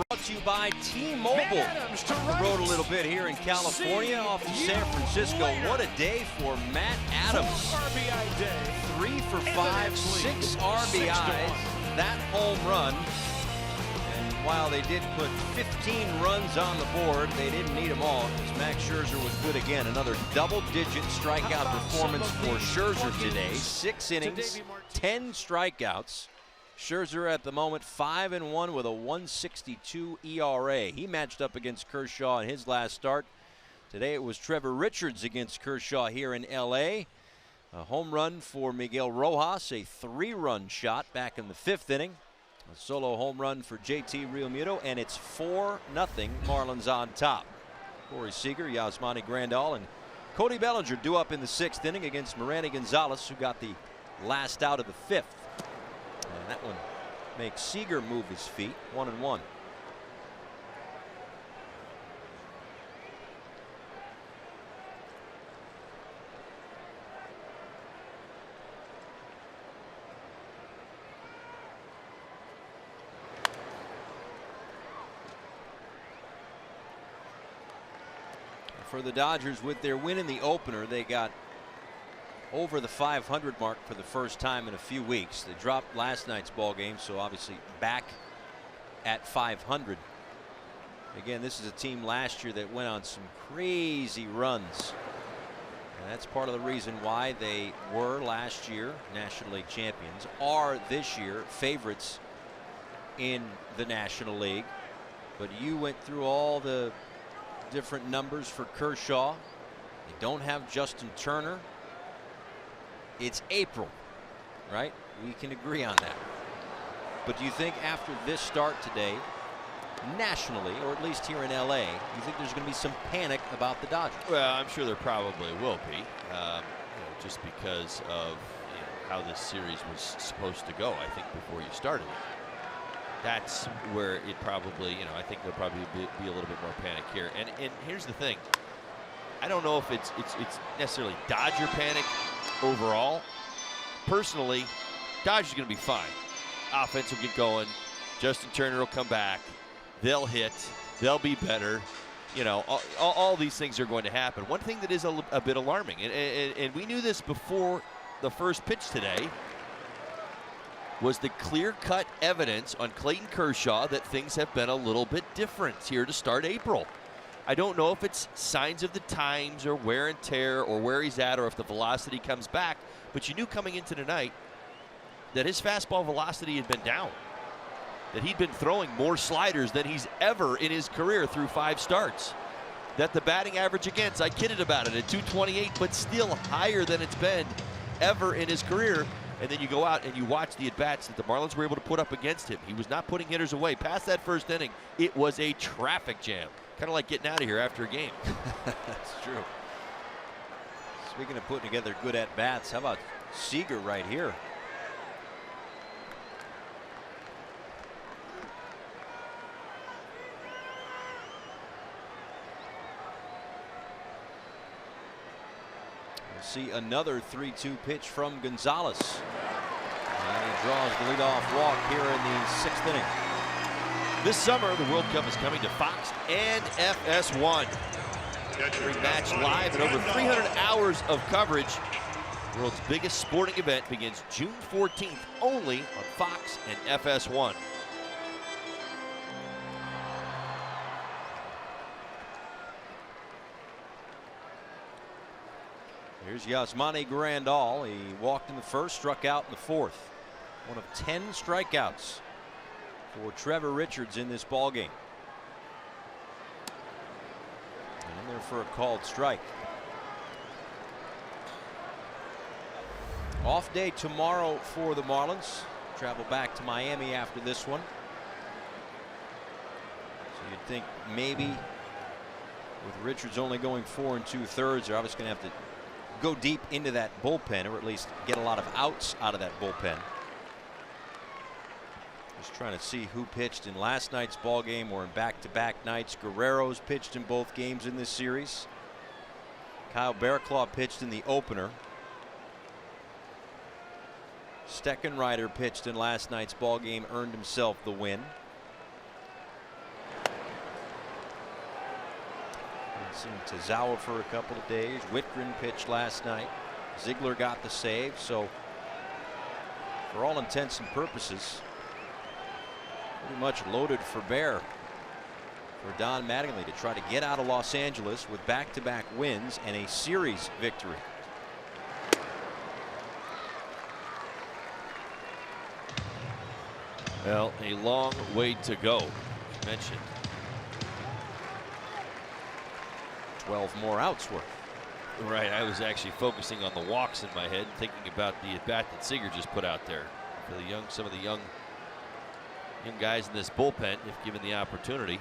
Brought to you by T-Mobile. The road a little bit here in California off to San Francisco. What a day for Matt Adams. 3 for 5, 6 RBIs. That home run. And while they did put 15 runs on the board, they didn't need them all because Max Scherzer was good again. Another double-digit strikeout performance for Scherzer today. 6 innings, 10 strikeouts. Scherzer at the moment 5-1 with a 1.62 ERA. He matched up against Kershaw in his last start. Today it was Trevor Richards against Kershaw here in LA. A home run for Miguel Rojas, a 3-run shot back in the 5th inning. A solo home run for JT Realmuto, and it's 4-0 Marlins on top. Corey Seager, Yasmani Grandal, and Cody Bellinger due up in the 6th inning against Miranda Gonzalez, who got the last out of the 5th. And that one makes Seager move his feet. 1-1. for the Dodgers with their win in the opener. They got over the 500 mark for the first time in a few weeks. They dropped last night's ball game, so obviously back at 500. Again, this is a team last year that went on some crazy runs. And that's part of the reason why they were last year National League champions, are this year favorites in the National League. But you went through all the different numbers for Kershaw. They don't have Justin Turner. It's April, right? We can agree on that. But do you think after this start today, nationally, or at least here in LA, you think there's going to be some panic about the Dodgers? Well, I'm sure there probably will be, just because of how this series was supposed to go. I think before you started it, that's where it probably, I think there'll probably be a little bit more panic here. And here's the thing: I don't know if it's necessarily Dodger panic overall. Personally, Dodgers are going to be fine. Offense will get going. Justin Turner will come back. They'll hit. They'll be better. All these things are going to happen. One thing that is a bit alarming, and we knew this before the first pitch today, was the clear-cut evidence on Clayton Kershaw that things have been a little bit different here to start April. I don't know if it's signs of the times or wear and tear or where he's at or if the velocity comes back, but you knew coming into tonight that his fastball velocity had been down, that he'd been throwing more sliders than he's ever in his career through 5 starts, that the batting average against, I kidded about it, at 228, but still higher than it's been ever in his career. And then you go out and you watch the at-bats that the Marlins were able to put up against him. He was not putting hitters away. Past that first inning, it was a traffic jam. Kind of like getting out of here after a game. That's true. Speaking of putting together good at-bats, how about Seager right here? See another 3-2 pitch from Gonzalez. And he draws the leadoff walk here in the 6th inning. This summer, the World Cup is coming to Fox and FS1. Every match live and over 300 hours of coverage. The world's biggest sporting event begins June 14th only on Fox and FS1. Here's Yasmani Grandal. He walked in the first, struck out in the 4th. One of 10 strikeouts for Trevor Richards in this ball game. And in there for a called strike. Off day tomorrow for the Marlins. Travel back to Miami after this one. So you'd think maybe with Richards only going 4 2/3, they're obviously going to have to go deep into that bullpen, or at least get a lot of outs out of that bullpen. Just trying to see who pitched in last night's ball game or in back-to-back nights. Guerrero's pitched in both games in this series. Kyle Bearclaw pitched in the opener. Steckenrider pitched in last night's ball game, earned himself the win. Seen Tazawa for a couple of days. Whitgren pitched last night. Ziegler got the save. So for all intents and purposes, pretty much loaded for bear for Don Mattingly to try to get out of Los Angeles with back-to-back wins and a series victory. Well, a long way to go. You mentioned 12 more outs worth. Right, I was actually focusing on the walks in my head, thinking about the at-bat that Seager just put out there for the some of the young guys in this bullpen, if given the opportunity.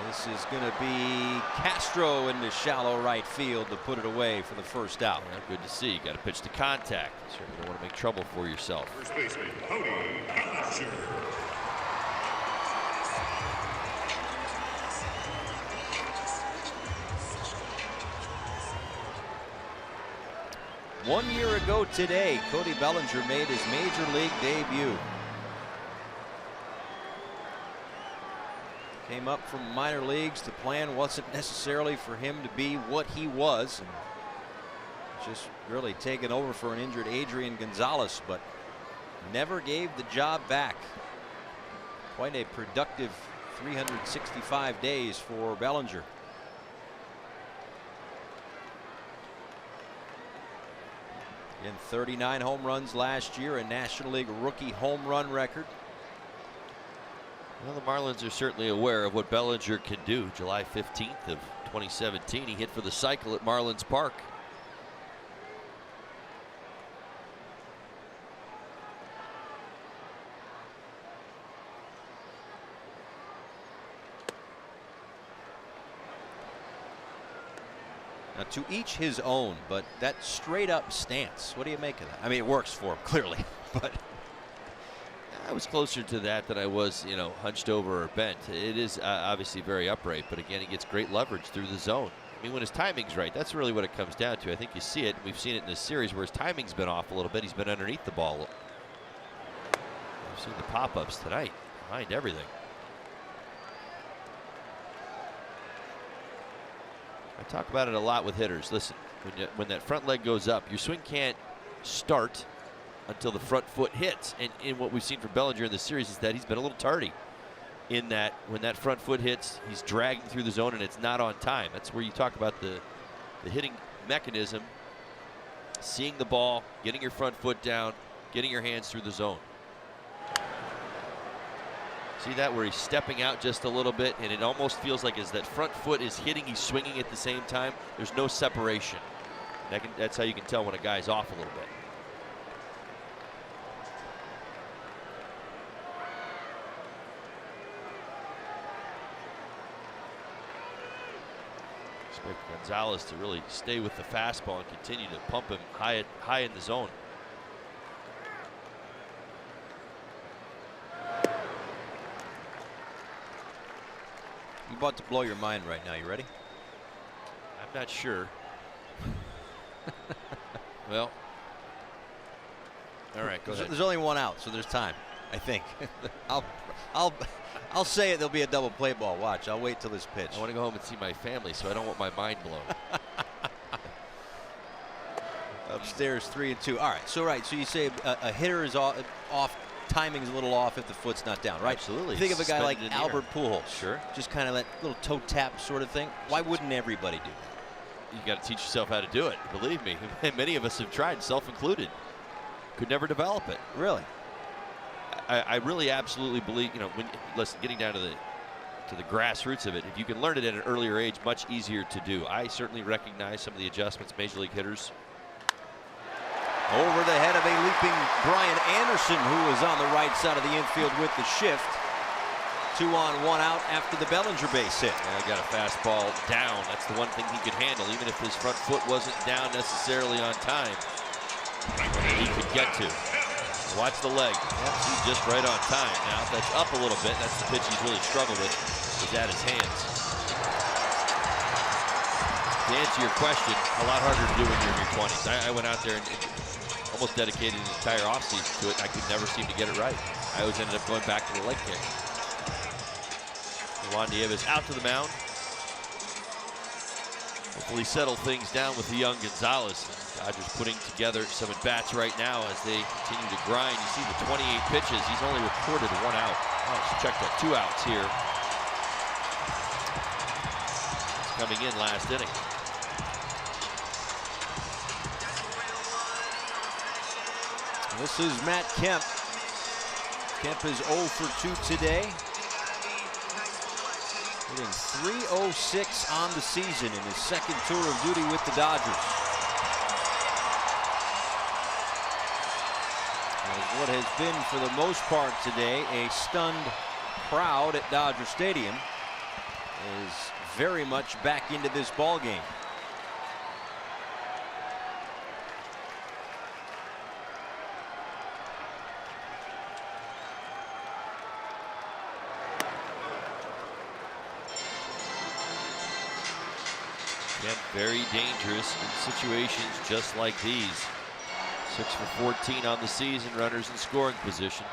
This is going to be Castro in the shallow right field to put it away for the first out. Yeah, good to see. You got to pitch to contact. Certainly don't want to make trouble for yourself. First baseman, Cody Bellinger. One year ago today, Cody Bellinger made his major league debut. Came up from minor leagues. The plan wasn't necessarily for him to be what he was, and just really taken over for an injured Adrian Gonzalez, but never gave the job back. Quite a productive 365 days for Bellinger. In 39 home runs last year, a National League rookie home run record. Well, the Marlins are certainly aware of what Bellinger can do. July 15th of 2017, he hit for the cycle at Marlins Park. Now, to each his own, but that straight up stance, what do you make of that? I mean, it works for him, clearly, but I was closer to that than I was, hunched over or bent. It is obviously very upright, but again, he gets great leverage through the zone. I mean, when his timing's right, that's really what it comes down to. I think you see it. We've seen it in this series where his timing's been off a little bit. He's been underneath the ball. We've seen the pop-ups tonight behind everything. I talk about it a lot with hitters. Listen, when that front leg goes up, your swing can't start until the front foot hits. And what we've seen from Bellinger in this series is that he's been a little tardy in that when that front foot hits, he's dragging through the zone and it's not on time. That's where you talk about the hitting mechanism, seeing the ball, getting your front foot down, getting your hands through the zone. See that where he's stepping out just a little bit, and it almost feels like as that front foot is hitting, he's swinging at the same time. There's no separation. That's how you can tell when a guy's off a little bit. Expect Gonzalez to really stay with the fastball and continue to pump him high in the zone. I'm about to blow your mind right now. You ready? I'm not sure. Well, all right, go ahead. There's only one out, so there's time, I think. I'll say it. There'll be a double play ball. Watch. I'll wait till this pitch. I want to go home and see my family, so I don't want my mind blown. Upstairs 3-2. All right. So you say a hitter is off. Timing's a little off if the foot's not down, right? Absolutely. Think of a guy like Albert Pujols. Sure. Just kind of that little toe tap sort of thing. Why wouldn't everybody do that? You got to teach yourself how to do it. Believe me, many of us have tried, self included. Could never develop it. Really? I really absolutely believe, listen, getting down to the grassroots of it, if you can learn it at an earlier age, much easier to do. I certainly recognize some of the adjustments major league hitters. Over the head of a leaping Brian Anderson, who was on the right side of the infield with the shift. 2 on, 1 out after the Bellinger base hit. Yeah, got a fastball down. That's the one thing he could handle, even if his front foot wasn't down necessarily on time. He could get to. Watch the leg. He's just right on time. Now, if that's up a little bit, that's the pitch he's really struggled with, is at his hands. To answer your question, a lot harder to do when you're in your 20s. I went out there and almost dedicated an entire offseason to it. I could never seem to get it right. I always ended up going back to the leg kick. Juan Nieves out to the mound. Hopefully settle things down with the young Gonzalez. Dodgers putting together some at-bats right now as they continue to grind. You see the 28 pitches. He's only recorded 1 out. Oh, let's check that. 2 outs here. It's coming in last inning. This is Matt Kemp. Kemp is 0 for 2 today. Hitting .306 on the season in his second tour of duty with the Dodgers. As what has been, for the most part today, a stunned crowd at Dodger Stadium is very much back into this ball game. Very dangerous in situations just like these. 6 for 14 on the season, runners in scoring position.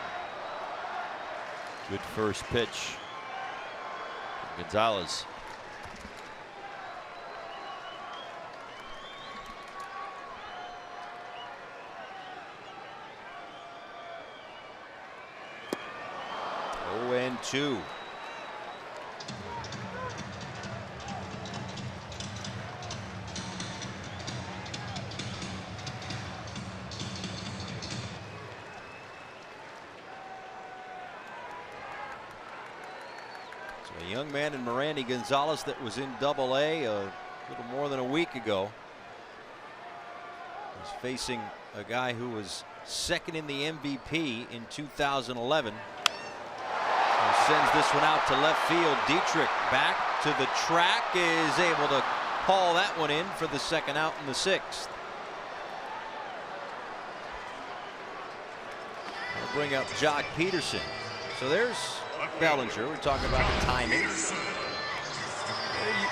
Good first pitch. Gonzalez. Oh, and 2. A young man in Miranda Gonzalez that was in Double-A a little more than a week ago. He's facing a guy who was second in the MVP in 2011. He sends this one out to left field. Dietrich back to the track, is able to haul that one in for the second out in the 6th. I'll bring up Jock Peterson. So there's Bellinger. We're talking about the timing.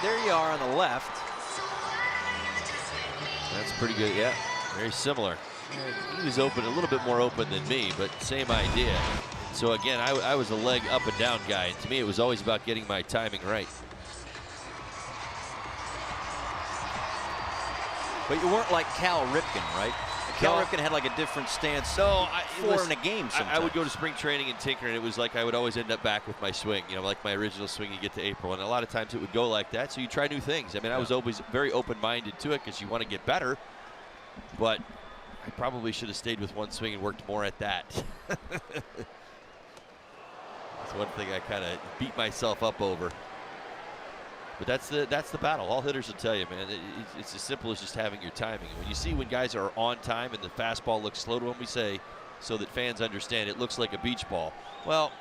There you are on the left. That's pretty good, yeah. Very similar. He was open, a little bit more open than me, but same idea. So again, I was a leg up and down guy, and to me it was always about getting my timing right. But you weren't like Cal Ripken, right? Cal Ripken had like a different stance. No, four in a game sometimes. I would go to spring training and tinker, and it was like I would always end up back with my swing, you know, like my original swing you get to April. And a lot of times it would go like that, so you try new things. I mean, I was always very open-minded to it because you want to get better. But I probably should have stayed with one swing and worked more at that. That's one thing I kind of beat myself up over. But that's the battle. All hitters will tell you, man. It's as simple as just having your timing. When you see when guys are on time and the fastball looks slow to them, we say, so that fans understand, it looks like a beach ball. Well,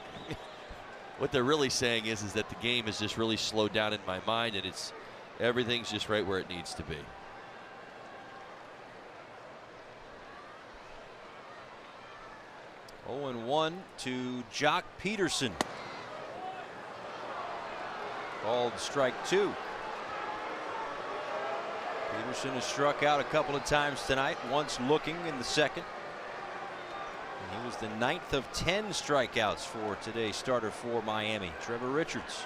what they're really saying is that the game is just really slowed down in my mind, and everything's just right where it needs to be. Oh, and 1 to Jock Peterson. Called strike 2. Peterson has struck out a couple of times tonight, once looking in the 2nd. And he was the 9th of 10 strikeouts for today's starter for Miami, Trevor Richards.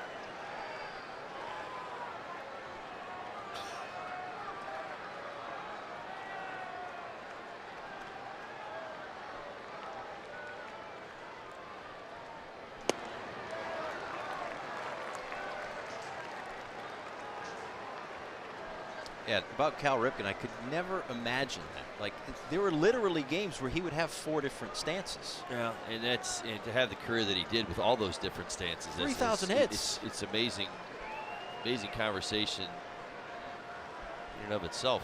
Yeah, about Cal Ripken, I could never imagine that. Like, there were literally games where he would have 4 different stances. Yeah, and to have the career that he did with all those different stances. 3,000 hits. It's amazing, amazing conversation in and of itself.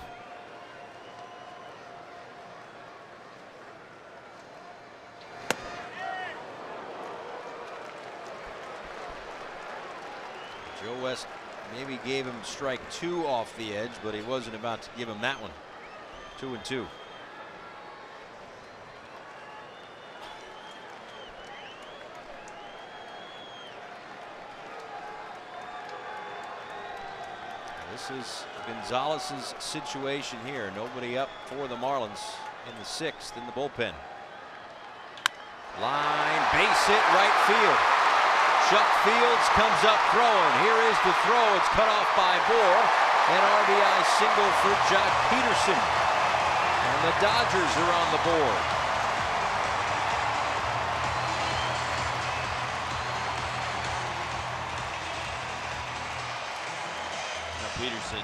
Joe West maybe gave him strike 2 off the edge, but he wasn't about to give him that one. 2-2. This is Gonzalez's situation here. Nobody up for the Marlins in the 6th in the bullpen. Line, base hit, right field. Chuck Fields comes up throwing. Here is the throw. It's cut off by Bohr. An RBI single for Jock Peterson. And the Dodgers are on the board. Now Peterson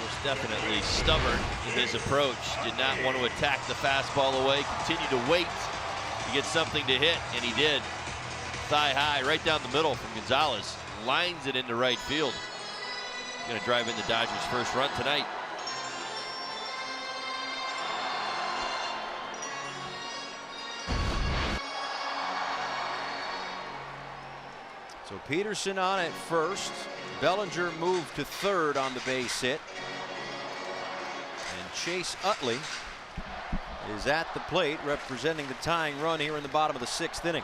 was definitely stubborn in his approach. Did not want to attack the fastball away. Continued to wait to get something to hit, and he did. Thigh high, right down the middle from Gonzalez. Lines it into right field. Going to drive in the Dodgers' first run tonight. So Peterson on at first. Bellinger moved to 3rd on the base hit. And Chase Utley is at the plate representing the tying run here in the bottom of the 6th inning.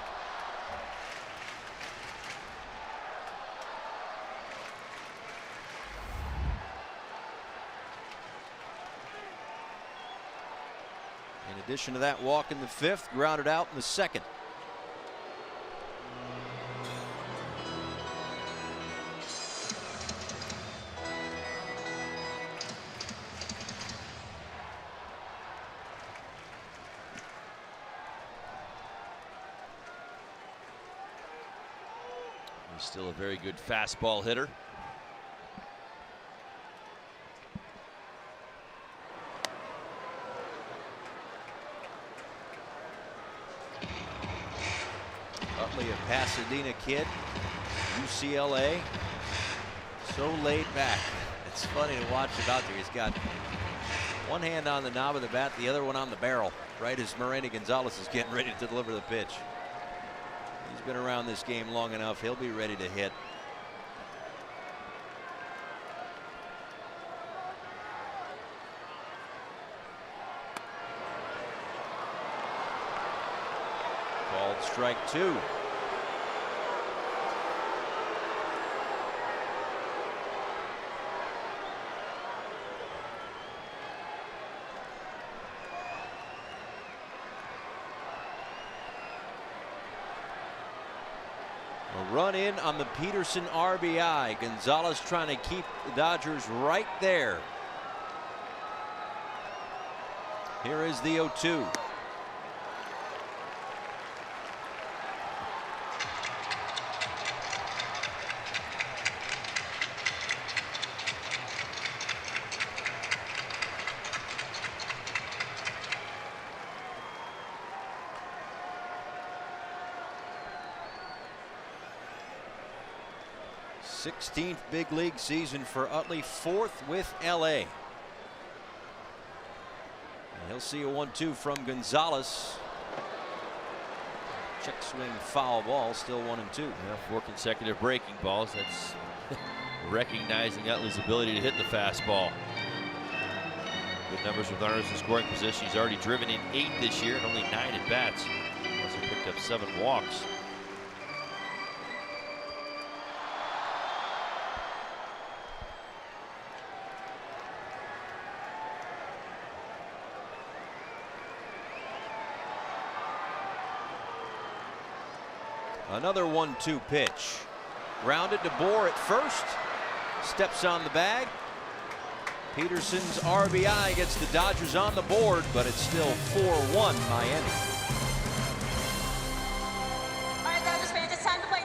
In addition to that walk in the 5th, grounded out in the 2nd. Still a very good fastball hitter. Utley, a Pasadena kid, UCLA. So laid back. It's funny to watch him out there. He's got one hand on the knob of the bat, the other one on the barrel, right as Moreno Gonzalez is getting ready to deliver the pitch. He's been around this game long enough. He'll be ready to hit. Called strike 2. A run in on the Peterson RBI. Gonzalez trying to keep the Dodgers right there. Here is the 0-2. Sixteenth big league season for Utley, 4th with LA. And he'll see a 1-2 from Gonzalez. Check swing foul ball, still 1-2. Yeah, 4 consecutive breaking balls. That's recognizing Utley's ability to hit the fastball. Good numbers with runners in scoring position. He's already driven in 8 this year and only 9 at bats. He also picked up 7 walks. Another 1-2 pitch. Grounded to Bohr at first. Steps on the bag. Peterson's RBI gets the Dodgers on the board, but it's still 4-1 Miami. All right, Dodgers fans, it's time to play.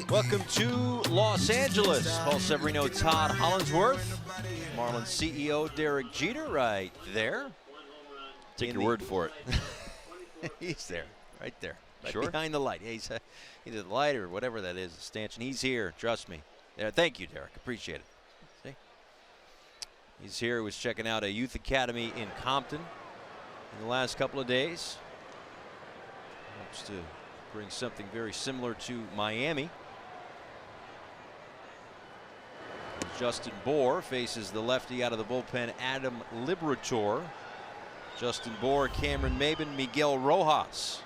Welcome to Los Angeles. Paul Severino, Todd Hollinsworth. Marlins CEO Derek Jeter right there. Take your word for it. He's there, right there. Right Sure. behind the light. Yeah, he's either the light or whatever that is, a stanchion. He's here, trust me. Yeah, thank you, Derek. Appreciate it. See? He's here. He was checking out a youth academy in Compton in the last couple of days. Hopes to bring something very similar to Miami. Justin Bohr faces the lefty out of the bullpen, Adam Liberator. Justin Bohr, Cameron Maben, Miguel Rojas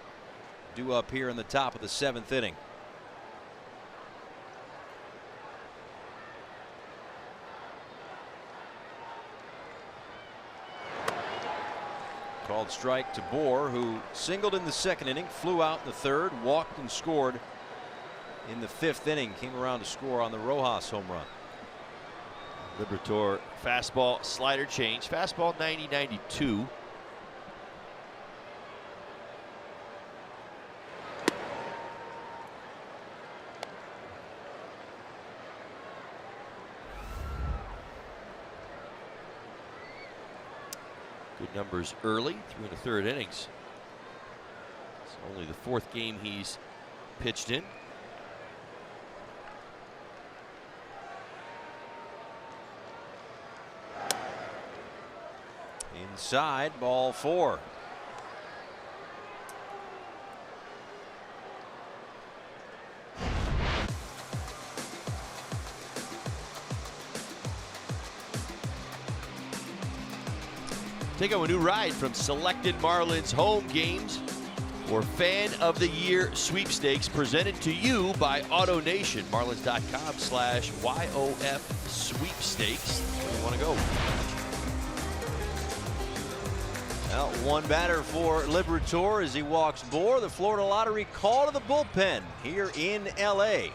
due up here in the top of the 7th inning. Called strike to Bohr, who singled in the 2nd inning, flew out in the 3rd, walked and scored in the 5th inning, came around to score on the Rojas home run. Liberator fastball slider change. Fastball 90-92. Good numbers early through the 3rd innings. It's only the 4th game he's pitched in. Inside, ball 4. Take a new ride from selected Marlins home games or Fan of the Year sweepstakes presented to you by AutoNation. Marlins.com/YOF sweepstakes. Where do you want to go? Well, one batter for Liberator as he walks Bohr. The Florida Lottery call to the bullpen here in LA.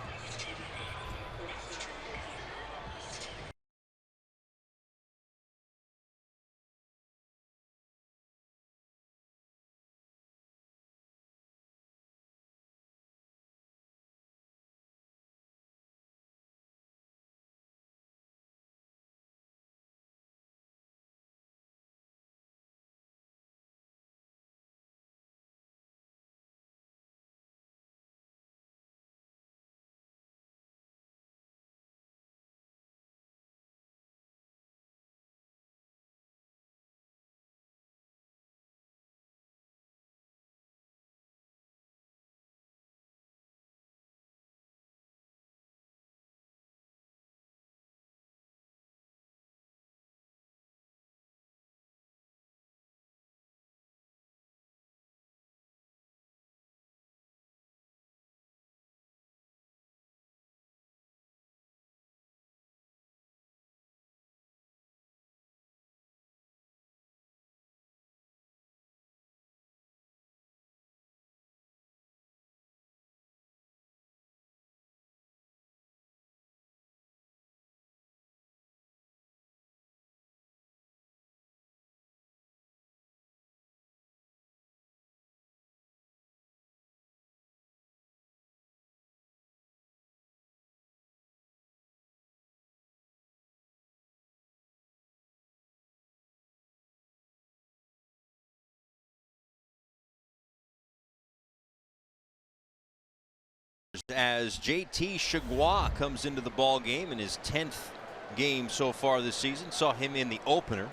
As JT Chagua comes into the ball game in his 10th game so far this season. Saw him in the opener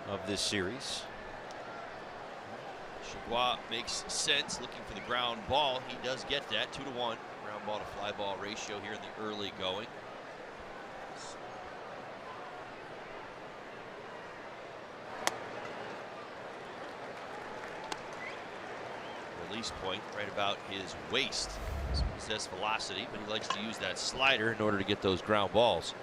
of this series. Chagua makes sense looking for the ground ball. He does get that. 2-1 ground ball to fly ball ratio here in the early going. Release point right about his waist. Possessed velocity, but he likes to use that slider in order to get those ground balls.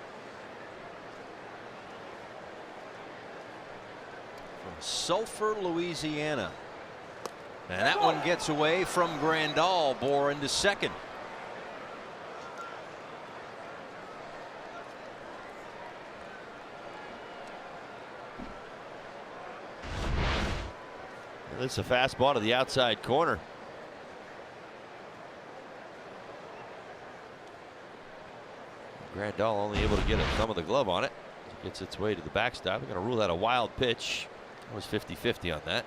From Sulphur, Louisiana. And that one gets away from Grandal. Bohr into 2nd. It's a fastball to the outside corner. Grandal only able to get a thumb of the glove on it. It gets its way to the backstop. We're going to rule that a wild pitch. It was 50-50 on that.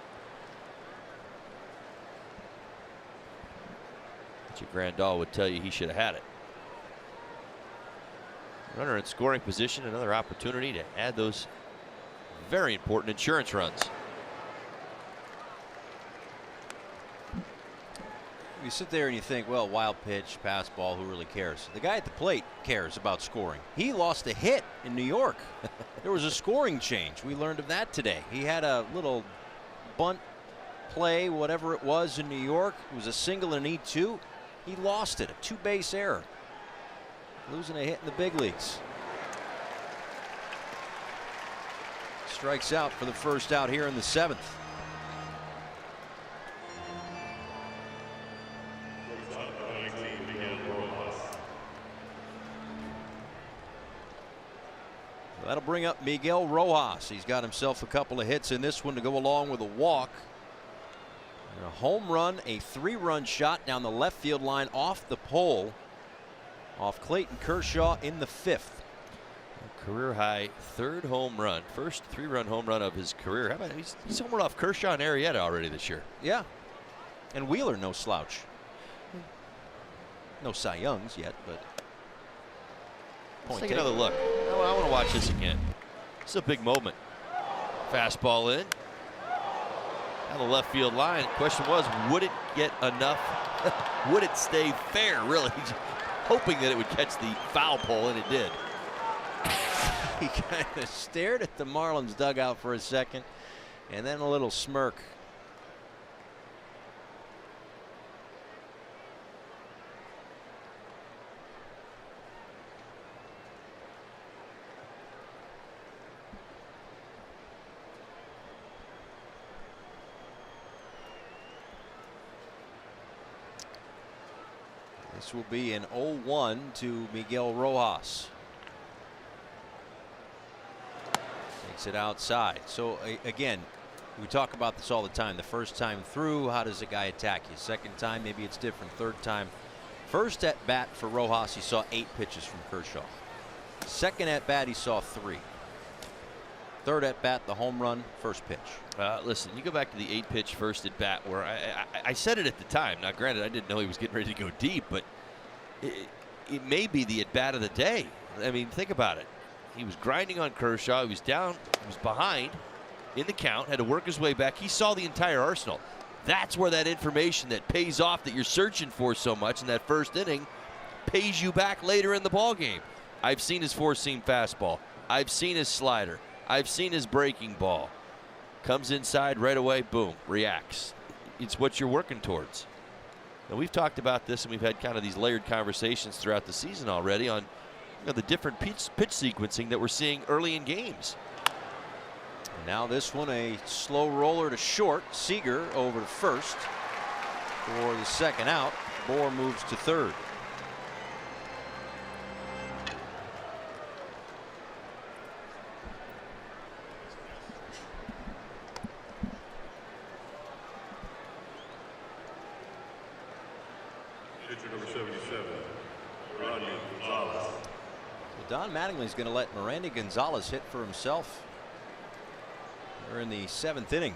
But your Grandal would tell you he should have had it. Runner in scoring position, another opportunity to add those very important insurance runs. You sit there and you think, well, wild pitch, pass ball, who really cares? The guy at the plate cares about scoring. He lost a hit in New York. There was a scoring change. We learned of that today. He had a little bunt play, whatever it was, in New York. It was a single and an E2. He lost it, a 2-base error. Losing a hit in the big leagues. Strikes out for the first out here in the 7th. That'll bring up Miguel Rojas. He's got himself a couple of hits in this one to go along with a walk. And a home run, a 3-run shot down the left field line off the pole, off Clayton Kershaw in the 5th. Career high 3rd home run, first 3-run home run of his career. How about he's homered off Kershaw and Arrieta already this year? Yeah. And Wheeler, no slouch. No Cy Youngs yet, but. Let's take another look. I want to watch this again. It's a big moment. Fastball in. Down the left field line. Question was, would it get enough? Would it stay fair, really? Hoping that it would catch the foul pole, and it did. He kind of stared at the Marlins dugout for a second, and then a little smirk. This will be an 0-1 to Miguel Rojas. Takes it outside. So again, we talk about this all the time. The first time through, how does a guy attack you? Second time, maybe it's different. Third time. First at bat for Rojas, he saw 8 pitches from Kershaw. Second at bat, he saw 3. Third at bat, the home run, first pitch. Listen, you go back to the 8-pitch first at bat where I said it at the time. Now, granted, I didn't know he was getting ready to go deep, but it may be the at bat of the day. I mean, think about it. He was grinding on Kershaw. He was down. He was behind in the count. Had to work his way back. He saw the entire arsenal. That's where that information that pays off that you're searching for so much in that first inning pays you back later in the ball game. I've seen his 4-seam fastball. I've seen his slider. I've seen his breaking ball. Comes inside right away, boom, reacts. It's what you're working towards. Now, we've talked about this, and we've had kind of these layered conversations throughout the season already on the different pitch sequencing that we're seeing early in games. Now this one, a slow roller to short. Seager over to first for the second out. Bohr moves to third. Don Mattingly's going to let Miranda Gonzalez hit for himself. We're in the 7th inning.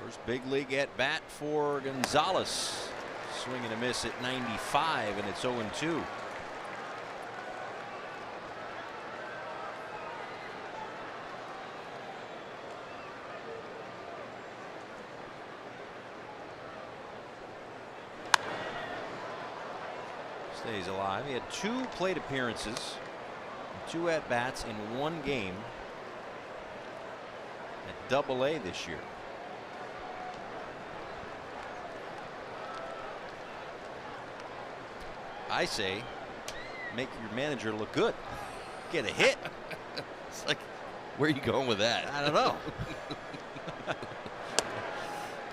First big league at bat for Gonzalez. Swing and a miss at 95, and it's 0-2. Stays alive. He had 2 plate appearances, 2 at bats in 1 game at Double-A this year. I say, make your manager look good. Get a hit. It's like, where are you going with that? I don't know.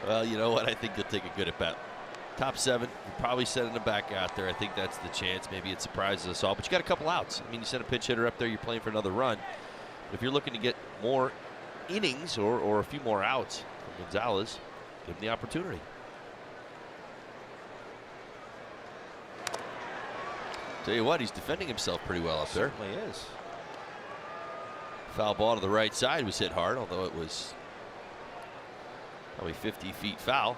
Well, you know what? I think they'll take a good at bat. Top 7, you're probably sending them back out there. I think that's the chance. Maybe it surprises us all. But you got a couple outs. I mean, you send a pinch hitter up there, you're playing for another run. But if you're looking to get more innings or a few more outs from Gonzalez, give him the opportunity. Tell you what, he's defending himself pretty well up there. Certainly is. Foul ball to the right side was hit hard, although it was probably 50 feet foul.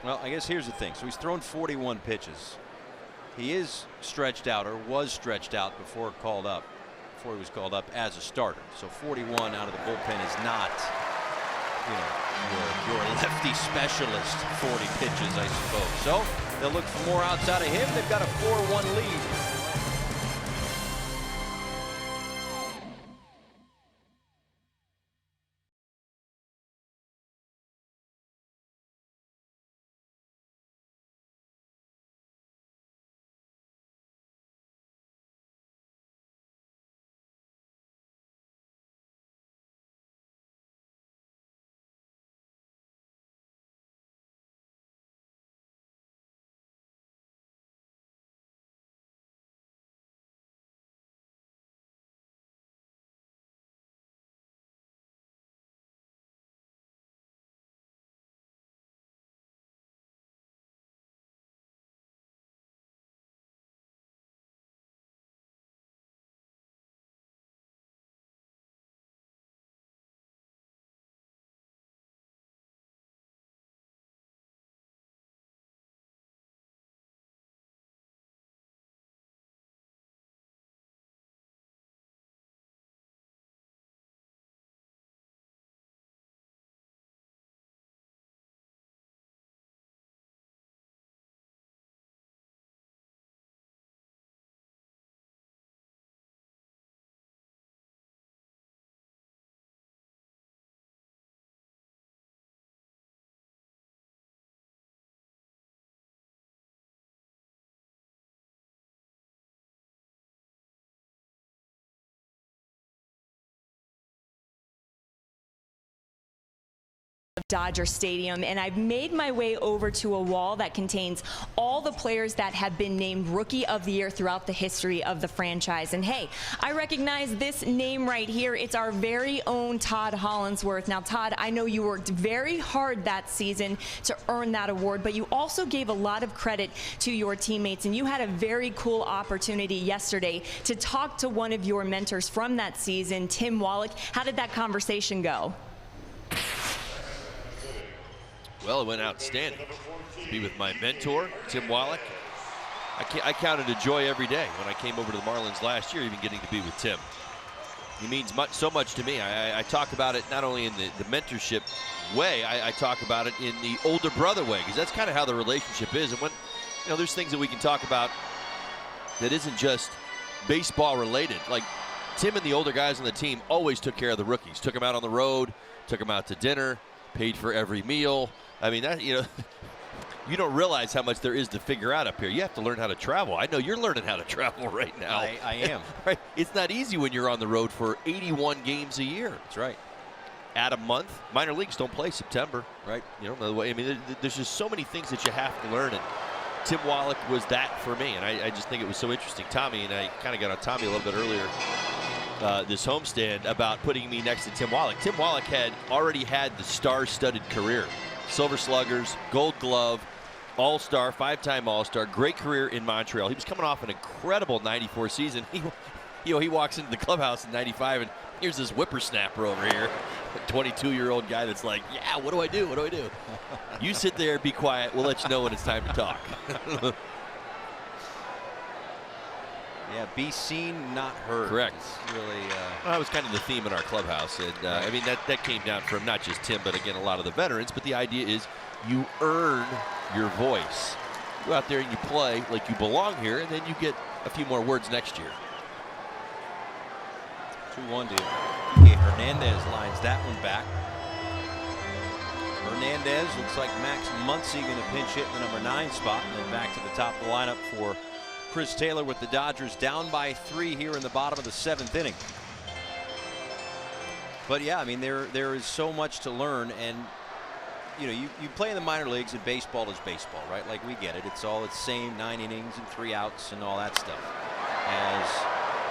Well, I guess here's the thing. So he's thrown 41 pitches. He is stretched out, or was stretched out before he was called up as a starter. So 41 out of the bullpen is not, you know, your lefty specialist 40 pitches, I suppose. So they'll look for more outside of him. They've got a 4-1 lead. Dodger Stadium, and I've made my way over to a wall that contains all the players that have been named Rookie of the Year throughout the history of the franchise. And hey, I recognize this name right here. It's our very own Todd Hollandsworth. Now, Todd, I know you worked very hard that season to earn that award, but you also gave a lot of credit to your teammates, and you had a very cool opportunity yesterday to talk to one of your mentors from that season, Tim Wallach. How did that conversation go? Well, it went outstanding. To be with my mentor, Tim Wallach. I counted a joy every day when I came over to the Marlins last year, even getting to be with Tim. He means so much to me. I talk about it not only in the mentorship way, I talk about it in the older brother way, because that's kind of how the relationship is. And when, you know, there's things that we can talk about that isn't just baseball related. Like Tim and the older guys on the team always took care of the rookies, took them out on the road, took them out to dinner, paid for every meal. I mean, that, you know, you don't realize how much there is to figure out up here. You have to learn how to travel. I know you're learning how to travel right now. I am. Right? It's not easy when you're on the road for 81 games a year. That's right. Add a month. Minor leagues don't play September. Right. You know, I mean, there's just so many things that you have to learn, and Tim Wallach was that for me, and I just think it was so interesting. Tommy, and I kind of got on Tommy a little bit earlier this homestand about putting me next to Tim Wallach. Tim Wallach had already had the star-studded career. Silver Sluggers, Gold Glove, All-Star, 5-time All-Star, great career in Montreal. He was coming off an incredible 94 season. He walks into the clubhouse in 95, and here's this whippersnapper over here, a 22-year-old guy that's like, yeah, what do I do? What do I do? You sit there, be quiet. We'll let you know when it's time to talk. Yeah, be seen, not heard. Correct. It's really. Well, that was kind of the theme in our clubhouse, and I mean that came down from not just Tim, but again a lot of the veterans. But the idea is you earn your voice. You go out there and you play like you belong here, and then you get a few more words next year. 2-1 to Hernandez lines that one back. Hernandez looks like Max Muncy going to pinch hit in the number 9 spot, and then back to the top of the lineup for Chris Taylor with the Dodgers down by 3 here in the bottom of the 7th inning. But yeah, I mean, there is so much to learn, and you know, you play in the minor leagues, and baseball is baseball, right? Like, we get it. It's all the same, 9 innings and 3 outs and all that stuff. As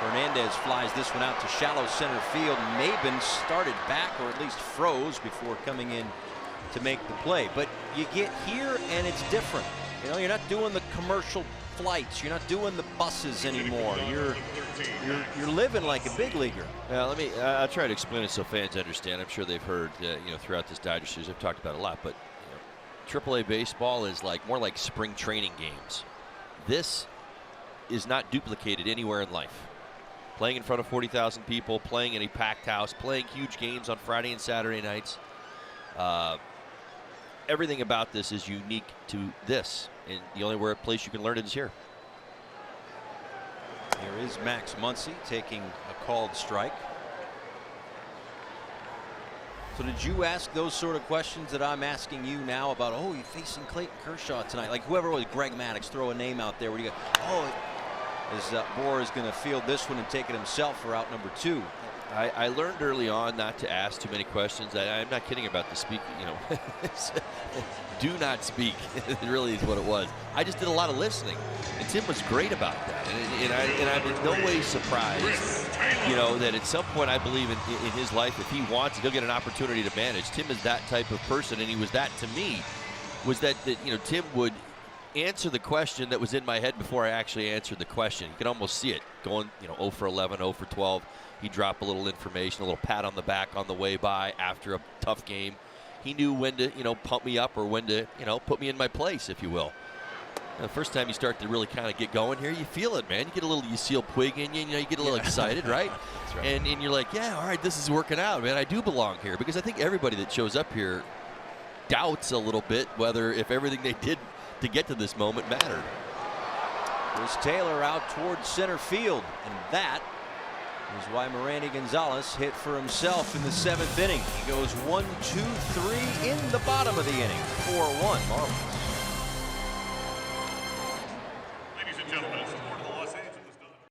Hernandez flies this one out to shallow center field, Maben started back, or at least froze before coming in to make the play. But you get here and it's different. You know, you're not doing the commercial flights. You're not doing the buses anymore. You're living like a big leaguer. Well, I'll try to explain it so fans understand. I'm sure they've heard, you know, throughout this Dodger series. I've talked about it a lot, but you know, AAA baseball is more like spring training games. This is not duplicated anywhere in life. Playing in front of 40,000 people, playing in a packed house, playing huge games on Friday and Saturday nights. Everything about this is unique to this, and the only place you can learn it is here. Here is Max Muncy taking a called strike. So did you ask those sort of questions that I'm asking you now about, oh, you're facing Clayton Kershaw tonight? Like whoever was, Greg Maddux, throw a name out there where you go, oh, is Bohr is going to field this one and take it himself for out number 2. I learned early on not to ask too many questions. I'm not kidding about the speaking. You know, do not speak. It really is what it was. I just did a lot of listening, and Tim was great about that. And I'm in no way surprised. You know that at some point I believe in his life, if he wants it, he'll get an opportunity to manage. Tim is that type of person, and he was that to me. Was that you know, Tim would answer the question that was in my head before I actually answered the question. You could almost see it going, you know, 0 for 11, 0 for 12. He'd drop a little information, a little pat on the back on the way by after a tough game. He knew when to, you know, pump me up or when to, you know, put me in my place, if you will. And the first time you start to really kind of get going here, you feel it, man. You get a little, you see a Puig in you, you know, you get a little excited, right? That's right. And you're like, yeah, all right, this is working out, man. I do belong here, because I think everybody that shows up here doubts a little bit whether if everything they did to get to this moment mattered. Here's Taylor out towards center field, and that is why Merandy Gonzalez hit for himself in the 7th inning. He goes 1, 2, 3 in the bottom of the inning. 4-1 Marlins. Ladies and gentlemen, it's the Board of the Los Angeles Dodgers.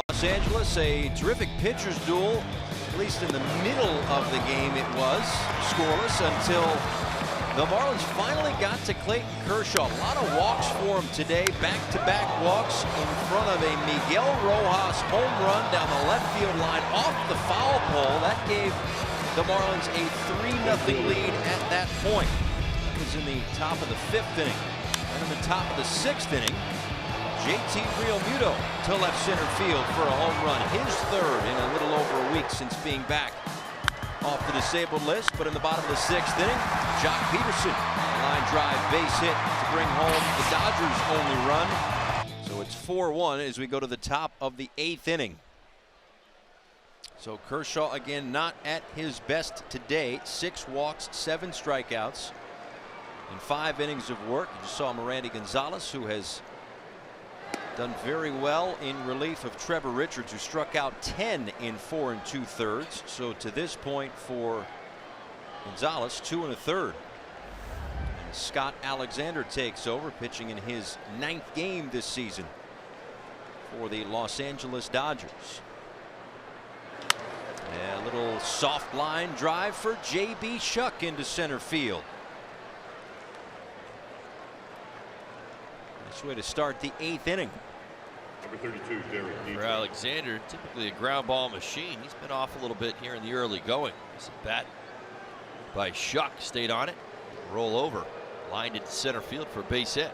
Los Angeles, a terrific pitcher's duel, at least in the middle of the game it was, scoreless until the Marlins finally got to Clayton Kershaw. A lot of walks for him today, back-to-back walks in front of a Miguel Rojas home run down the left field line off the foul pole. That gave the Marlins a 3-0 lead at that point. That was in the top of the 5th inning. And in the top of the 6th inning, JT Realmuto to left center field for a home run. His 3rd in a little over a week since being back off the disabled list. But in the bottom of the 6th inning, Jock Peterson, line drive base hit to bring home the Dodgers' only run. So it's 4-1 as we go to the top of the 8th inning. So Kershaw again not at his best today. 6 walks, 7 strikeouts in 5 innings of work. You just saw Merandy Gonzalez, who has done very well in relief of Trevor Richards, who struck out 10 in 4 2/3. So to this point for Gonzalez, 2 1/3. And Scott Alexander takes over, pitching in his 9th game this season for the Los Angeles Dodgers. A little soft line drive for J.B. Shuck into center field. This way to start the 8th inning. Number 32, Derek For Dietrich. Alexander, typically a ground ball machine. He's been off a little bit here in the early going. This bat by Shuck stayed on it. Roll over. Lined it to center field for a base hit.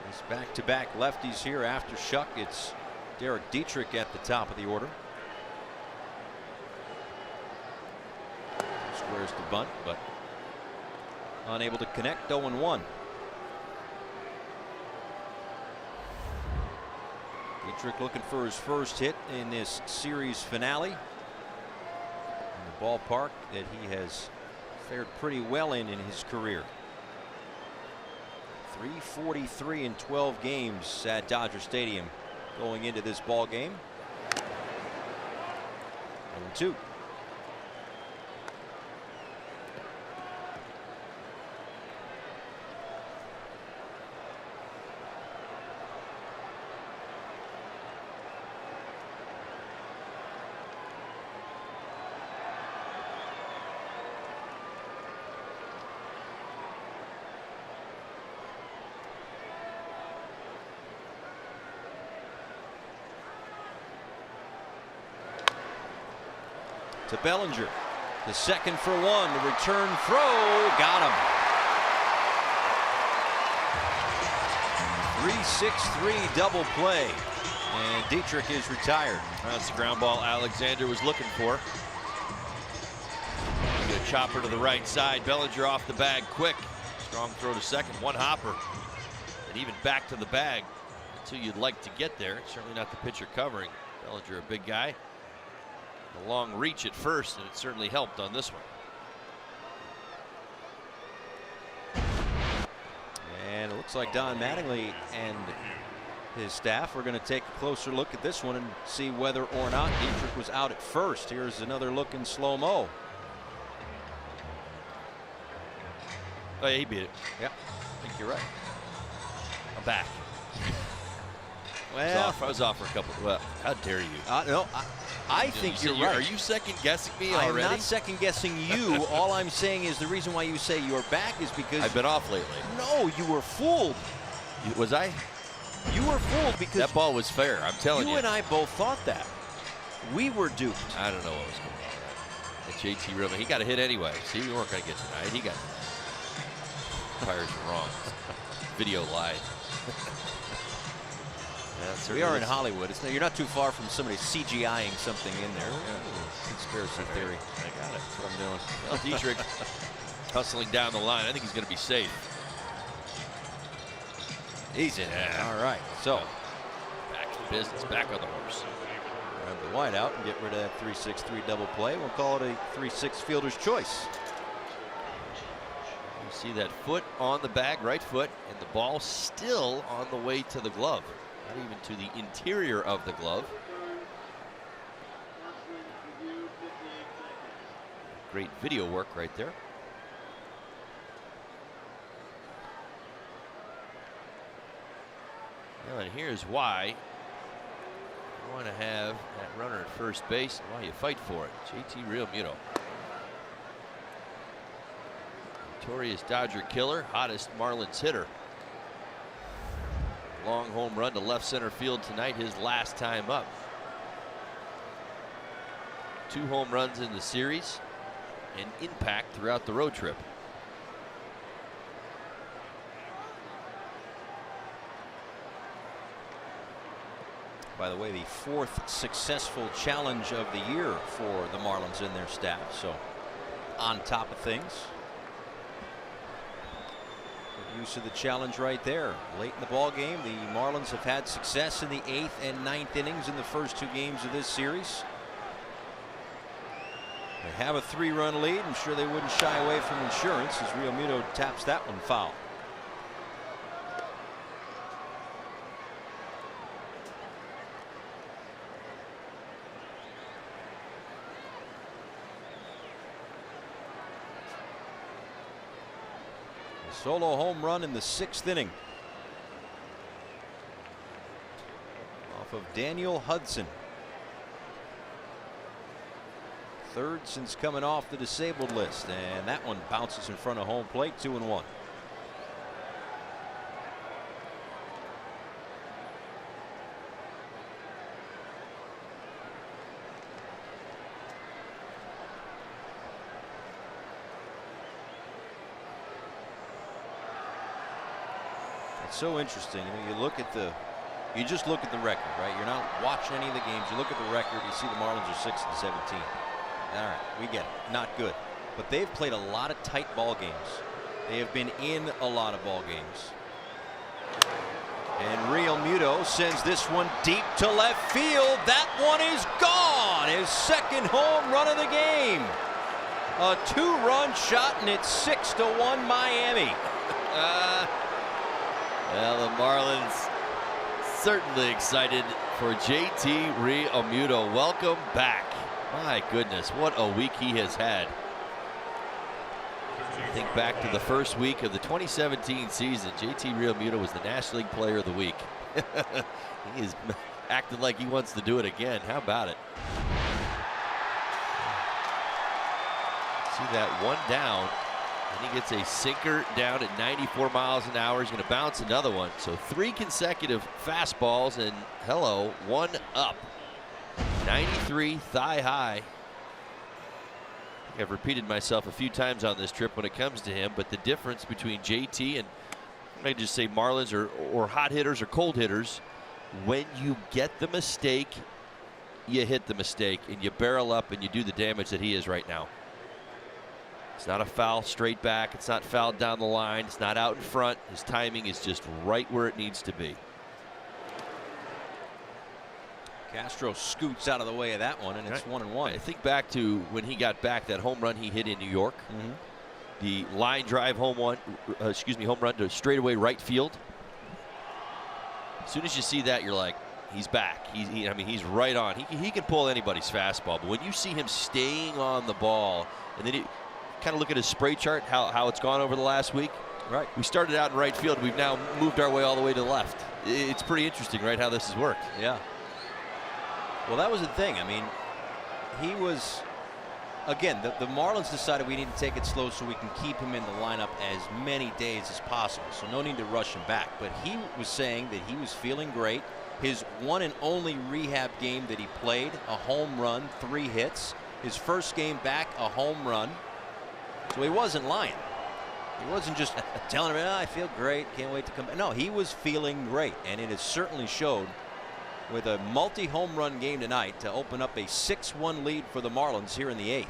These back-to-back lefties here after Shuck. It's Derek Dietrich at the top of the order. Squares to bunt, but unable to connect. 0-1. Dietrich looking for his first hit in this series finale. In the ballpark that he has fared pretty well in his career. 343 in 12 games at Dodger Stadium going into this ball game. 0-2. To Bellinger, the second for one, the return throw, got him. 3-6-3 double play, and Dietrich is retired. That's the ground ball Alexander was looking for. Good chopper to the right side. Bellinger off the bag quick. Strong throw to second. One hopper, and even back to the bag until you'd like to get there. Certainly not the pitcher covering. Bellinger, a big guy. A long reach at first, and it certainly helped on this one. And it looks like Don Mattingly and his staff are going to take a closer look at this one and see whether or not Dietrich was out at first. Here's another look in slow-mo. Oh, yeah, he beat it. Yep, I think you're right. I'm back. Well, I was off for a couple. Well, how dare you? No, I think you're right. Are you second guessing me I'm already? not second guessing you. All I'm saying is the reason why you say you're back is because I've been off lately. No, you were fooled. Was I? You were fooled because that ball was fair. I'm telling you. You and I both thought that. We were duped. I don't know what was going on. And JT Realmuto, he got a hit anyway. See, we weren't going to get tonight. He got Pirates were wrong. Video live. We are in Hollywood. You're not too far from somebody CGIing something in there. Conspiracy theory. I got it. That's what I'm doing. Well, Dietrich hustling down the line. I think he's going to be safe. He's in. Yeah. All right. So back to business. Back on the horse. Grab the wide out and get rid of that 3-6-3 double play. We'll call it a 3-6 fielder's choice. You see that foot on the bag, right foot, and the ball still on the way to the glove. Not even to the interior of the glove. Great video work right there. Well, and here's why you want to have that runner at first base and why you fight for it. JT Realmuto. Notorious Dodger killer, hottest Marlins hitter. Long home run to left center field tonight, his last time up. 2 home runs in the series and impact throughout the road trip. By the way, the 4th successful challenge of the year for the Marlins and their staff. So on top of things. Use of the challenge right there. Late in the ball game, the Marlins have had success in the 8th and 9th innings in the first 2 games of this series. They have a 3-run lead. I'm sure they wouldn't shy away from insurance as Realmuto taps that one foul. Solo home run in the 6th inning off of Daniel Hudson. Third since coming off the disabled list, and that one bounces in front of home plate. 2-1. It's so interesting. You look at the, you just look at the record, right? You're not watching any of the games. You look at the record. You see the Marlins are 6-17. All right, we get it. Not good. But they've played a lot of tight ball games. They have been in a lot of ball games. And Real Muto sends this one deep to left field. That one is gone. His second home run of the game. A 2-run shot, and it's 6-1 Miami. Well, the Marlins certainly excited for JT Realmuto. Welcome back. My goodness, what a week he has had. Think back to the first week of the 2017 season. JT Realmuto was the National League Player of the Week. He is acting like he wants to do it again. How about it? See that one down, and he gets a sinker down at 94 miles an hour. He's going to bounce another one. So 3 consecutive fastballs, and hello, 1 up. 93 thigh high. I've repeated myself a few times on this trip when it comes to him, but the difference between JT and, I just say Marlins or hot hitters or cold hitters, when you get the mistake, you hit the mistake and you barrel up and you do the damage that he is right now. It's not a foul straight back. It's not fouled down the line. It's not out in front. His timing is just right where it needs to be. Castro scoots out of the way of that one, and it's 1-1. I think back to when he got back that home run he hit in New York. The line drive home run to straightaway right field. As soon as you see that, you're like, he's back. I mean, he's right on. He can pull anybody's fastball, but when you see him staying on the ball, and then kind of look at his spray chart, how it's gone over the last week. Right. We started out in right field. We've now moved our way all the way to the left. It's pretty interesting, right, how this has worked. Yeah. Well, that was the thing. I mean, he was, again, the Marlins decided we need to take it slow so we can keep him in the lineup as many days as possible. So no need to rush him back. But he was saying that he was feeling great. His one and only rehab game that he played, a home run, 3 hits. His first game back, a home run. So he wasn't lying. He wasn't just telling him, I feel great, can't wait to come back. No, he was feeling great, and it has certainly showed with a multi-home run game tonight to open up a 6-1 lead for the Marlins here in the 8th.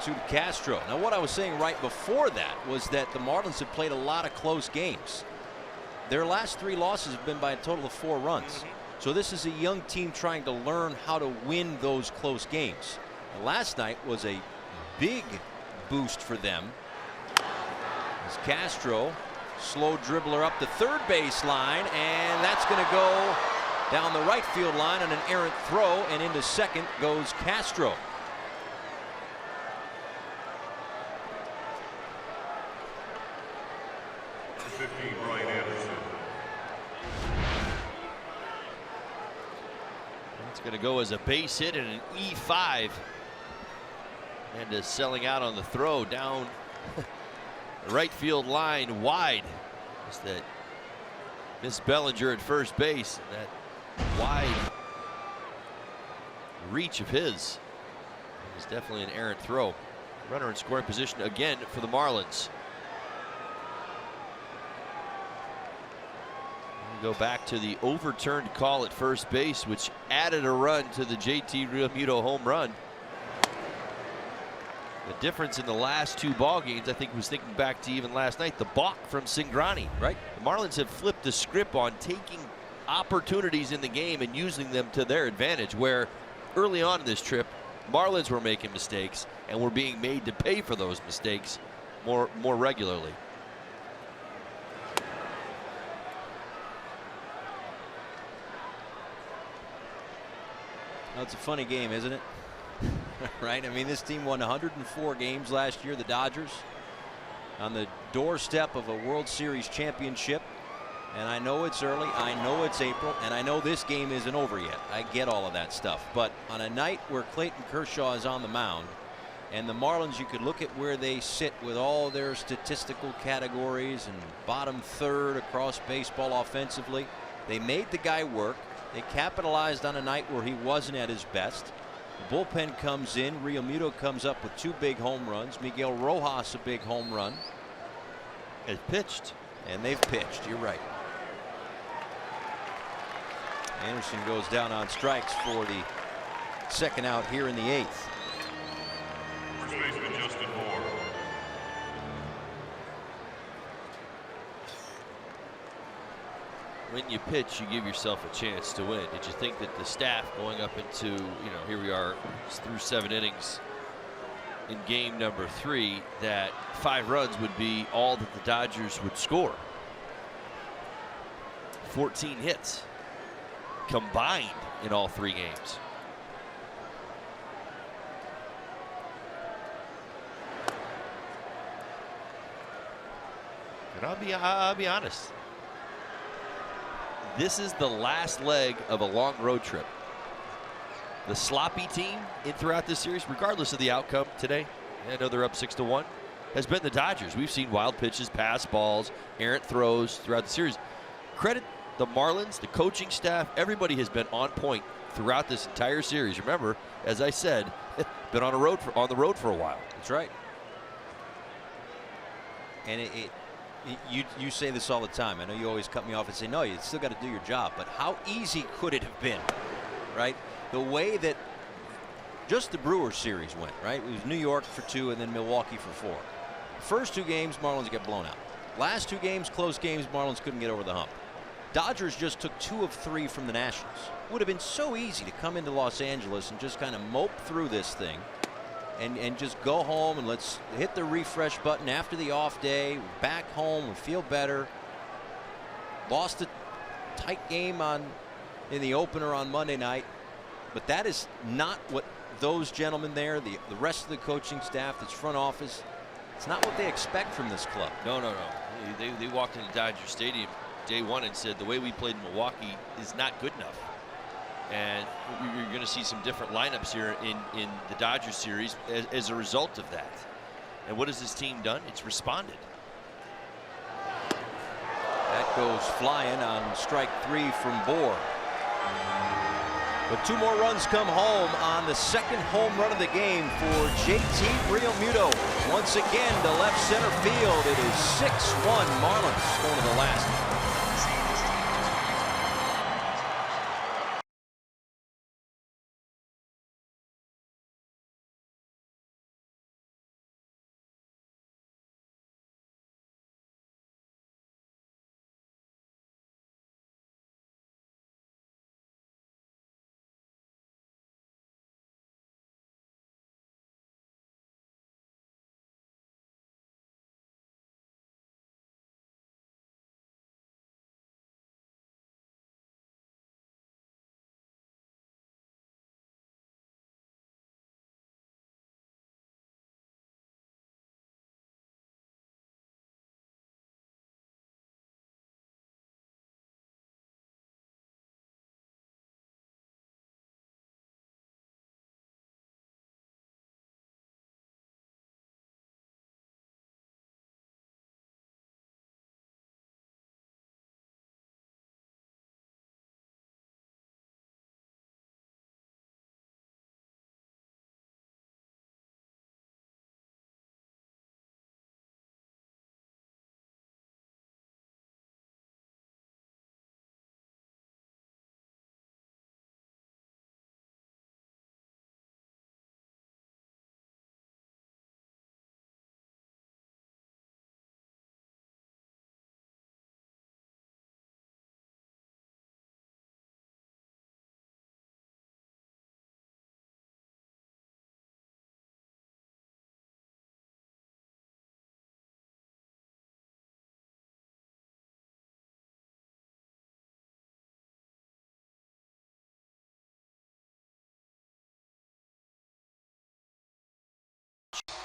To Castro. Now, what I was saying right before that was that the Marlins have played a lot of close games. Their last 3 losses have been by a total of 4 runs. So this is a young team trying to learn how to win those close games. And last night was a big boost for them. As Castro, slow dribbler up the third base line, and that's going to go down the right field line on an errant throw, and into second goes Castro. It's going to go as a base hit and an E5. And is selling out on the throw down the right field line wide. Just that Miss Bellinger at first base. That wide reach of his is definitely an errant throw. Runner in scoring position again for the Marlins. Go back to the overturned call at first base, which added a run to the JT Realmuto home run. The difference in the last 2 ball games, I think, was thinking back to even last night, the balk from Cingrani. Right. The Marlins have flipped the script on taking opportunities in the game and using them to their advantage, where early on in this trip, Marlins were making mistakes and were being made to pay for those mistakes more regularly. Well, it's a funny game, isn't it? Right? I mean, this team won 104 games last year, the Dodgers, on the doorstep of a World Series championship. And I know it's early, I know it's April, and I know this game isn't over yet. I get all of that stuff. But on a night where Clayton Kershaw is on the mound, and the Marlins, you could look at where they sit with all their statistical categories and bottom third across baseball offensively. They made the guy work. They capitalized on a night where he wasn't at his best. The bullpen comes in. Real Muto comes up with 2 big home runs. Miguel Rojas a big home run. They've pitched. And they've pitched. You're right. Anderson goes down on strikes for the second out here in the 8th. First baseman Justin Moore. When you pitch, you give yourself a chance to win. Did you think that the staff going up into, here we are through 7 innings in game number 3, that 5 runs would be all that the Dodgers would score? 14 hits combined in all 3 games. And I'll be honest. This is the last leg of a long road trip. The sloppy team throughout this series, regardless of the outcome today, I know they're up 6-1, has been the Dodgers. We've seen wild pitches, pass balls, errant throws throughout the series. Credit the Marlins, the coaching staff, everybody has been on point throughout this entire series. Remember, as I said, been on the road for a while. That's right. And you say this all the time. I know you always cut me off and say, no, you still got to do your job. But how easy could it have been, right? The way that just the Brewers series went, right? It was New York for 2 and then Milwaukee for 4. First 2 games, Marlins get blown out. Last 2 games, close games, Marlins couldn't get over the hump. Dodgers just took 2 of 3 from the Nationals. Would have been so easy to come into Los Angeles and just kind of mope through this thing and just go home and let's hit the refresh button after the off day. We're back home, we feel better. Lost a tight game in the opener on Monday night, but that is not what those gentlemen there, the rest of the coaching staff, this front office, it's not what they expect from this club. No. They walked into Dodger Stadium day 1 and said the way we played in Milwaukee is not good enough. And you're going to see some different lineups here in the Dodgers series as a result of that. And what has this team done? It's responded. That goes flying on strike 3 from Bohr. But 2 more runs come home on the second home run of the game for JT Realmuto. Once again to left center field. It is 6-1 Marlins going to the last.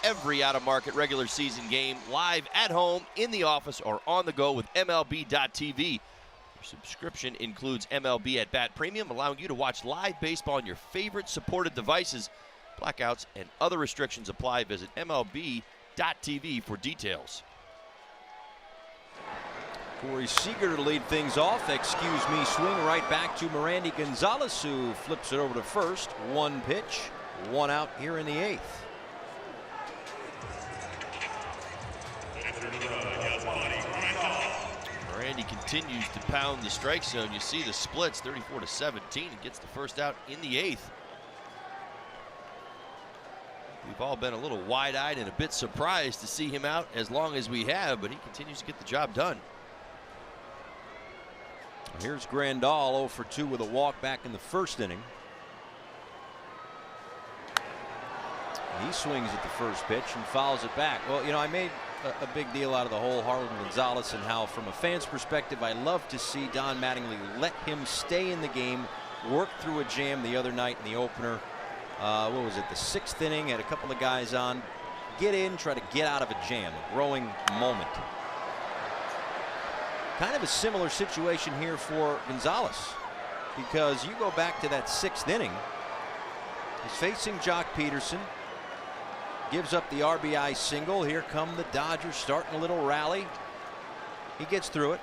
Every out-of-market regular season game live at home, in the office, or on the go with MLB.tv. Subscription includes MLB At Bat Premium, allowing you to watch live baseball on your favorite supported devices. Blackouts and other restrictions apply. Visit MLB.tv for details. Corey Seager to lead things off. Excuse me, swing right back to Merandy Gonzalez, who flips it over to first. One pitch, one out here in the eighth. Merandy continues to pound the strike zone. You see the splits, 34-17, and gets the first out in the eighth. We've all been a little wide-eyed and a bit surprised to see him out as long as we have, but he continues to get the job done. Here's Grandal 0 for 2 with a walk back in the first inning. He swings at the first pitch and fouls it back. Well, you know, I made a big deal out of the whole Harlan Gonzalez and how, from a fan's perspective, I love to see Don Mattingly let him stay in the game, work through a jam the other night in the opener. What was it, the 6th inning? Had a couple of guys on, get in, try to get out of a jam, a growing moment. Kind of a similar situation here for Gonzalez, because you go back to that 6th inning. He's facing Jock Peterson, gives up the RBI single. Here come the Dodgers starting a little rally. He gets through it.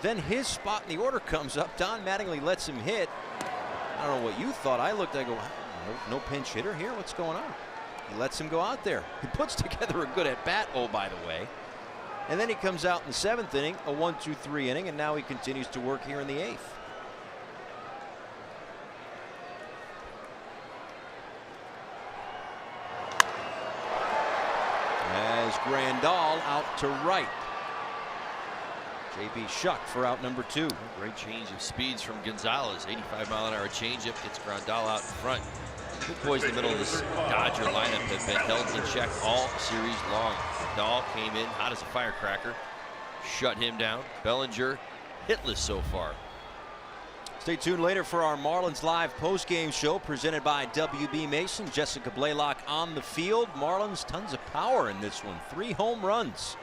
Then his spot in the order comes up. Don Mattingly lets him hit. I don't know what you thought. I looked, I go, no pinch hitter here. What's going on? He lets him go out there. He puts together a good at bat, oh, by the way. And then he comes out in the 7th inning, a 1-2-3 inning, and now he continues to work here in the 8th. As Grandal out to right. J.B. Shuck for out number 2. Great change of speeds from Gonzalez. 85-mile-an-hour changeup gets Grandal out in front. Good boys in the middle of this Dodger lineup have been held in check all series long. Dahl came in hot as a firecracker, shut him down. Bellinger hitless so far. Stay tuned later for our Marlins Live post-game show presented by WB Mason. Jessica Blaylock on the field. Marlins tons of power in this one. 3 home runs.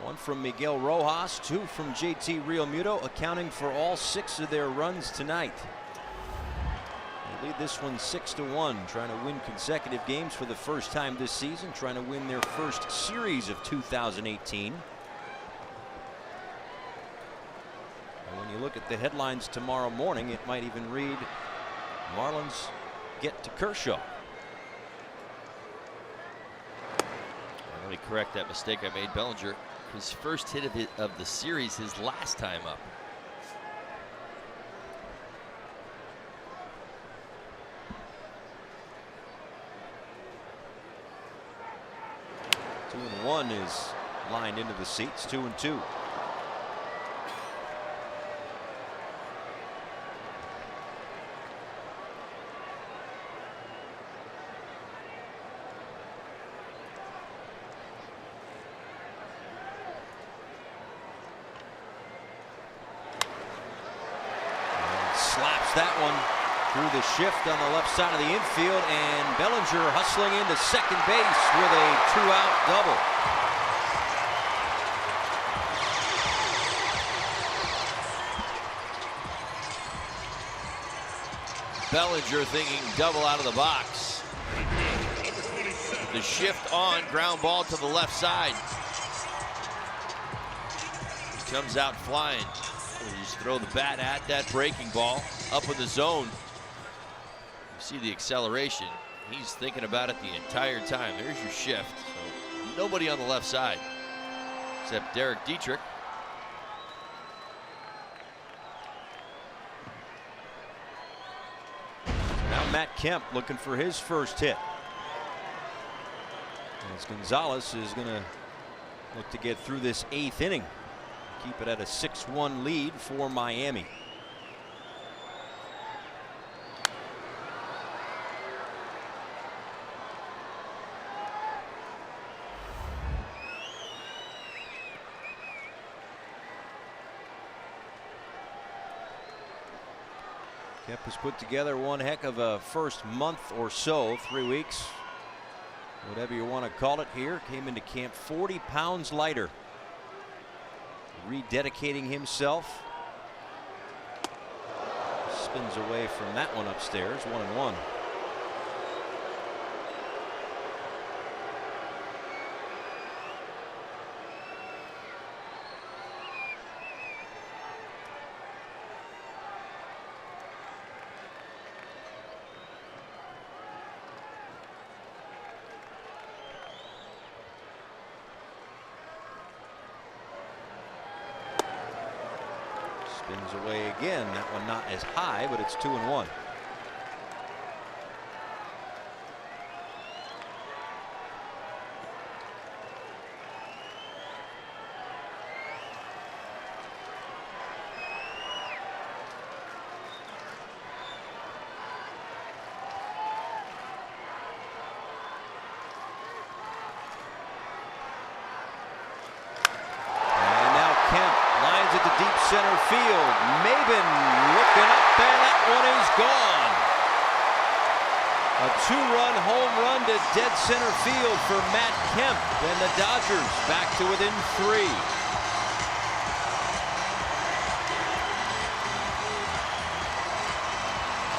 1 from Miguel Rojas, 2 from JT Realmuto, accounting for all 6 of their runs tonight. They lead this one 6-1, trying to win consecutive games for the first time this season, trying to win their first series of 2018. And when you look at the headlines tomorrow morning, it might even read, Marlins get to Kershaw. Let me correct that mistake I made. Bellinger, his first hit of the series, his last time up. Two and 1 is lined into the seats. 2-2. Slaps that one through the shift on the left side of the infield, and Bellinger hustling into second base with a 2-out double. Bellinger thinking double out of the box. The shift on, ground ball to the left side. He comes out flying. Just throw the bat at that breaking ball up in the zone. You see the acceleration. He's thinking about it the entire time. There's your shift. So nobody on the left side except Derek Dietrich. Now Matt Kemp looking for his first hit. As Gonzalez is going to look to get through this 8th inning. Keep it at a 6-1 lead for Miami. Kemp has put together one heck of a first month or so, 3 weeks, whatever you want to call it here. Came into camp 40 pounds lighter. rededicating himself. Spins away from that one upstairs. 1-1. Spins away again. That one not as high, but it's 2-1. Deep center field. Maben looking up, and that one is gone. A 2-run home run to dead center field for Matt Kemp, and the Dodgers back to within 3.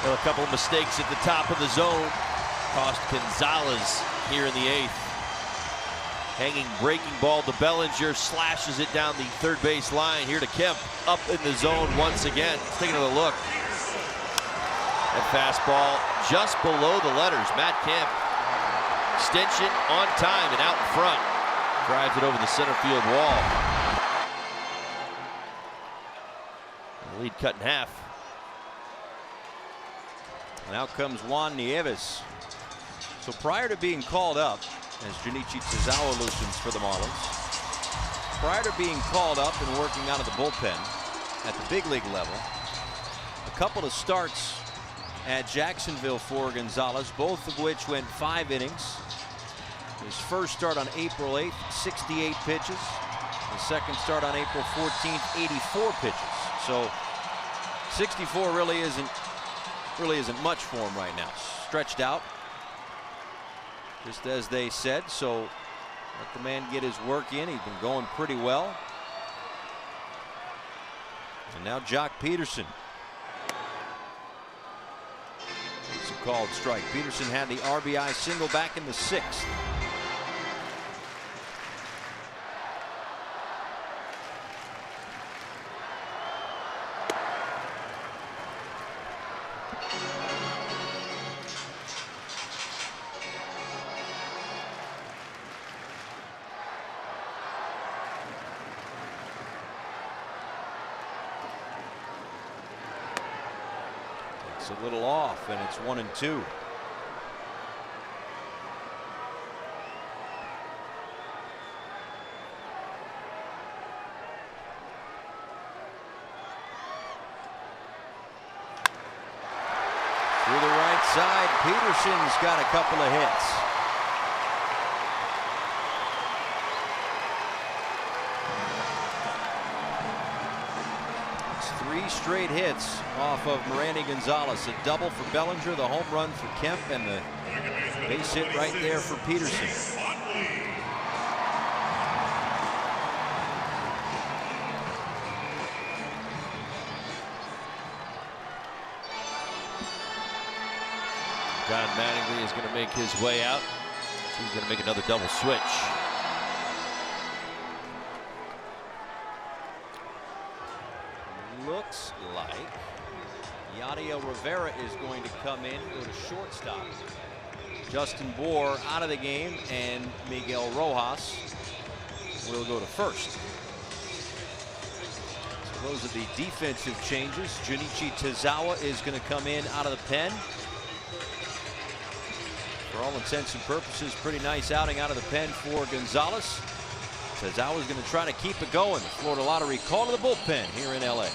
Well, a couple of mistakes at the top of the zone cost Gonzalez here in the 8th. Hanging breaking ball to Bellinger, slashes it down the third base line. Here to Kemp, up in the zone once again. Let's take another look. That fastball just below the letters. Matt Kemp, extension on time and out in front. Drives it over the center field wall. The lead cut in half. And out comes Juan Nieves. So prior to being called up, as Junichi Tozawa loosens for the Marlins. Prior to being called up and working out of the bullpen at the big league level, a couple of starts at Jacksonville for Gonzalez, both of which went 5 innings. His first start on April 8th, 68 pitches. His second start on April 14th, 84 pitches. So 64 really isn't much for him right now. Stretched out, just as they said, so let the man get his work in. He's been going pretty well. And now Jock Peterson. It's a called strike. Peterson had the RBI single back in the 6th. It's a little off, and it's 1-2. Through the right side, Peterson's got a couple of hits. It's 3 straight hits off of Miranda Gonzalez. A double for Bellinger, the home run for Kemp, and the base hit right there for Peterson. Don Mattingly is going to make his way out. He's going to make another double switch. Looks like Yadiel Rivera is going to come in, go to shortstop. Justin Bohr out of the game, and Miguel Rojas will go to first. So those are the defensive changes. Junichi Tozawa is going to come in out of the pen. For all intents and purposes, pretty nice outing out of the pen for Gonzalez. Tozawa is going to try to keep it going. The Florida Lottery call to the bullpen here in LA.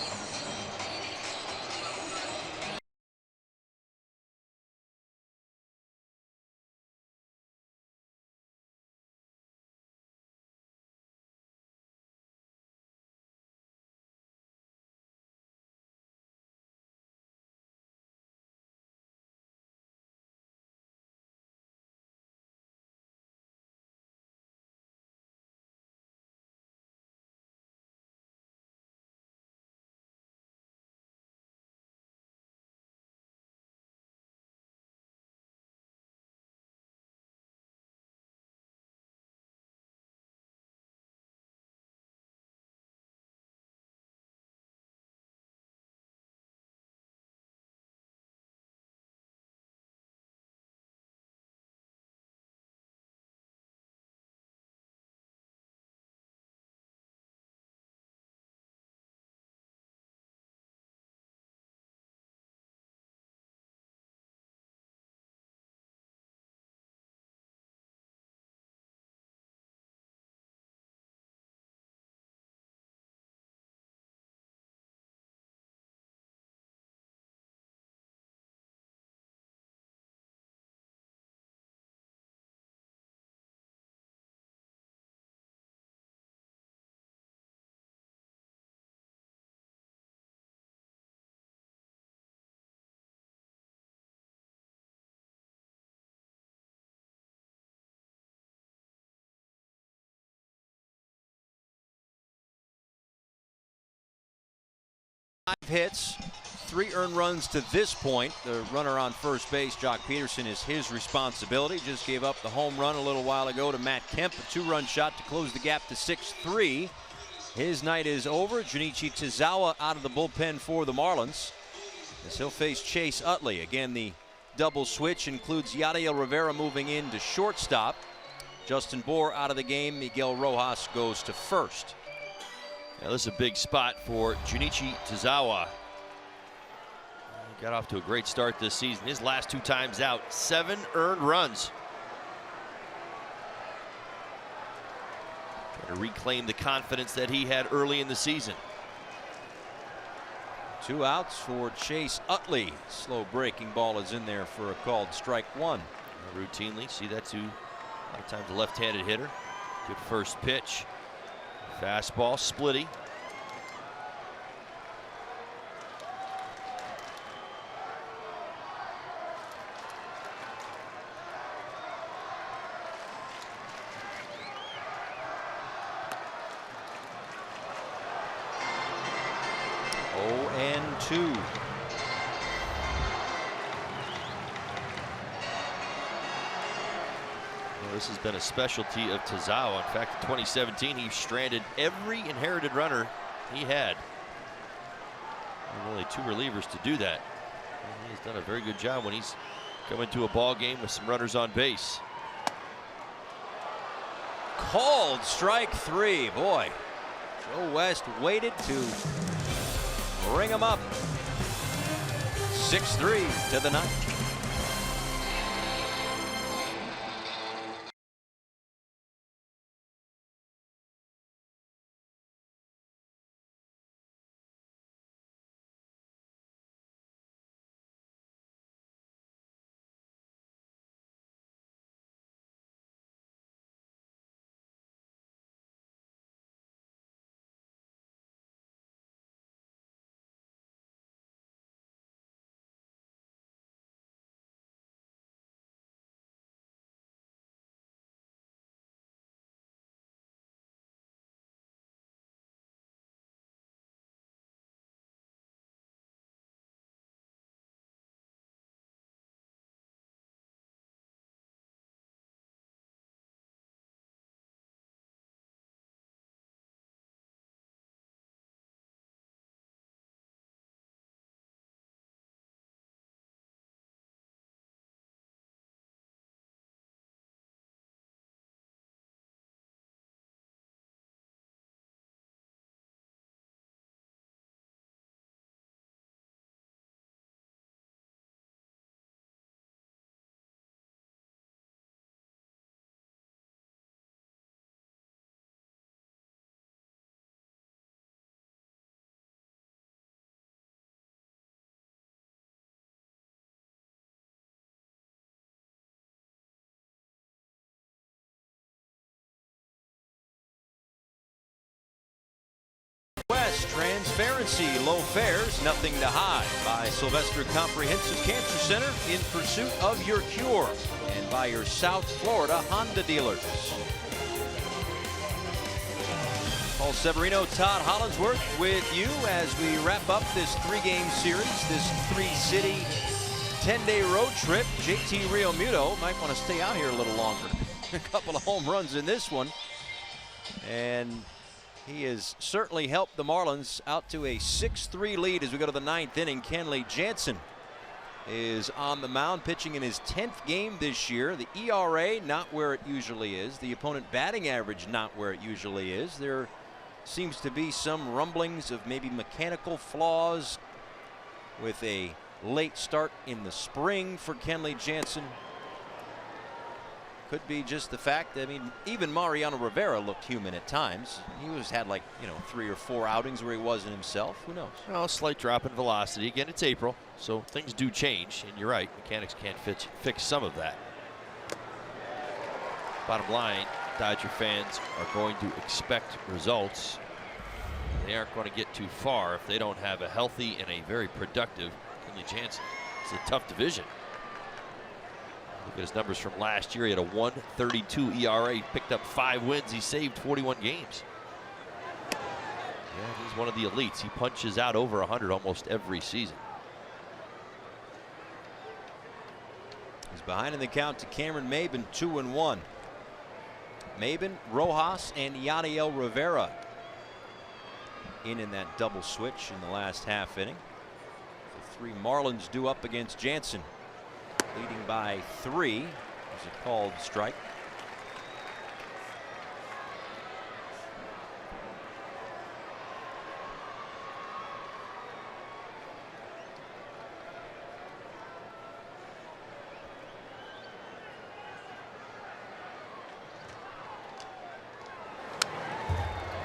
5 hits, 3 earned runs to this point. The runner on first base, Jock Peterson, is his responsibility. Just gave up the home run a little while ago to Matt Kemp, a 2-run shot to close the gap to 6-3. His night is over. Junichi Tazawa out of the bullpen for the Marlins, as he'll face Chase Utley. Again, the double switch includes Yadiel Rivera moving in to shortstop. Justin Bohr out of the game. Miguel Rojas goes to first. Now this is a big spot for Junichi Tazawa. He got off to a great start this season. His last 2 times out, 7 earned runs. Trying to reclaim the confidence that he had early in the season. 2 outs for Chase Utley. Slow breaking ball is in there for a called strike 1. Routinely see that too. A lot of times a left-handed hitter. Good first pitch. Fastball, splitty. Oh, and 2. This has been a specialty of Tazawa. In fact, in 2017, he stranded every inherited runner he had. And only 2 relievers to do that. And he's done a very good job when he's come into a ball game with some runners on base. Called strike 3. Boy, Joe West waited to ring him up. 6-3 to the 9th. West, transparency, low fares, nothing to hide. By Sylvester Comprehensive Cancer Center, in pursuit of your cure. And by your South Florida Honda dealers. Paul Severino, Todd Hollinsworth with you as we wrap up this 3-game series, this 3-city 10-day road trip. JT Realmuto might want to stay out here a little longer. A couple of home runs in this one. And he has certainly helped the Marlins out to a 6-3 lead as we go to the 9th inning. Kenley Jansen is on the mound, pitching in his 10th game this year. The ERA not where it usually is. The opponent batting average not where it usually is. There seems to be some rumblings of maybe mechanical flaws with a late start in the spring for Kenley Jansen. Could be just the fact that, I mean, even Mariano Rivera looked human at times. He had like, 3 or 4 outings where he wasn't himself. Who knows? Well, a slight drop in velocity. Again, it's April, so things do change. And you're right, mechanics can't fix some of that. Bottom line, Dodger fans are going to expect results. They aren't going to get too far if they don't have a healthy and a very productive Kenley Jansen. It's a tough division. Look at his numbers from last year. He had a 1.32 ERA. He picked up 5 wins. He saved 41 games. Yeah, he's one of the elites. He punches out over 100 almost every season. He's behind in the count to Cameron Maben, 2-1. Maben, Rojas, and Yadiel Rivera in that double switch in the last half inning. The 3 Marlins due up against Jansen, leading by 3. There's a called strike.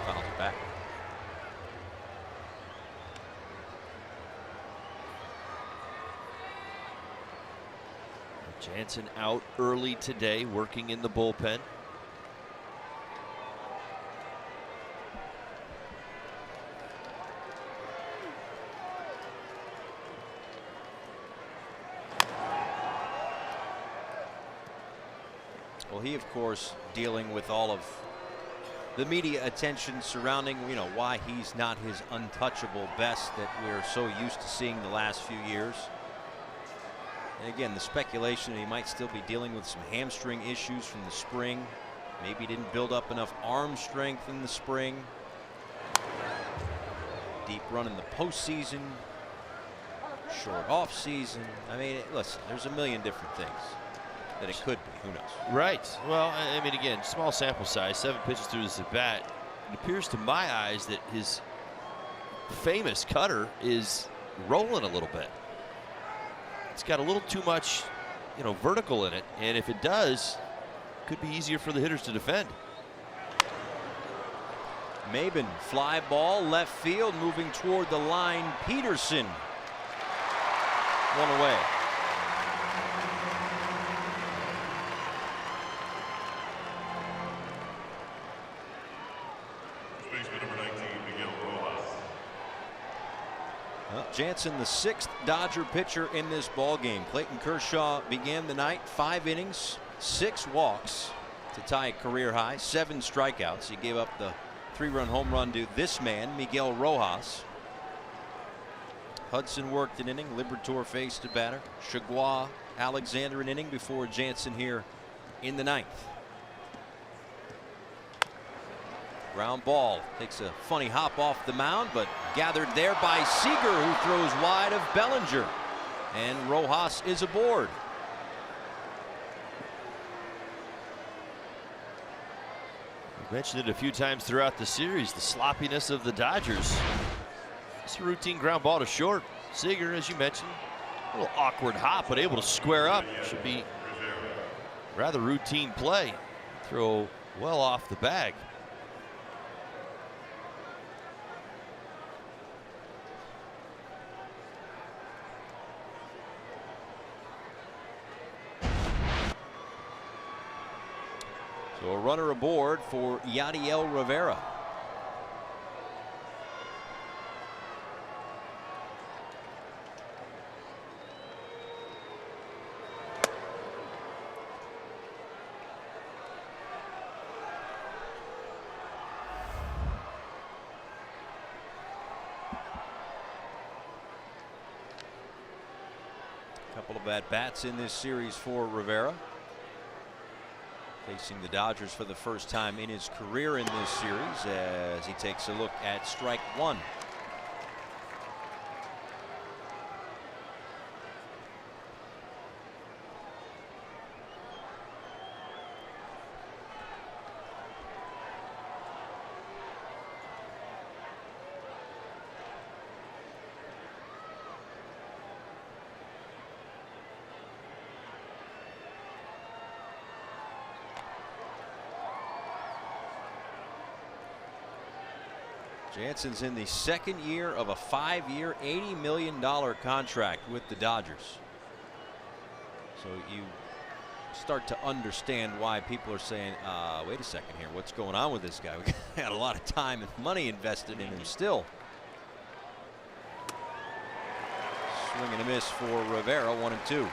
Fouls it back. Jansen out early today, working in the bullpen. Well, he, of course, dealing with all of the media attention surrounding, why he's not his untouchable best that we're so used to seeing the last few years. And again, the speculation that he might still be dealing with some hamstring issues from the spring. Maybe didn't build up enough arm strength in the spring. Deep run in the postseason. Short off season. I mean, listen, there's a million different things that it could be. Who knows? Right. Well, I mean, again, small sample size, 7 pitches through his at bat. It appears to my eyes that his famous cutter is rolling a little bit. It's got a little too much, vertical in it, and if it does, it could be easier for the hitters to defend. Maben, fly ball, left field, moving toward the line. Peterson, 1 away. Jansen, the 6th Dodger pitcher in this ball game. Clayton Kershaw began the night 5 innings, 6 walks to tie a career high, 7 strikeouts. He gave up the 3-run home run to this man, Miguel Rojas. Hudson worked an inning. Liberatore faced a batter. Chagua, Alexander an inning before Jansen here in the 9th. Ground ball, takes a funny hop off the mound, but gathered there by Seager, who throws wide of Bellinger. And Rojas is aboard. We mentioned it a few times throughout the series, the sloppiness of the Dodgers. It's a routine ground ball to short. Seager, as you mentioned, a little awkward hop, but able to square up. Should be rather routine play. Throw well off the bag. So a runner aboard for Yadiel Rivera. A couple of at-bats in this series for Rivera. Facing the Dodgers for the first time in his career in this series as he takes a look at strike 1. Jansen's in the 2nd year of a 5-year, $80 million contract with the Dodgers. So you start to understand why people are saying, wait a second here, what's going on with this guy? We got a lot of time and money invested in him still. Swing and a miss for Rivera, 1-2.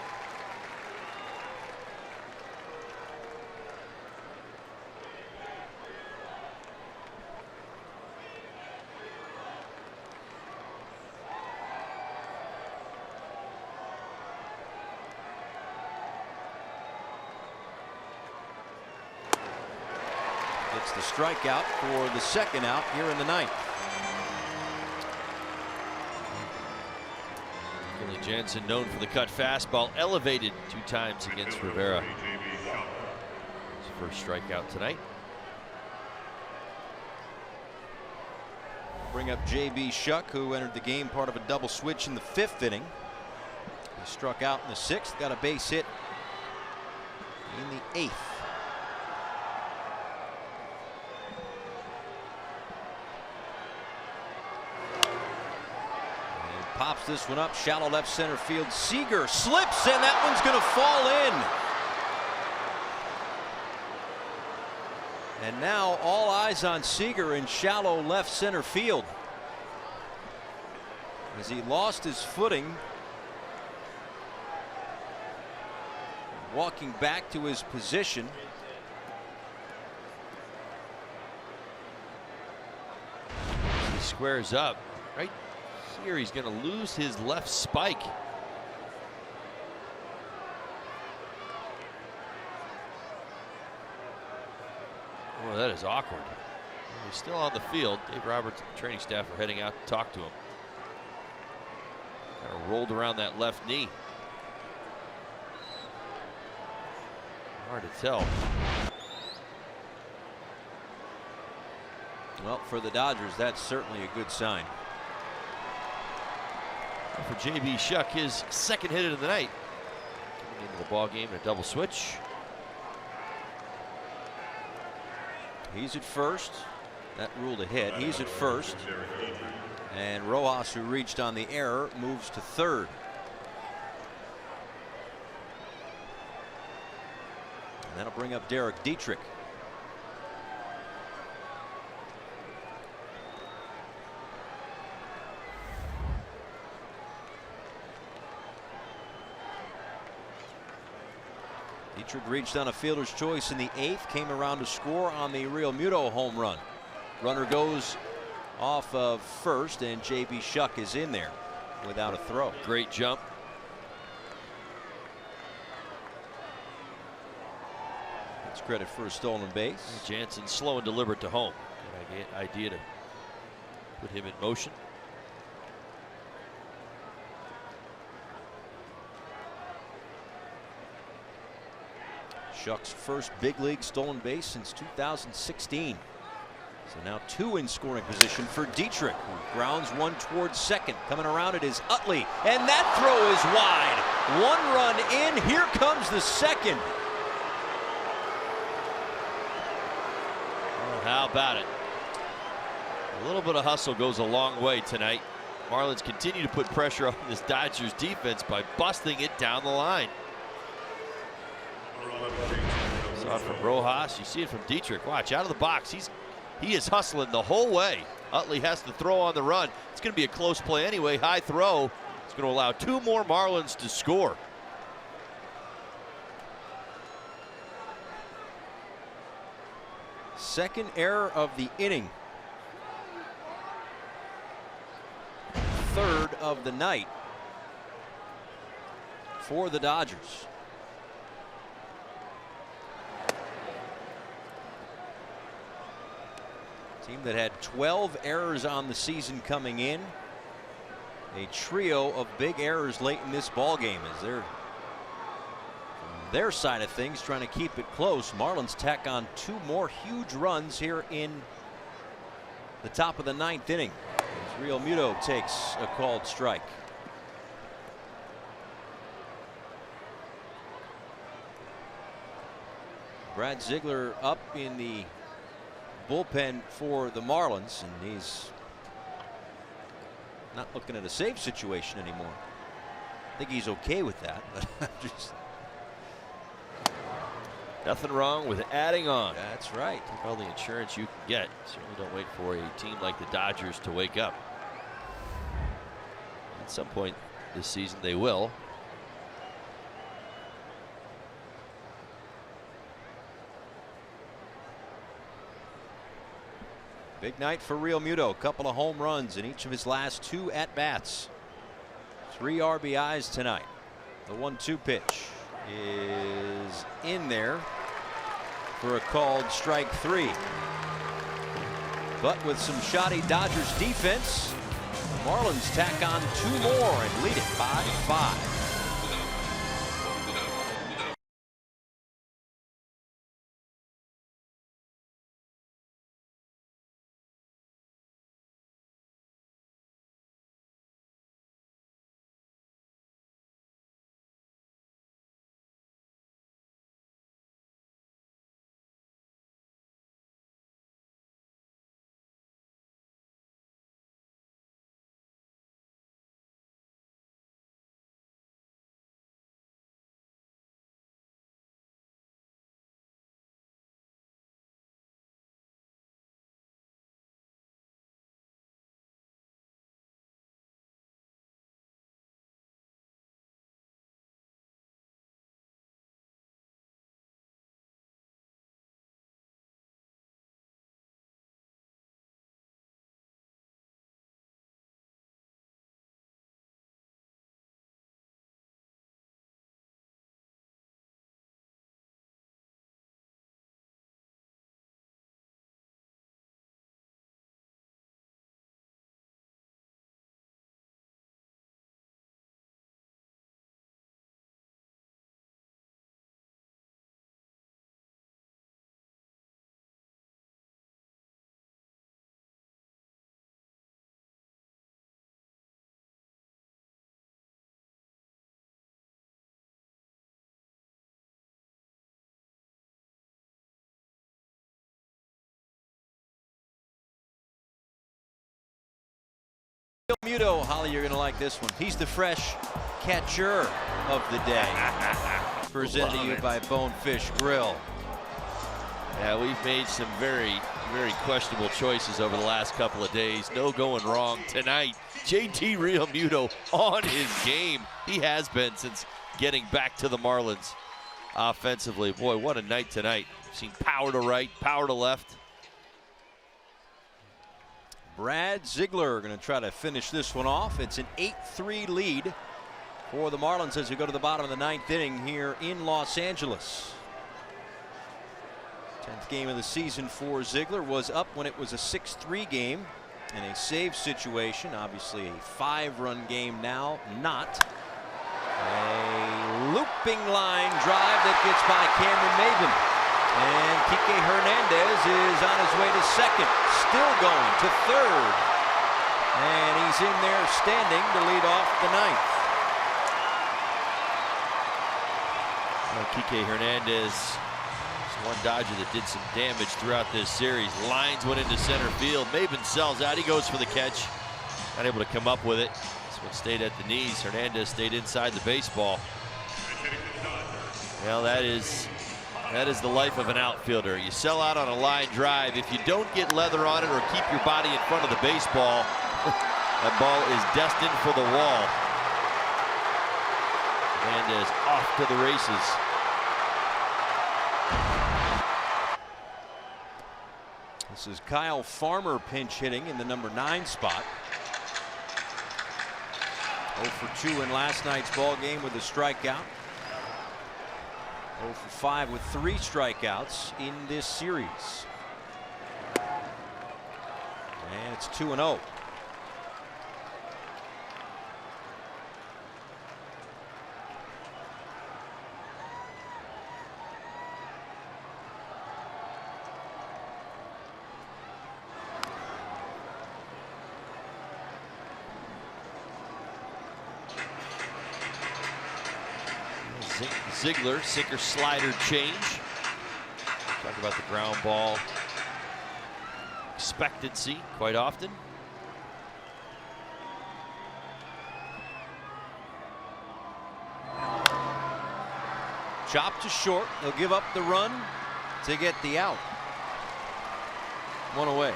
That's the strikeout for the second out here in the ninth. Billy Jansen, known for the cut fastball, elevated 2 times against Rivera. His first strikeout tonight. Bring up J.B. Shuck, who entered the game part of a double switch in the 5th inning. He struck out in the 6th, got a base hit in the 8th. And pops this one up, shallow left center field. Seager slips, and that one's going to fall in. And now all eyes on Seager in shallow left center field, as he lost his footing walking back to his position. He squares up right here. He's going to lose his left spike. Oh, that is awkward. He's still on the field. Dave Roberts and the training staff are heading out to talk to him. Kind of rolled around that left knee. Hard to tell. Well, for the Dodgers, that's certainly a good sign. For J.B. Shuck, his second hit of the night. Coming into the ball game in a double switch. He's at first. That ruled a hit. He's at first. And Rojas, who reached on the error, moves to third. And that'll bring up Derek Dietrich. Dietrich reached on a fielder's choice in the 8th, came around to score on the Real Muto home run. Runner goes off of first, and J.B. Shuck is in there without a throw. Great jump. That's credit for a stolen base. Jansen slow and deliberate to home. Good idea to put him in motion. Shuck's first big league stolen base since 2016. So now 2 in scoring position for Dietrich, who grounds one towards second. Coming around it is Utley, and that throw is wide. 1 run in. Here comes the second. Well, how about it? A little bit of hustle goes a long way tonight. Marlins continue to put pressure on this Dodgers defense by busting it down the line. Saw it from Rojas. You see it from Dietrich. Watch, out of the box. He is hustling the whole way. Utley has to throw on the run. It's going to be a close play anyway. High throw. It's going to allow 2 more Marlins to score. Second error of the inning. 3rd of the night for the Dodgers. Team that had 12 errors on the season coming in. A trio of big errors late in this ball game as they're from their side of things trying to keep it close. Marlins tack on 2 more huge runs here in the top of the 9th inning. As Real Muto takes a called strike. Brad Ziegler up in the bullpen for the Marlins, and he's not looking at a save situation anymore. I think he's okay with that, but just nothing wrong with adding on. That's right. Take all the insurance you can get. Certainly don't wait for a team like the Dodgers to wake up. At some point this season they will. Big night for Real Muto. A couple of home runs in each of his last 2 at-bats. 3 RBIs tonight. The 1-2 pitch is in there for a called strike 3. But with some shoddy Dodgers defense, the Marlins tack on 2 more and lead it by 5. Muto, Holly, you're going to like this one. He's the fresh catcher of the day. Presented to you by Bonefish Grill. Yeah, we've made some very questionable choices over the last couple of days. No going wrong tonight. JT Realmuto on his game. He has been since getting back to the Marlins offensively. Boy, what a night tonight. We've seen power to right, power to left. Brad Ziegler going to try to finish this one off. It's an 8-3 lead for the Marlins as we go to the bottom of the 9th inning here in Los Angeles. 10th game of the season for Ziegler. Was up when it was a 6-3 game in a save situation. Obviously a 5-run game now. Not. A looping line drive that gets by Cameron Maybin. And Kike Hernandez is on his way to second. Still going to third. And he's in there standing to lead off the 9th. Well, Kike Hernandez is one Dodger that did some damage throughout this series. Lines went into center field. Maybin sells out. He goes for the catch. Not able to come up with it. This one stayed at the knees. Hernandez stayed inside the baseball. Well, that is the life of an outfielder. You sell out on a line drive. If you don't get leather on it or keep your body in front of the baseball, that ball is destined for the wall. And is off to the races. This is Kyle Farmer pinch hitting in the number 9 spot. 0 for 2 in last night's ball game with a strikeout. 0 for 5 with 3 strikeouts in this series. And it's 2-0. Ziegler, sinker slider change. Talk about the ground ball expectancy quite often. Chop to short. They'll give up the run to get the out. 1 away.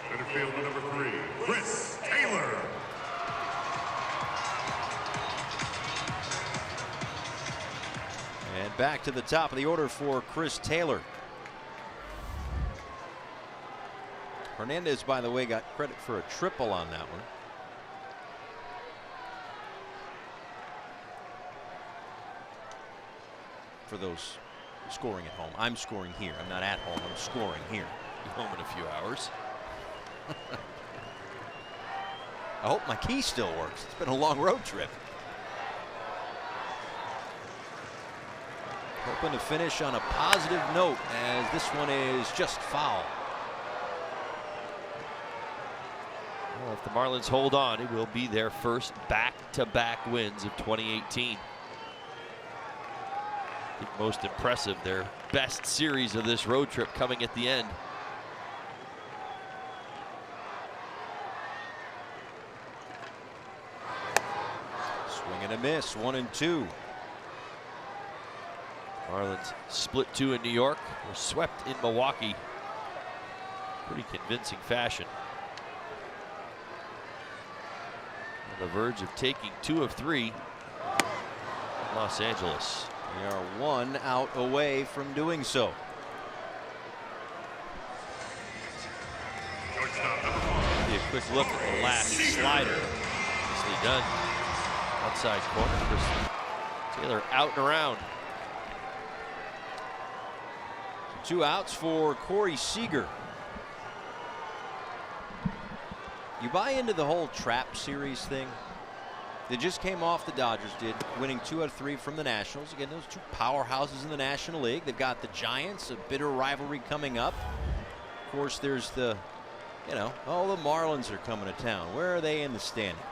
Center fielder number 3, Chris Taylor. And back to the top of the order for Chris Taylor. Hernandez, by the way, got credit for a triple on that one. For those scoring at home. I'm scoring here. I'm not at home. I'm scoring here. Be home in a few hours. I hope my key still works. It's been a long road trip. Hoping to finish on a positive note, as this one is just foul. Well, if the Marlins hold on, it will be their first back-to-back wins of 2018. I think most impressive, their best series of this road trip coming at the end. Swing and a miss, 1-2. Marlins split 2 in New York, were swept in Milwaukee. Pretty convincing fashion. On the verge of taking 2 of 3 in Los Angeles. They are 1 out away from doing so. Be a quick look at the last slider. Nicely done. Outside corner. Chris Taylor out and around. 2 outs for Corey Seager. You buy into the whole trap series thing? They just came off, the Dodgers did, winning 2 out of 3 from the Nationals. Again, those 2 powerhouses in the National League. They've got the Giants, a bitter rivalry coming up. Of course, there's the, oh, the Marlins are coming to town. Where are they in the standings?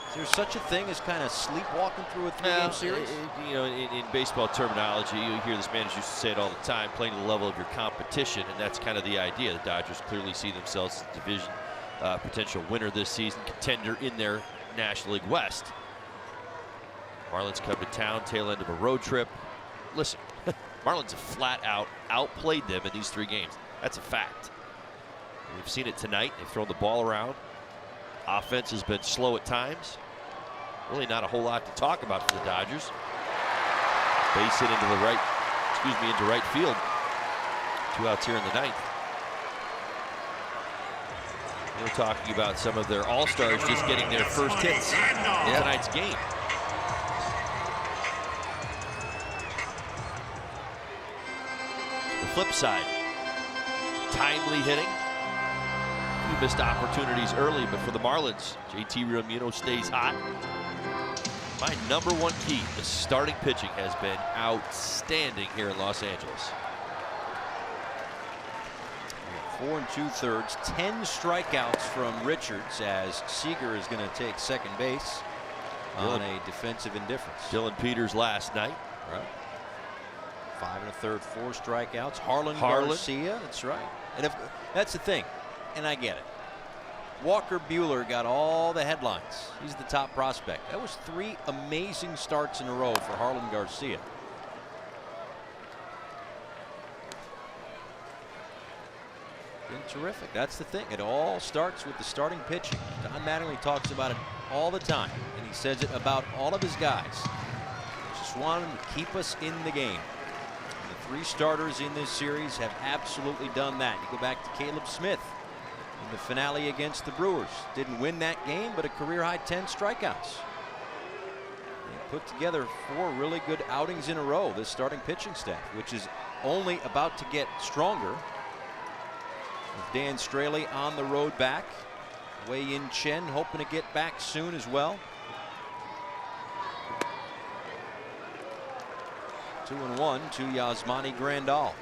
Is there such a thing as kind of sleepwalking through a 3-game series? In baseball terminology, you hear this manager used to say it all the time, playing to the level of your competition, and that's kind of the idea. The Dodgers clearly see themselves as a division potential winner this season, contender in their National League West. Marlins come to town, tail end of a road trip. Listen, Marlins have flat out outplayed them in these 3 games. That's a fact. We've seen it tonight. They've thrown the ball around. Offense has been slow at times. Really not a whole lot to talk about for the Dodgers. Base hit into right field. 2 outs here in the 9th. We're talking about some of their all-stars just getting their first hits in tonight's game. The flip side, timely hitting. We missed opportunities early, but for the Marlins, JT Realmuto stays hot. My #1 key, the starting pitching has been outstanding here in Los Angeles. 4 2/3, 10 strikeouts from Richards, as Seager is going to take second base on a defensive indifference. Dylan Peters last night. Right. 5 1/3, 4 strikeouts. Harlan Garcia, that's right. And that's the thing, and I get it. Walker Buehler got all the headlines. He's the top prospect. That was 3 amazing starts in a row for Harlan Garcia. Been terrific. That's the thing. It all starts with the starting pitching. Don Mattingly talks about it all the time, and he says it about all of his guys. Just want them to keep us in the game. And the 3 starters in this series have absolutely done that. You go back to Caleb Smith in the finale against the Brewers. Didn't win that game, but a career-high 10 strikeouts. They put together 4 really good outings in a row, this starting pitching staff, which is only about to get stronger. With Dan Straley on the road back. Wei-Yin Chen hoping to get back soon as well. 2-1 to Yasmani Grandal.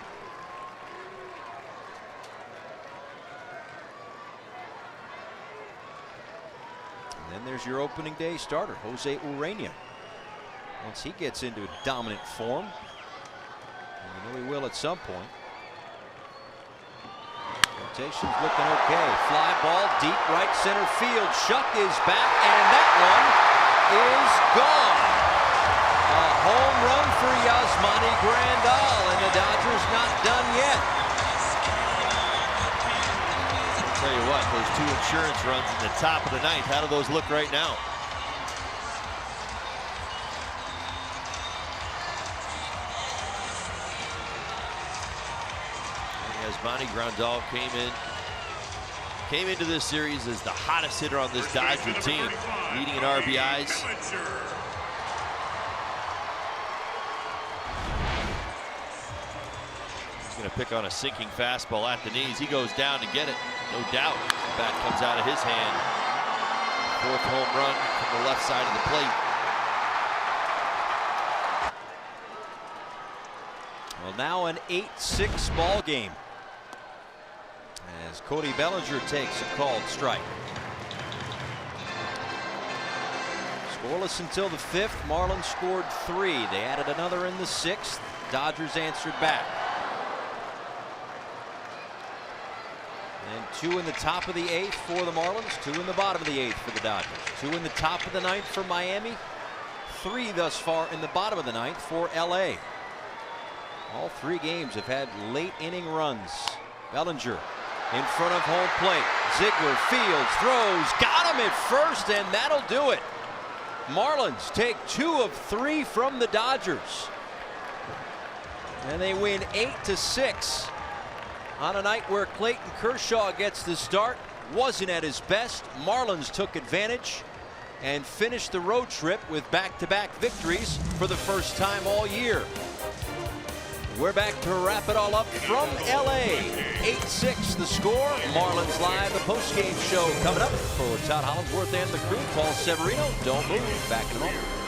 And then there's your opening day starter, Jose Urena. Once he gets into dominant form, and you know he will at some point. Rotation's looking okay. Fly ball deep right center field. Shuck is back, and that one is gone. A home run for Yasmani Grandal, and the Dodgers not done yet. I'll tell you what, those 2 insurance runs in the top of the 9th, how do those look right now? Yasmani Grandal came into this series as the hottest hitter on this Dodger team, leading in RBIs. Going to pick on a sinking fastball at the knees. He goes down to get it, no doubt. The bat comes out of his hand. Fourth home run from the left side of the plate. Well, now an 8-6 ball game as Cody Bellinger takes a called strike. Scoreless until the 5th. Marlins scored 3. They added another in the 6th. Dodgers answered back. And 2 in the top of the 8th for the Marlins, 2 in the bottom of the 8th for the Dodgers, 2 in the top of the 9th for Miami, 3 thus far in the bottom of the 9th for LA. All 3 games have had late inning runs. Bellinger in front of home plate. Ziegler fields, throws, got him at first, and that'll do it. Marlins take 2 of 3 from the Dodgers. And they win 8-6 on a night where Clayton Kershaw gets the start. Wasn't at his best. Marlins took advantage and finished the road trip with back-to-back victories for the first time all year. We're back to wrap it all up from LA. 8-6 the score. Marlins Live, the post-game show coming up for Todd Hollingsworth and the crew. Paul Severino, don't move. Back in a moment.